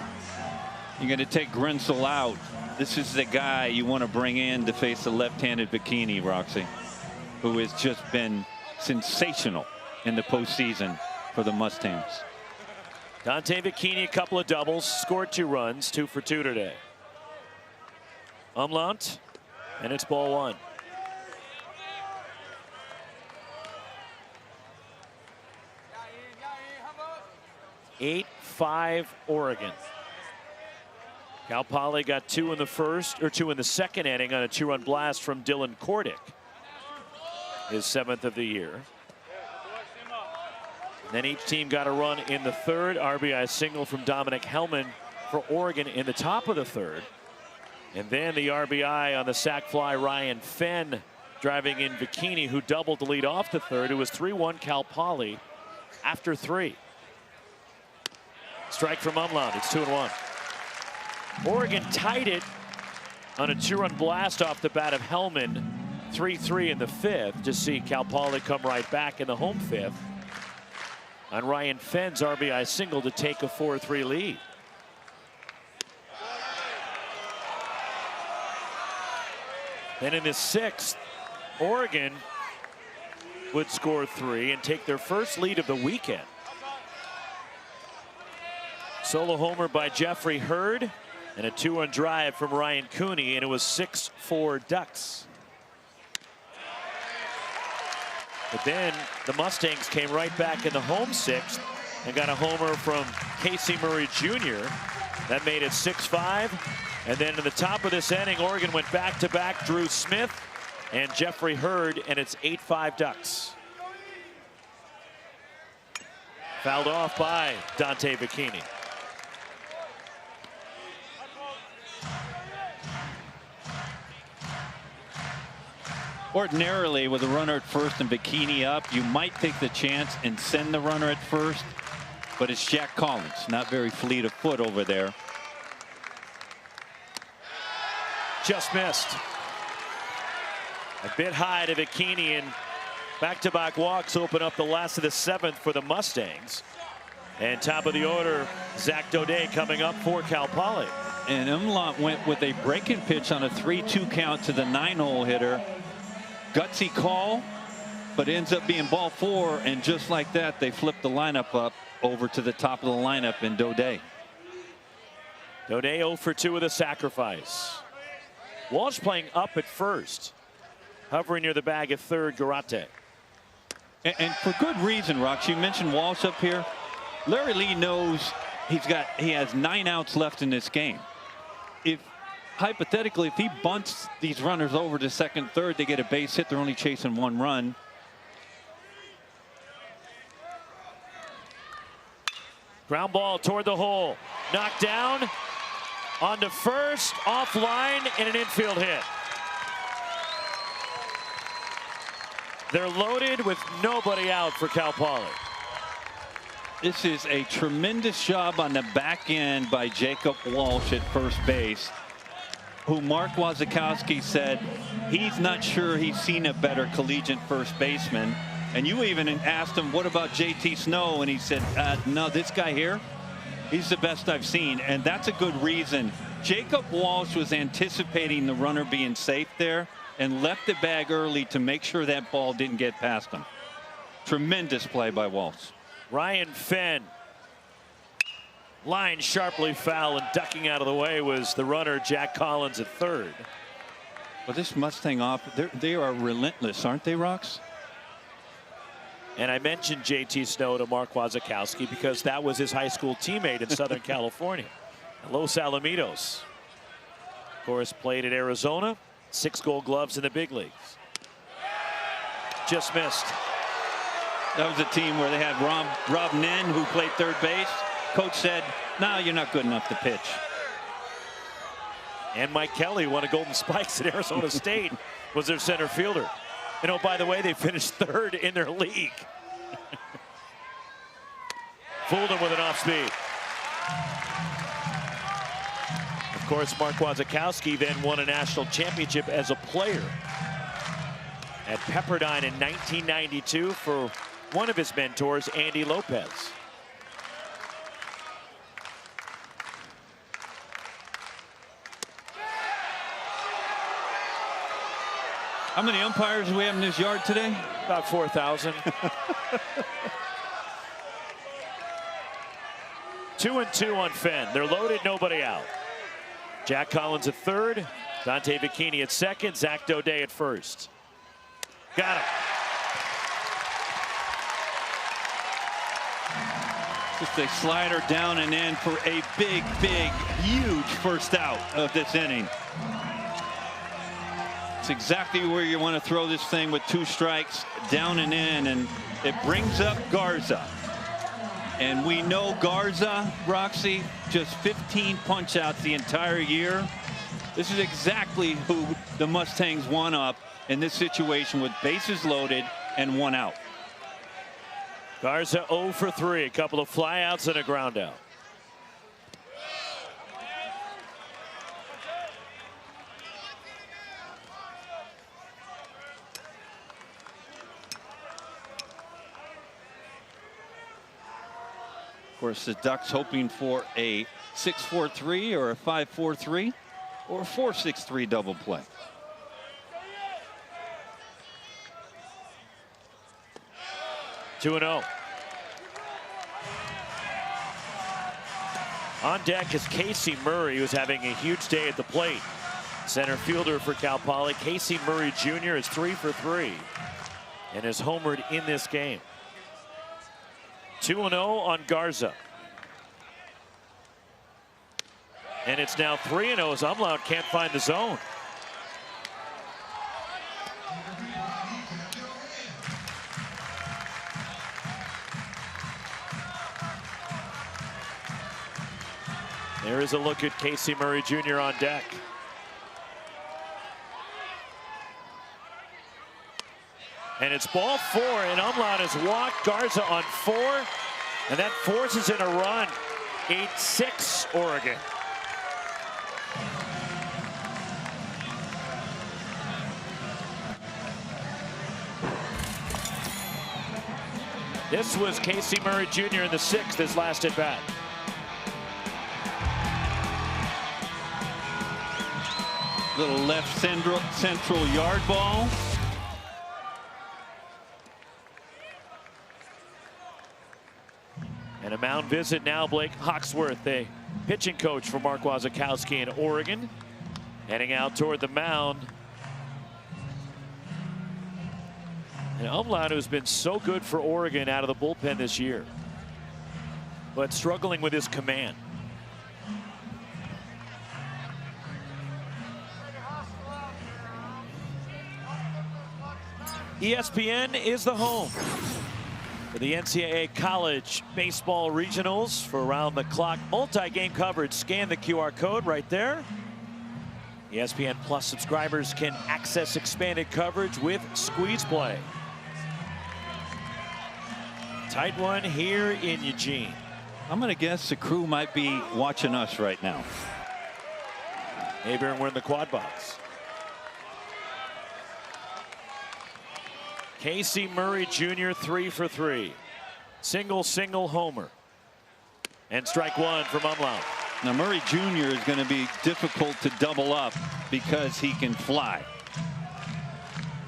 you're going to take Grinsell out. This is the guy you want to bring in to face the left-handed Bikini, Roxy, who has just been sensational in the postseason for the Mustangs. Dante Bikini, a couple of doubles, scored 2 runs, 2 for 2 today. Umlaut, and it's ball 1. (8-5) Oregon. Cal Poly got 2 in the first, or 2 in the second inning on a 2-run blast from Dylan Kordick. His 7th of the year. Then each team got a run in the 3rd. RBI single from Dominic Hellman for Oregon in the top of the 3rd. And then the RBI on the sac fly, Ryan Fenn driving in Bikini, who doubled to lead off the 3rd. It was 3-1 Cal Poly after 3. Strike from Umlaut. It's 2-1. Oregon tied it on a 2-run blast off the bat of Hellman. 3-3 in the 5th to see Cal Poly come right back in the home 5th on Ryan Fenn's RBI single to take a 4-3 lead. Then in the 6th, Oregon would score 3 and take their first lead of the weekend. Solo homer by Jeffrey Hurd and a 2-run drive from Ryan Cooney, and it was 6-4 Ducks. But then the Mustangs came right back in the home 6th and got a homer from Casey Murray Jr. That made it 6-5. And then in the top of this inning, Oregon went back-to-back Drew Smith and Jeffrey Hurd, and it's 8-5 Ducks. Fouled off by Dante Bikini. Ordinarily, with a runner at first and Bikini up, you might take the chance and send the runner at first, but it's Jack Collins, not very fleet of foot over there. Just missed. A bit high to Bikini, and back-to-back walks open up the last of the 7th for the Mustangs. And top of the order, Zach Daudet coming up for Cal Poly. And Umlaut went with a breaking pitch on a 3-2 count to the 9-hole hitter. Gutsy call, but ends up being ball 4, and just like that, they flip the lineup up over to the top of the lineup in Daudet. Daudet 0 for 2 with a sacrifice. Walsh playing up at first. Hovering near the bag at third, Garate. And for good reason, Rox. You mentioned Walsh up here. Larry Lee knows he has 9 outs left in this game. If hypothetically, if he bunts these runners over to second, third, they get a base hit. They're only chasing 1 run. Ground ball toward the hole. Knocked down. On to first. Offline and an infield hit. They're loaded with nobody out for Cal Poly. This is a tremendous job on the back end by Jacob Walsh at first base, who Mark Wasikowski said he's not sure he's seen a better collegiate first baseman. And you even asked him, what about JT Snow? And he said, no, this guy here, he's the best I've seen. And that's a good reason. Jacob Walsh was anticipating the runner being safe there and left the bag early to make sure that ball didn't get past him. Tremendous play by Walsh. Ryan Fenn. Line sharply foul, and ducking out of the way was the runner Jack Collins at third. Well, this Mustang off, they are relentless, aren't they, Rox? And I mentioned JT Snow to Mark Wasikowski because that was his high school teammate in Southern California, Los Alamitos. Of course, played at Arizona, 6 Gold Gloves in the big leagues. Just missed. That was a team where they had Rob Nen, who played third base. Coach said, no, you're not good enough to pitch. And Mike Kelly won a Golden Spikes at Arizona State, was their center fielder. And oh, by the way, they finished third in their league. Fooled him with an off speed. Of course, Mark Wasikowski then won a national championship as a player at Pepperdine in 1992 for one of his mentors, Andy Lopez. How many umpires do we have in this yard today? About 4,000. 2-2 on Fenn. They're loaded, nobody out. Jack Collins at third, Dante Bikini at second, Zach Daudet at first. Got him. Just a slider down and in for a big, huge first out of this inning. It's exactly where you want to throw this thing with 2 strikes, down and in, and it brings up Garza. And we know Garza, Roxy, just 15 punch outs the entire year. This is exactly who the Mustangs want up in this situation with bases loaded and 1 out. Garza 0 for 3, a couple of flyouts and a ground out. Of course, the Ducks hoping for a 6-4-3 or a 5-4-3 or a 4-6-3 double play. 2-0. On deck is Casey Murray, who's having a huge day at the plate. Center fielder for Cal Poly. Casey Murray Jr. is 3 for 3 and is homered in this game. 2-0 on Garza. And it's now 3-0 as Umlaut can't find the zone. There is a look at Casey Murray Jr. on deck. And it's ball 4, and Umlaut has walked Garza on 4, and that forces in a run. 8-6 Oregon. This was Casey Murray Jr. in the 6th, his last at bat. Little left central yard ball. And a mound visit now, Blake Hawksworth. They pitching coach for Mark Wasikowski in Oregon, heading out toward the mound. And Umlaut, who's been so good for Oregon out of the bullpen this year, but struggling with his command. ESPN is the home for the NCAA College Baseball Regionals for around-the-clock multi-game coverage. Scan the QR code right there. ESPN Plus subscribers can access expanded coverage with Squeeze Play. Tight one here in Eugene. I'm going to guess the crew might be watching us right now. Maybe we're in the quad box. Casey Murray Jr. 3 for 3. Single homer. And strike one from Umlaut. Now Murray Jr. is going to be difficult to double up because he can fly.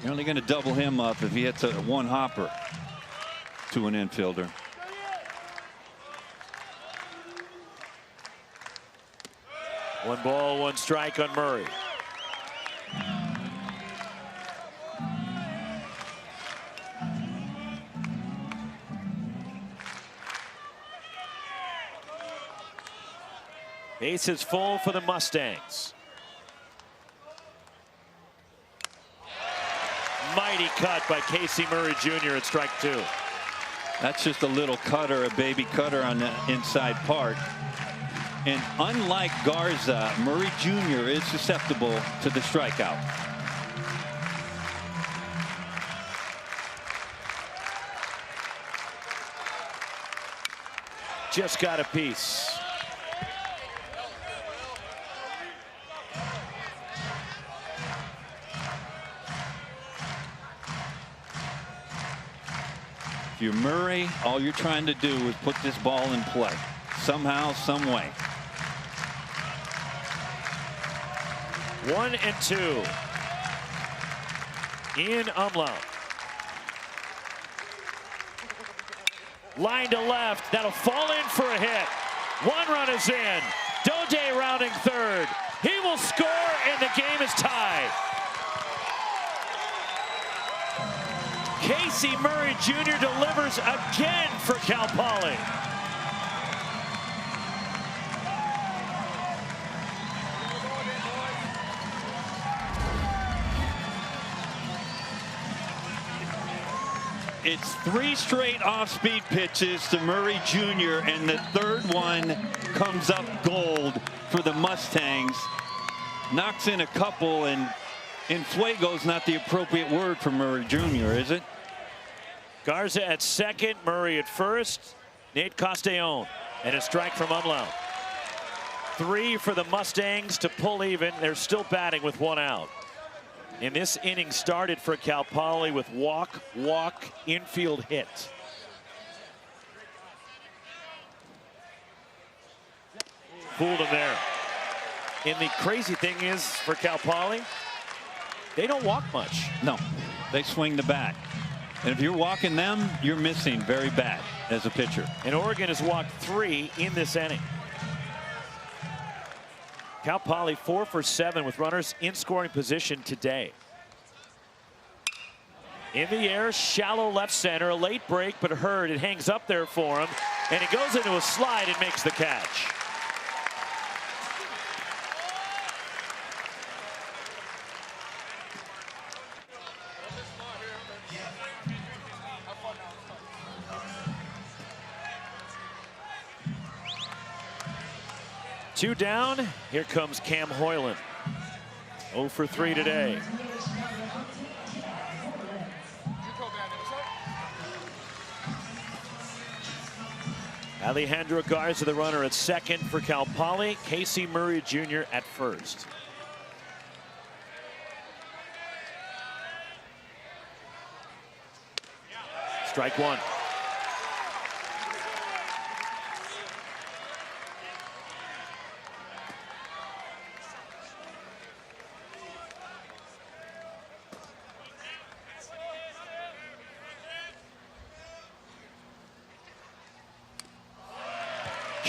You're only going to double him up if he hits a one hopper to an infielder. One ball, one strike on Murray. Bases full for the Mustangs. Mighty cut by Casey Murray Jr. at strike two. That's just a little cutter, a baby cutter on the inside part. And unlike Garza, Murray Jr. is susceptible to the strikeout. Just got a piece. If you're Murray, all you're trying to do is put this ball in play somehow, some way. 1-2 in Umlaut. Line to left. That'll fall in for a hit. One run is in. Dode rounding third. He will score, and the game is tied. Casey Murray Jr. delivers again for Cal Poly. It's 3 straight off-speed pitches to Murray Jr. and the third one comes up gold for the Mustangs. Knocks in a couple, and Fuego's not the appropriate word for Murray Jr., is it? Garza at second, Murray at first, Nate Castellón, and a strike from Umlaut. 3 for the Mustangs to pull even. They're still batting with 1 out. And this inning started for Cal Poly with walk, infield hit. Fooled him there. And the crazy thing is for Cal Poly, they don't walk much. No, they swing the bat. And if you're walking them, you're missing very bad as a pitcher. And Oregon has walked 3 in this inning. Cal Poly 4 for 7 with runners in scoring position today. In the air, shallow left center, a late break, but Hurd, it hangs up there for him, and he goes into a slide and makes the catch. Two down. Here comes Cam Hoyland. 0 for 3 today. Alejandro Garza, the runner at second for Cal Poly. Casey Murray Jr. at first. Strike one.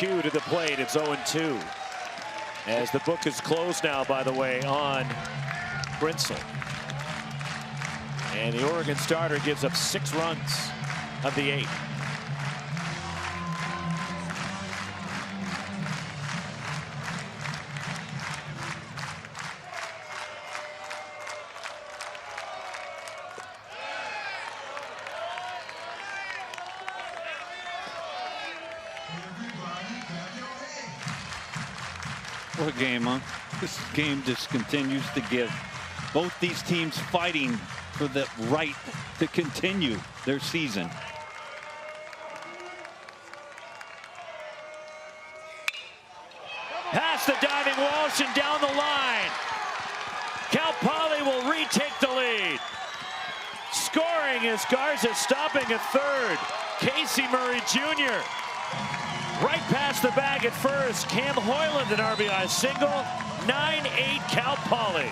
Q to the plate. It's 0-2. As the book is closed now, by the way, on Brinsel. And the Oregon starter gives up 6 runs of the 8. What a game, huh? This game just continues to give both these teams fighting for the right to continue their season. Past the diving Walsh and down the line. Cal Poly will retake the lead. Scoring is Garza, stopping at third. Casey Murray Jr. Right past the bag at first. Cam Hoyland, an RBI single. 9-8 Cal Poly.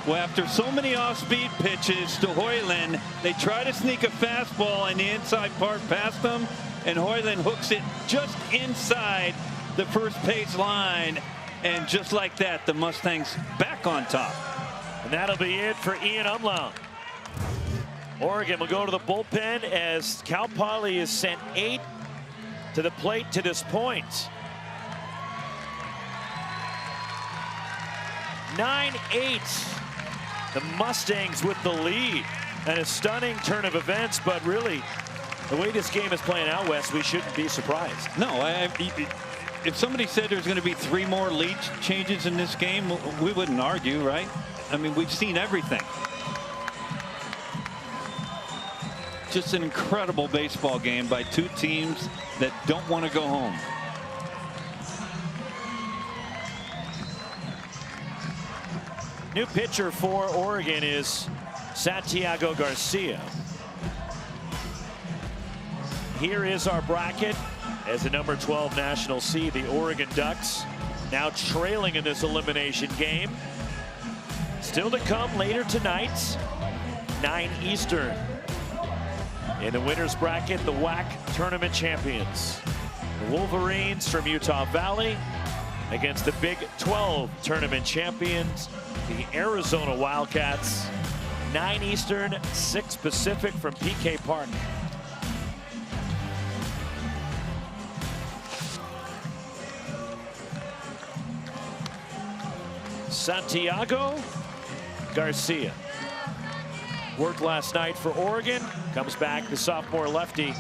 Well, after so many off-speed pitches to Hoyland, they try to sneak a fastball in the inside part past him, and Hoyland hooks it just inside the first base line. And just like that, the Mustangs back on top. And that'll be it for Ian Umlaut. Oregon will go to the bullpen as Cal Poly has sent 8 to the plate to this point. 9-8. The Mustangs with the lead. And a stunning turn of events, but really, the way this game is playing out, Wes, we shouldn't be surprised. No, if somebody said there's going to be 3 more lead changes in this game, we wouldn't argue, right? I mean, we've seen everything. Just an incredible baseball game by 2 teams that don't want to go home. New pitcher for Oregon is Santiago Garcia. Here is our bracket as the number 12 national seed, the Oregon Ducks, now trailing in this elimination game. Still to come later tonight, 9 Eastern. In the winner's bracket, the WAC tournament champions, the Wolverines from Utah Valley, against the Big 12 tournament champions, the Arizona Wildcats. 9 Eastern, 6 Pacific from PK Park. Santiago Garcia worked last night for Oregon. Comes back, the sophomore lefty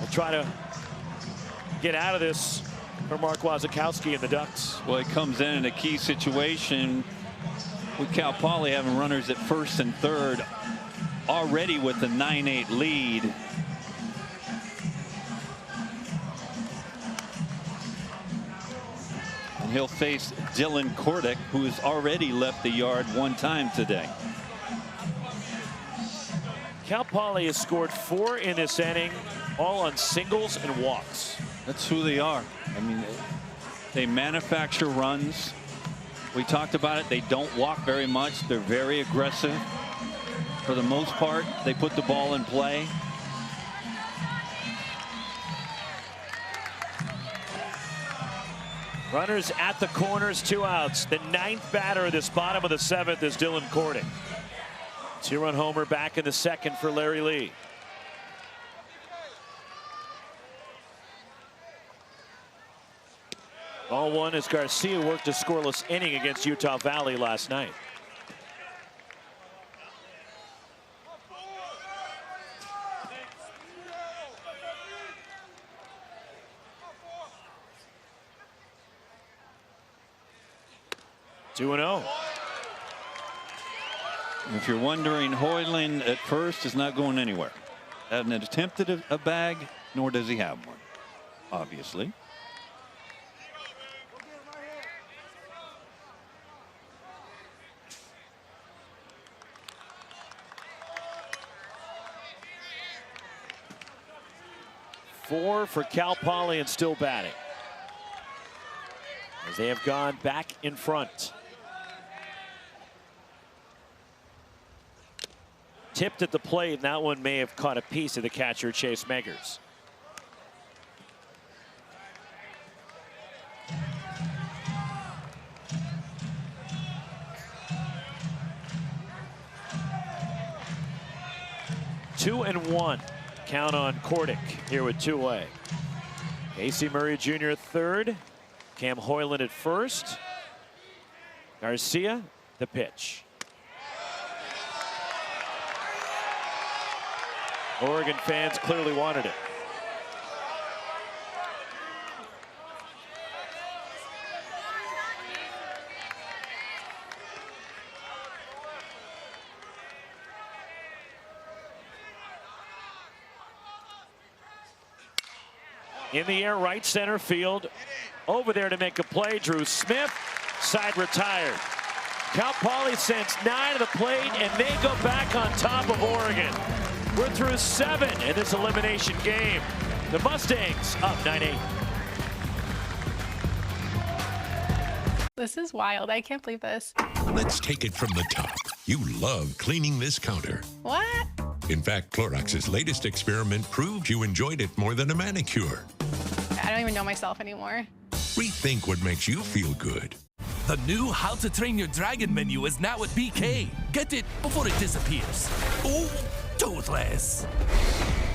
will try to get out of this for Mark Wasikowski and the Ducks. Well, it comes in a key situation with Cal Poly having runners at first and third, already with a 9-8 lead. And he'll face Dylan Kordick, who has already left the yard 1 time today. Cal Poly has scored 4 in this inning, all on singles and walks. That's who they are. I mean, they manufacture runs. We talked about it. They don't walk very much. They're very aggressive. For the most part, they put the ball in play. Runners at the corners, 2 outs. The 9th batter of this bottom of the 7th is Dylan Kordick. 2-run homer back in the 2nd for Larry Lee. Ball 1 as Garcia worked a scoreless inning against Utah Valley last night. (2-0). If you're wondering, Hoyland at first is not going anywhere. Hasn't attempted a bag, nor does he have one, obviously. Four for Cal Poly and still batting, as they have gone back in front. tipped at the plate, and that one may have caught a piece of the catcher, Chase Megers. Two and one. Count on Kordic here with 2 away. Casey Murray Jr. at third. Cam Hoyland at first. Garcia, the pitch. Oregon fans clearly wanted it. In the air, right center field. Over there to make a play, Drew Smith. Side retired. Cal Poly sends 9 to the plate, and they go back on top of Oregon. We're through 7 in this elimination game. The Mustangs up 9-8. This is wild. I can't believe this. Let's take it from the top. You love cleaning this counter. What? In fact, Clorox's latest experiment proved you enjoyed it more than a manicure. I don't even know myself anymore. Rethink what makes you feel good. The new How to Train Your Dragon menu is now at BK. Get it before it disappears. Oh, toothless.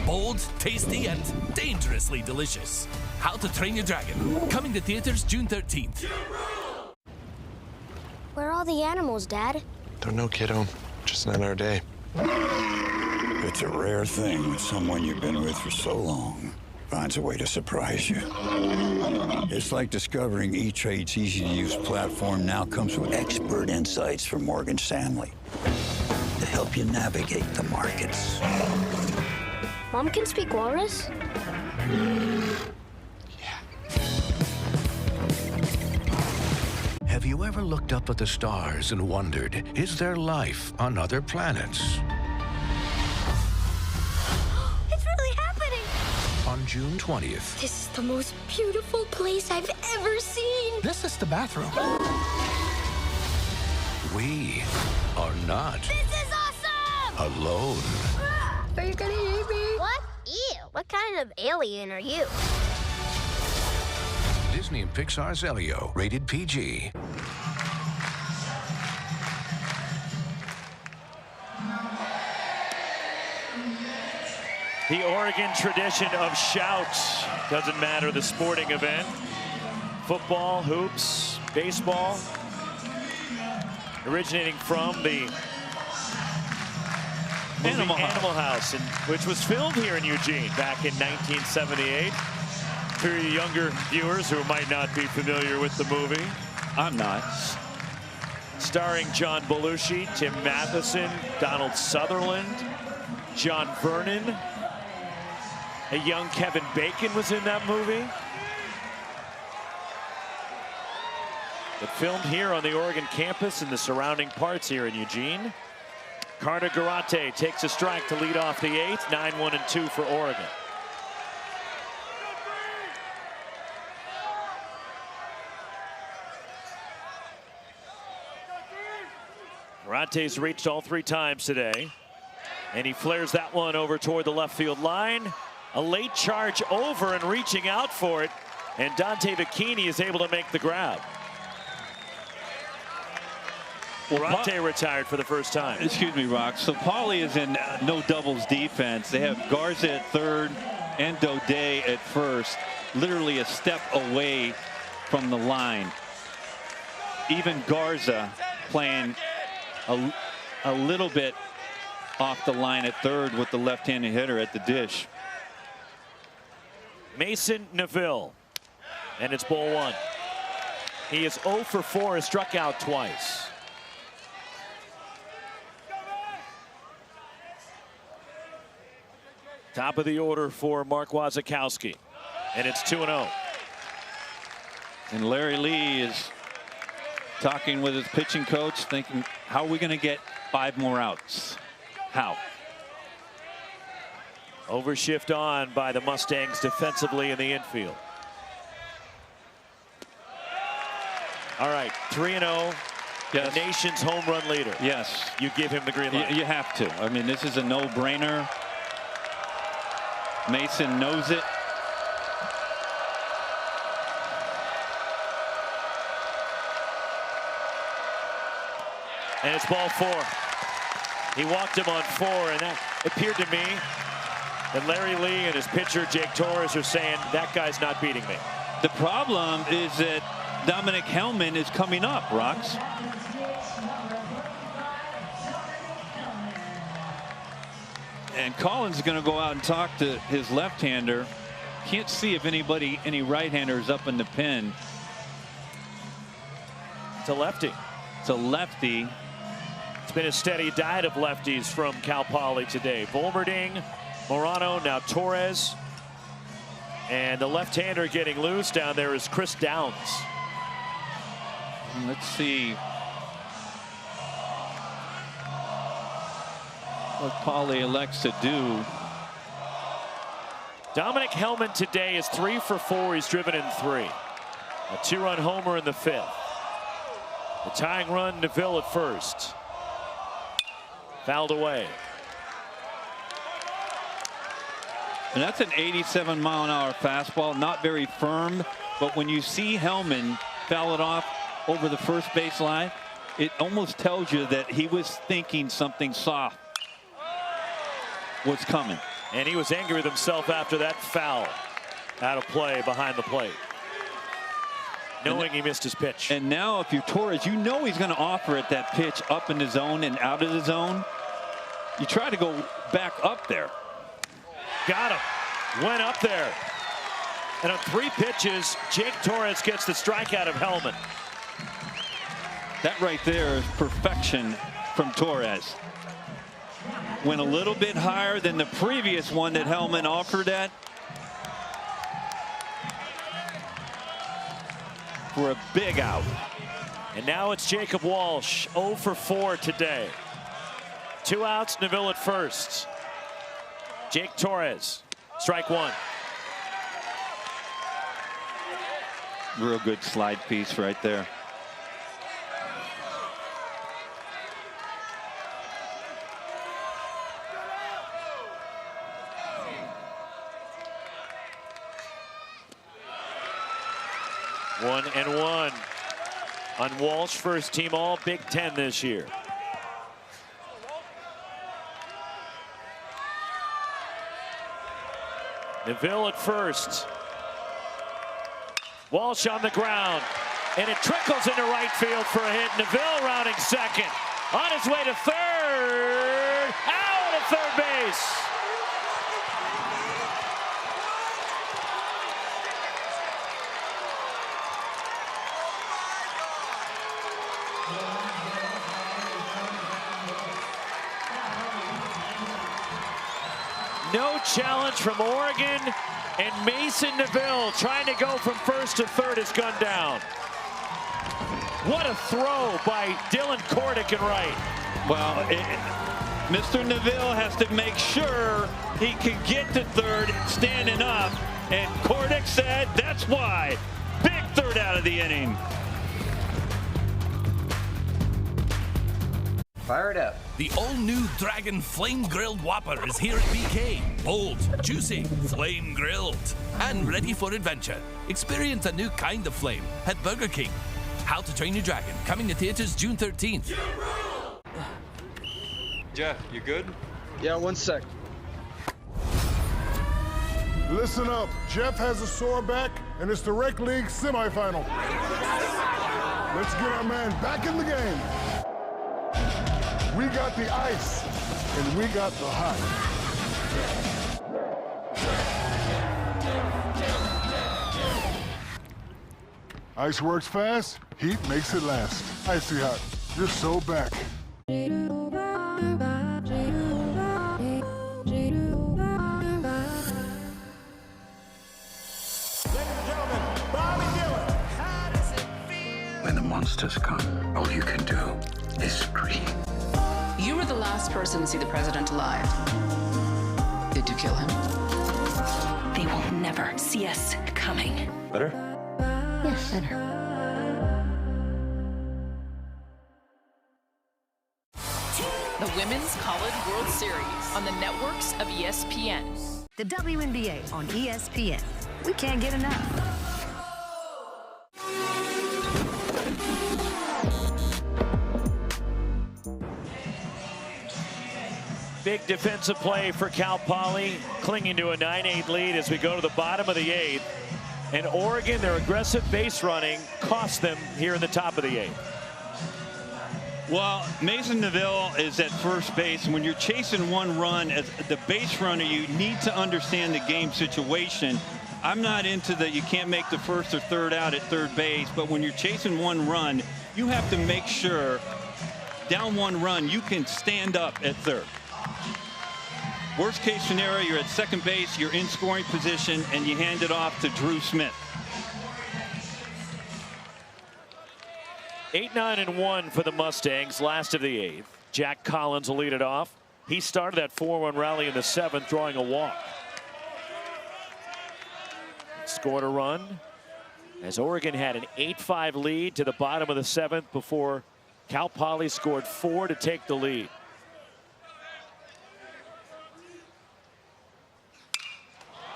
Bold, tasty, and dangerously delicious. How to Train Your Dragon. Coming to theaters June 13th. Where are all the animals, Dad? Don't know, kiddo. Just not our day. It's a rare thing when someone you've been with for so long finds a way to surprise you. It's like discovering E-Trade's easy-to-use platform now comes with expert insights from Morgan Stanley to help you navigate the markets. Mom can speak walrus? Have you ever looked up at the stars and wondered, is there life on other planets? On June 20th. This is the most beautiful place I've ever seen. This is the bathroom. We are not This is awesome! alone. Are you gonna eat me? What? Ew. What kind of alien are you? Disney and Pixar's Elio, rated PG. The Oregon tradition of shouts. Doesn't matter the sporting event. Football, hoops, baseball. Originating from the Animal House, which was filmed here in Eugene back in 1978. For you younger viewers who might not be familiar with the movie. I'm not. Starring John Belushi, Tim Matheson, Donald Sutherland, John Vernon. A young Kevin Bacon was in that movie. It filmed here on the Oregon campus and the surrounding parts here in Eugene. Carter Garate takes a strike to lead off the 8th. 9-1-2 for Oregon. Garate's reached all 3 times today. And he flares that one over toward the left field line. A late charge over and reaching out for it. And Dante Bikini is able to make the grab. Garate retired for the first time. Excuse me, Rock. So Poly is in no doubles defense. They have Garza at third and Daudet at first, literally a step away from the line. Even Garza playing a little bit off the line at third with the left-handed hitter at the dish. Mason Neville, and it's ball 1. He is 0 for 4, has struck out twice. Top of the order for Mark Wasikowski, and it's 2-0. And Larry Lee is talking with his pitching coach, thinking, how are we going to get 5 more outs? How? Overshift on by the Mustangs defensively in the infield. All right, 3-0 Yes. The nation's home run leader. Yes. You give him the green light. You have to. I mean, this is a no-brainer. Mason knows it. And it's ball 4. He walked him on 4, and that appeared to me that Larry Lee and his pitcher, Jake Torres, are saying, that guy's not beating me. The problem is that Dominic Hellman is coming up, Rox. And Collins is going to go out and talk to his left-hander. Can't see if any right-handers up in the pen. It's a lefty. It's a lefty. It's been a steady diet of lefties from Cal Poly today. Volmerding, Morano, now Torres. And the left-hander getting loose down there is Chris Downs. Let's see what Poly elects to do. Dominic Hellman today is 3 for 4. He's driven in 3. A 2-run homer in the 5th. The tying run, Neville at first. Fouled away. And that's an 87-mile-an-hour fastball, not very firm. But when you see Hellman foul it off over the first base line, it almost tells you that he was thinking something soft was coming. And he was angry with himself after that foul out of play behind the plate, knowing he missed his pitch. And now if you're Torres, you know he's going to offer at that pitch up in the zone and out of the zone. You try to go back up there. Got him. Went up there. And on 3 pitches, Jake Torres gets the strikeout of Hellman. That right there is perfection from Torres. Went a little bit higher than the previous one that Hellman offered at. For a big out. And now it's Jacob Walsh, 0 for 4 today. 2 outs, Neville at first. Jake Torres, strike 1. Real good slide piece right there. One and one on Walsh, first team all Big Ten this year. Neville at first. Walsh on the ground, and it trickles into right field for a hit. Neville rounding second, on his way to third, out at third base. No challenge from Oregon, and Mason Neville trying to go from first to third has gone down. What a throw by Dylan Kordick in right. Well, Mr. Neville has to make sure he can get to third standing up, and Kordick said that's why. Big third out of the inning. Fire it up. The all-new Dragon Flame Grilled Whopper is here at BK. Bold, juicy, flame grilled, and ready for adventure. Experience a new kind of flame at Burger King. How to Train Your Dragon, coming to theaters June 13th. Jeff, you good? Yeah, 1 sec. Listen up. Jeff has a sore back, and it's the Rec League semifinal. Let's get our man back in the game. We got the ice, and we got the hot. Ice works fast, heat makes it last. Icy Hot, you're so back. When the monsters come, all you can do is scream. You were the last person to see the president alive. Did you kill him? They will never see us coming. Better? Yes, better. the Women's College World Series on the networks of ESPN. The WNBA on ESPN. We can't get enough. Big defensive play for Cal Poly, clinging to a 9-8 lead as we go to the bottom of the 8th. And Oregon, their aggressive base running cost them here in the top of the 8th. Well, Mason Neville is at first base, and when you're chasing one run as the base runner, you need to understand the game situation. I'm not into that you can't make the first or third out at third base, but when you're chasing one run, you have to make sure down one run you can stand up at third. Worst case scenario, you're at second base, you're in scoring position, and you hand it off to Drew Smith. 8-9-1 for the Mustangs, last of the 8th. Jack Collins will lead it off. He started that 4-1 rally in the 7th, drawing a walk. Scored a run as Oregon had an 8-5 lead to the bottom of the 7th before Cal Poly scored 4 to take the lead.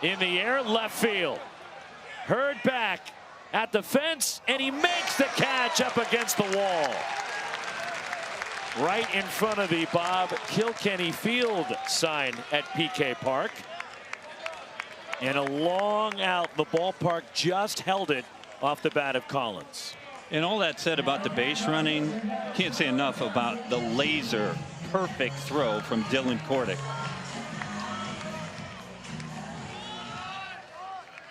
In the air, left field. Hurd back at the fence, and he makes the catch up against the wall. Right in front of the Bob Kilkenny Field sign at PK Park. And a long out, the ballpark just held it off the bat of Collins. And all that said about the base running, can't say enough about the laser perfect throw from Dylan Kordick.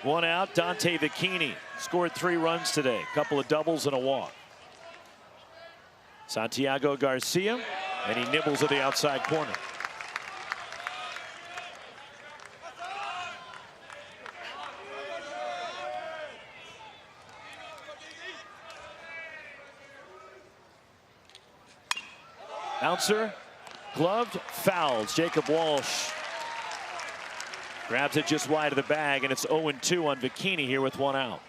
One out, Dante Bikini scored 3 runs today, a couple of doubles and a walk. Santiago Garcia, and he nibbles at the outside corner. Bouncer, gloved, fouls. Jacob Walsh grabs it just wide of the bag, and it's 0-2 on Bikini here with 1 out.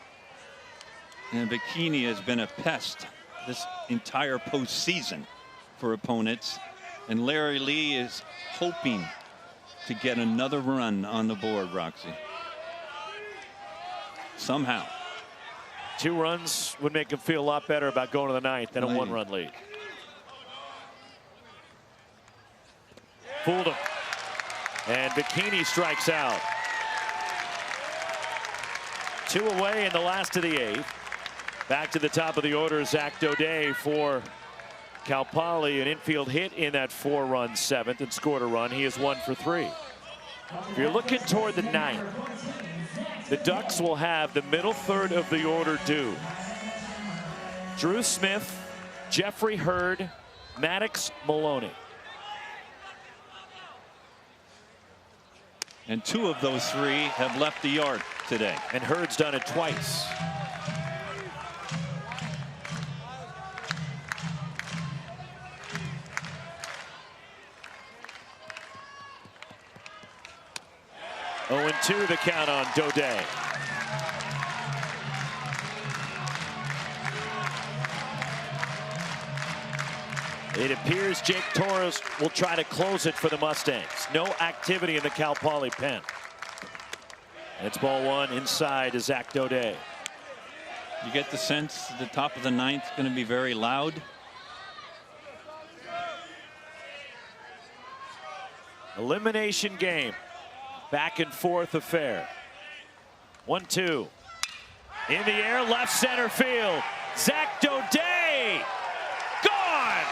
And Bikini has been a pest this entire postseason for opponents. And Larry Lee is hoping to get another run on the board, Roxy. Somehow. 2 runs would make him feel a lot better about going to the 9th than a 1-run lead. Fooled him. And Bikini strikes out. 2 away in the last of the 8th. Back to the top of the order, Zach Daudet for Cal Poly. An infield hit in that 4-run 7th and scored a run. He is 1 for 3. If you're looking toward the 9th, the Ducks will have the middle third of the order due. Drew Smith, Jeffrey Hurd, Maddox Maloney. And 2 of those 3 have left the yard today. And Hurd's done it twice. Oh, and 2 the count on Daudet. It appears Jake Torres will try to close it for the Mustangs. No activity in the Cal Poly pen. It's ball 1 inside to Zach Daudet. You get the sense the top of the 9th is going to be very loud. Elimination game. Back and forth affair. 1-2. In the air, left center field. Zach Daudet. Gone.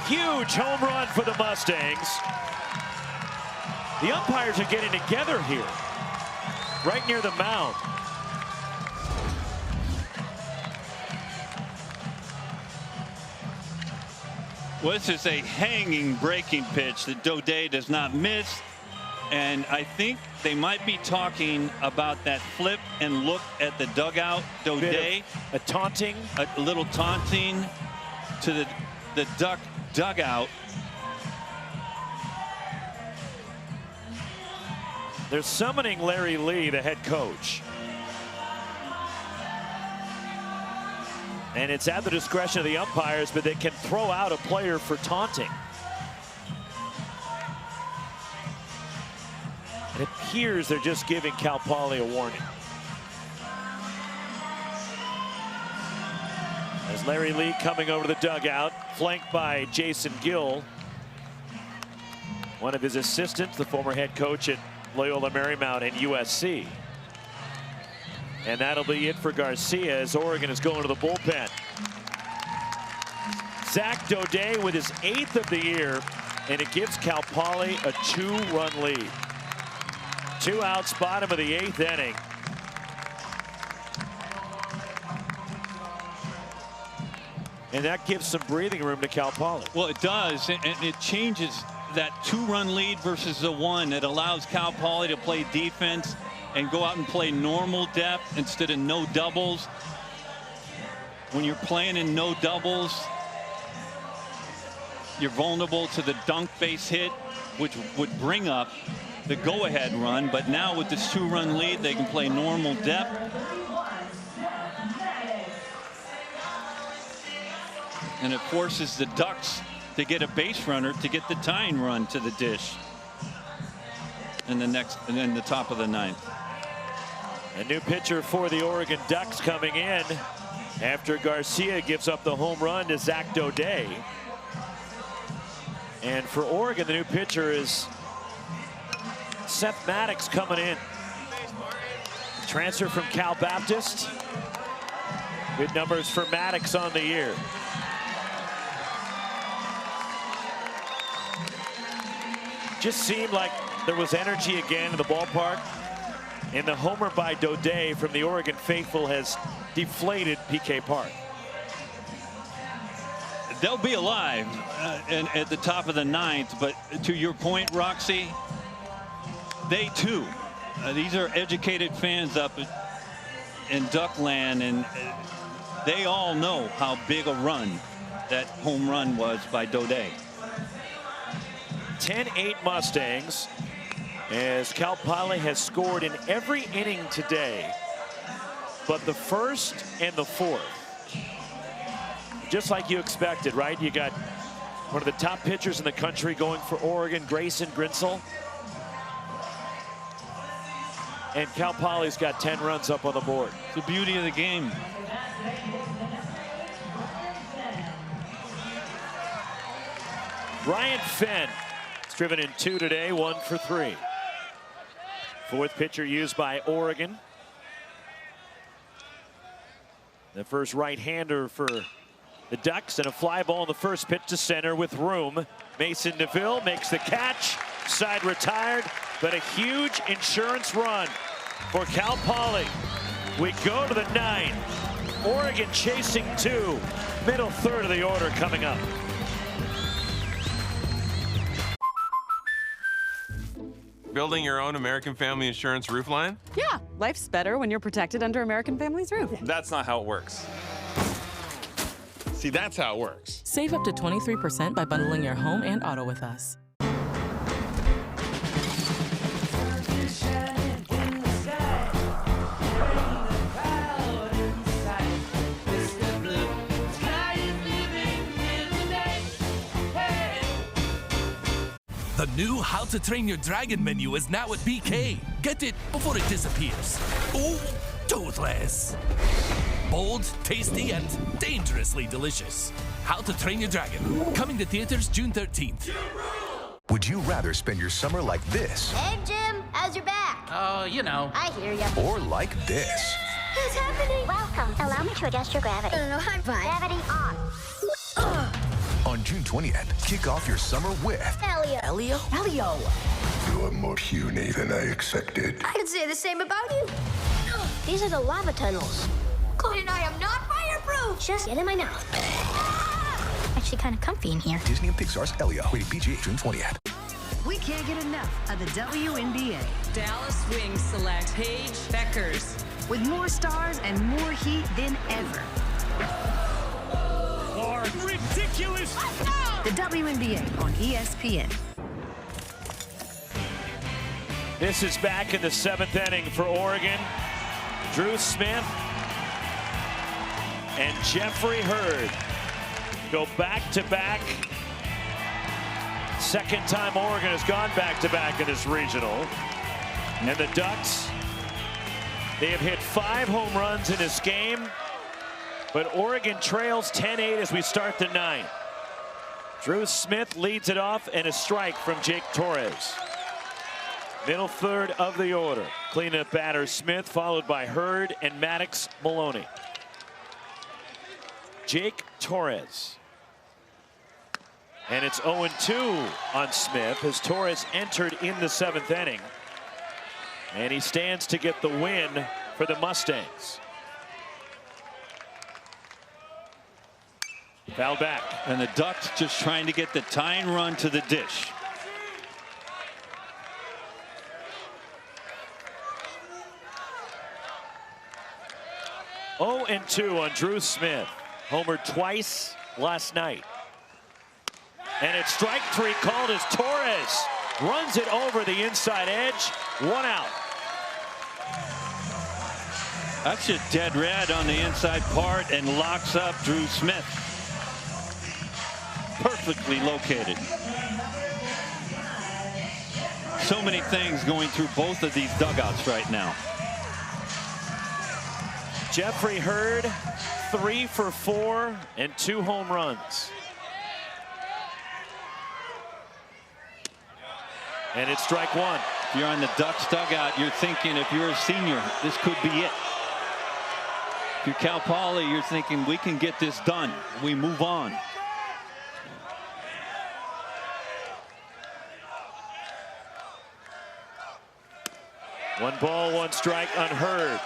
Huge home run for the Mustangs. The umpires are getting together here, right near the mound. Well, this is a hanging breaking pitch that Daudet does not miss. And I think they might be talking about that flip and look at the dugout. Daudet, a taunting, a little taunting to the Duck dugout. They're summoning Larry Lee, the head coach. And it's at the discretion of the umpires, but they can throw out a player for taunting. It appears they're just giving Cal Poly a warning. As Larry Lee coming over to the dugout, flanked by Jason Gill, one of his assistants, the former head coach at Loyola Marymount and USC. And that'll be it for Garcia as Oregon is going to the bullpen. Zach Daudet with his 8th of the year, and it gives Cal Poly a 2-run lead. 2 outs, bottom of the 8th inning. And that gives some breathing room to Cal Poly. Well, it does, and it changes that 2-run lead versus the 1. It allows Cal Poly to play defense and go out and play normal depth instead of no doubles. When you're playing in no doubles, you're vulnerable to the dunk base hit, which would bring up the go-ahead run. But now with this 2-run lead, they can play normal depth. And it forces the Ducks to get a base runner to get the tying run to the dish in the top of the 9th. A new pitcher for the Oregon Ducks coming in after Garcia gives up the home run to Zach Daudet. And for Oregon, the new pitcher is Seth Maddox coming in. Transfer from Cal Baptist. Good numbers for Maddox on the year. Just seemed like there was energy again in the ballpark. And the homer by Daudet from the Oregon faithful has deflated PK Park. They'll be alive at the top of the 9th, but to your point, Roxy, they too, these are educated fans up in Duckland, and they all know how big a run that home run was by Daudet. 10-8 Mustangs, as Cal Poly has scored in every inning today but the 1st and the 4th. Just like you expected, right? You got one of the top pitchers in the country going for Oregon, Grayson Grinsell. And Cal Poly's got 10 runs up on the board. It's the beauty of the game. Ryan Fenn has driven in 2 today, 1 for 3. 4th pitcher used by Oregon. The first right-hander for the Ducks, and a fly ball in the first pitch to center with room. Mason DeVille makes the catch, side retired, but a huge insurance run for Cal Poly. We go to the 9th. Oregon chasing 2. Middle third of the order coming up. Building your own American Family Insurance roof line? Yeah, life's better when you're protected under American Family's roof. That's not how it works. See, that's how it works. Save up to 23% by bundling your home and auto with us. The new How to Train Your Dragon menu is now at BK. Get it before it disappears. Oh, toothless. Bold, tasty, and dangerously delicious. How to Train Your Dragon. Coming to theaters June 13th. Would you rather spend your summer like this? Hey, Jim, how's your back? Oh, you know. I hear ya. Or like this? What's happening? Welcome. Allow me to adjust your gravity. I'm fine. Gravity on. On June 20th, kick off your summer with Elio. Elio? Elio. You're more puny than I expected. I could say the same about you. These are the lava tunnels. Cody and I am not fireproof. Just get in my mouth. Actually kind of comfy in here. Disney and Pixar's Elio. Rated PG, June 20th. We can't get enough of the WNBA. Dallas Wings select Paige Beckers. With more stars and more heat than ever. Ridiculous! The WNBA on ESPN. This is back in the 7th inning for Oregon. Drew Smith and Jeffrey Hurd go back-to-back. Second time Oregon has gone back-to-back in this regional. And the Ducks, they have hit 5 home runs in this game, but Oregon trails 10-8 as we start the 9th. Drew Smith leads it off, and a strike from Jake Torres. Middle third of the order. Cleanup batter Smith, followed by Hurd and Maddox Maloney. Jake Torres. And it's 0-2 on Smith as Torres entered in the 7th inning. And he stands to get the win for the Mustangs. Foul back. And the Ducks just trying to get the tying run to the dish. And 2 on Drew Smith. Homered twice last night. And it's strike 3 called as Torres runs it over the inside edge. 1 out. That's a dead red on the inside part and locks up Drew Smith. Perfectly located. So many things going through both of these dugouts right now. Jeffrey Hurd, 3 for 4 and 2 home runs. And it's strike 1. If you're on the Ducks dugout, you're thinking, if you're a senior, this could be it. If you're Cal Poly, you're thinking, we can get this done. We move on. One ball, 1 strike on Hurd.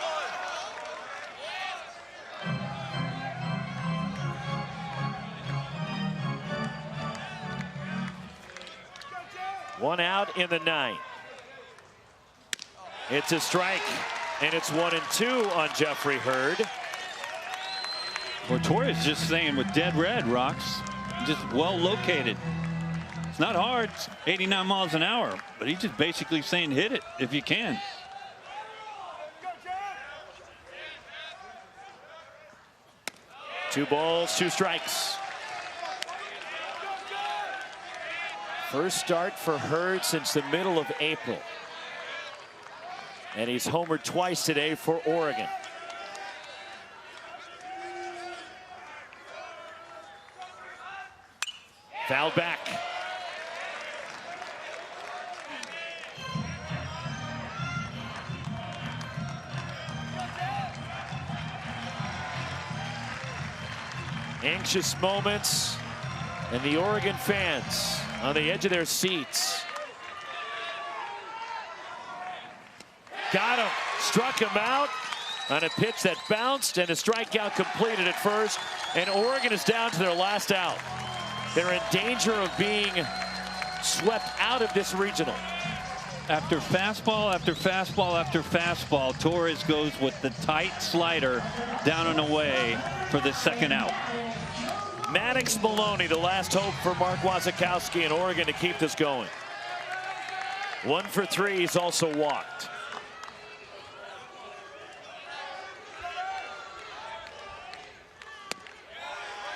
One out in the 9th. It's a strike, and it's 1-2 on Jeffrey Hurd. Well, Torres just saying with dead red, Rocks, just well located. It's not hard, it's 89 miles an hour, but he's just basically saying hit it if you can. Two balls, 2 strikes. First start for Hurd since the middle of April. And he's homered twice today for Oregon. Foul back. Anxious moments, and the Oregon fans on the edge of their seats. Got him, struck him out on a pitch that bounced, and a strikeout completed at first, and Oregon is down to their last out. They're in danger of being swept out of this regional. After fastball after fastball after fastball, Torres goes with the tight slider down and away for the 2nd out. Maddox Maloney, the last hope for Mark Wasikowski in Oregon to keep this going. 1 for 3, he's also walked.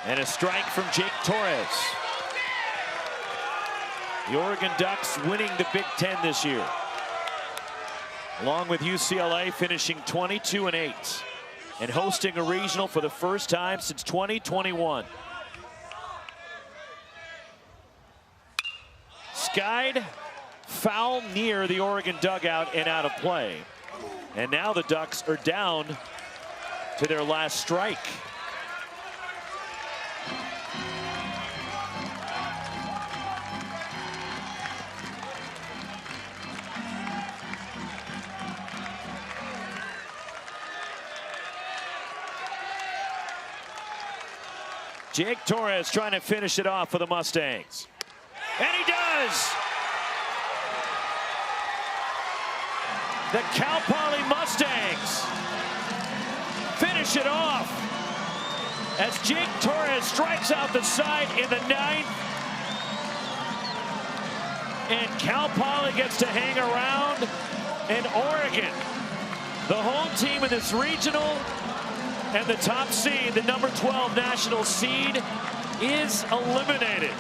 And a strike from Jake Torres. The Oregon Ducks winning the Big Ten this year, along with UCLA finishing 22-8 and hosting a regional for the first time since 2021. Skied, foul near the Oregon dugout and out of play. And now the Ducks are down to their last strike. Jake Torres trying to finish it off for the Mustangs. And he does! The Cal Poly Mustangs finish it off as Jake Torres strikes out the side in the 9th And Cal Poly gets to hang around. And Oregon, the home team in this regional, and the top seed, the number 12 national seed, is eliminated.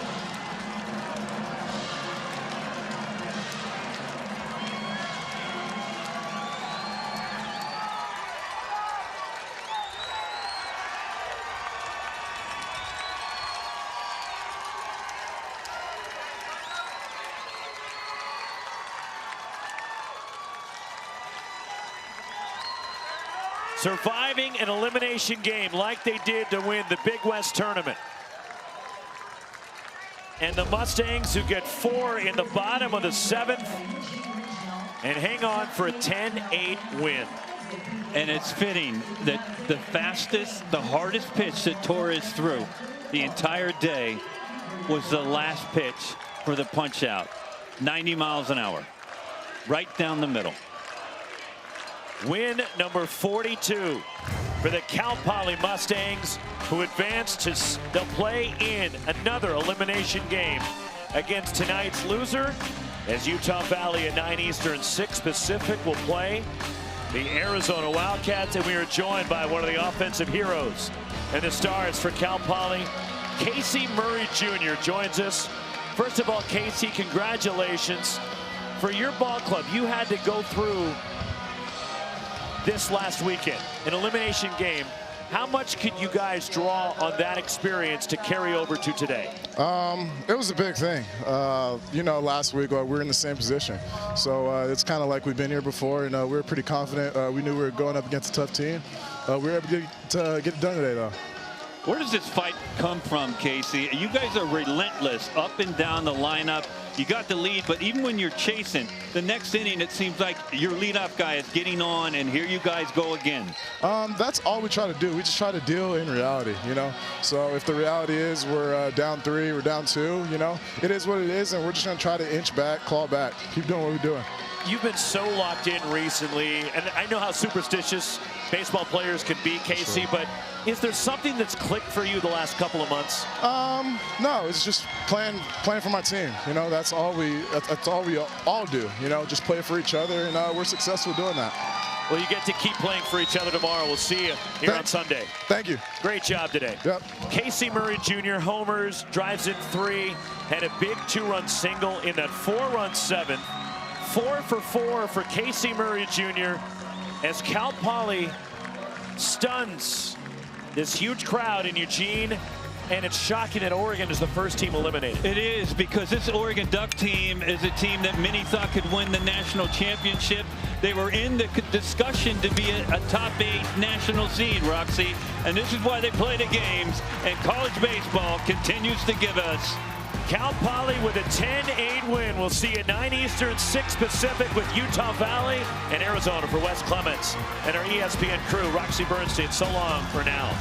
Surviving an elimination game like they did to win the Big West tournament. And the Mustangs, who get 4 in the bottom of the 7th and hang on for a 10-8 win. And it's fitting that the fastest, the hardest pitch that Torres threw the entire day was the last pitch for the punch out. 90 miles an hour, right down the middle. Win number 42 for the Cal Poly Mustangs, who advance to play in another elimination game against tonight's loser, as Utah Valley at 9 Eastern, 6 Pacific will play the Arizona Wildcats. And we are joined by one of the offensive heroes and the stars for Cal Poly, Casey Murray Jr. joins us. First of all, Casey, congratulations. For your ball club, you had to go through this last weekend, an elimination game. How much could you guys draw on that experience to carry over to today? It was a big thing. You know, last week we were in the same position. So it's kind of like we've been here before, and we were pretty confident. We knew we were going up against a tough team. We were able to get it done today, though. Where does this fight come from, Casey? You guys are relentless up and down the lineup. You got the lead, but even when you're chasing, the next inning, it seems like your leadoff guy is getting on, and here you guys go again. That's all we try to do. We just try to deal in reality, you know. So if the reality is we're down 3, we're down 2, you know, it is what it is, and we're just going to try to inch back, claw back, keep doing what we're doing. You've been so locked in recently, and I know how superstitious baseball players can be, Casey, sure. But is there something that's clicked for you the last couple of months? No, it's just playing for my team. You know, that's all we all do. You know, just play for each other, and we're successful doing that. Well, you get to keep playing for each other tomorrow. We'll see you here on Sunday. Thank you. Great job today. Yep. Casey Murray Jr. homers, drives in 3, had a big 2-run single in that 4-run 7th. 4 for 4 for Casey Murray Jr. as Cal Poly stuns this huge crowd in Eugene. And it's shocking that Oregon is the first team eliminated. It is, because this Oregon Duck team is a team that many thought could win the national championship. They were in the discussion to be a top 8 national seed, Roxy. And this is why they play the games. And college baseball continues to give us. Cal Poly with a 10-8 win. We'll see you at 9 Eastern, 6 Pacific with Utah Valley and Arizona. For Wes Clements and our ESPN crew, Roxy Bernstein, so long for now.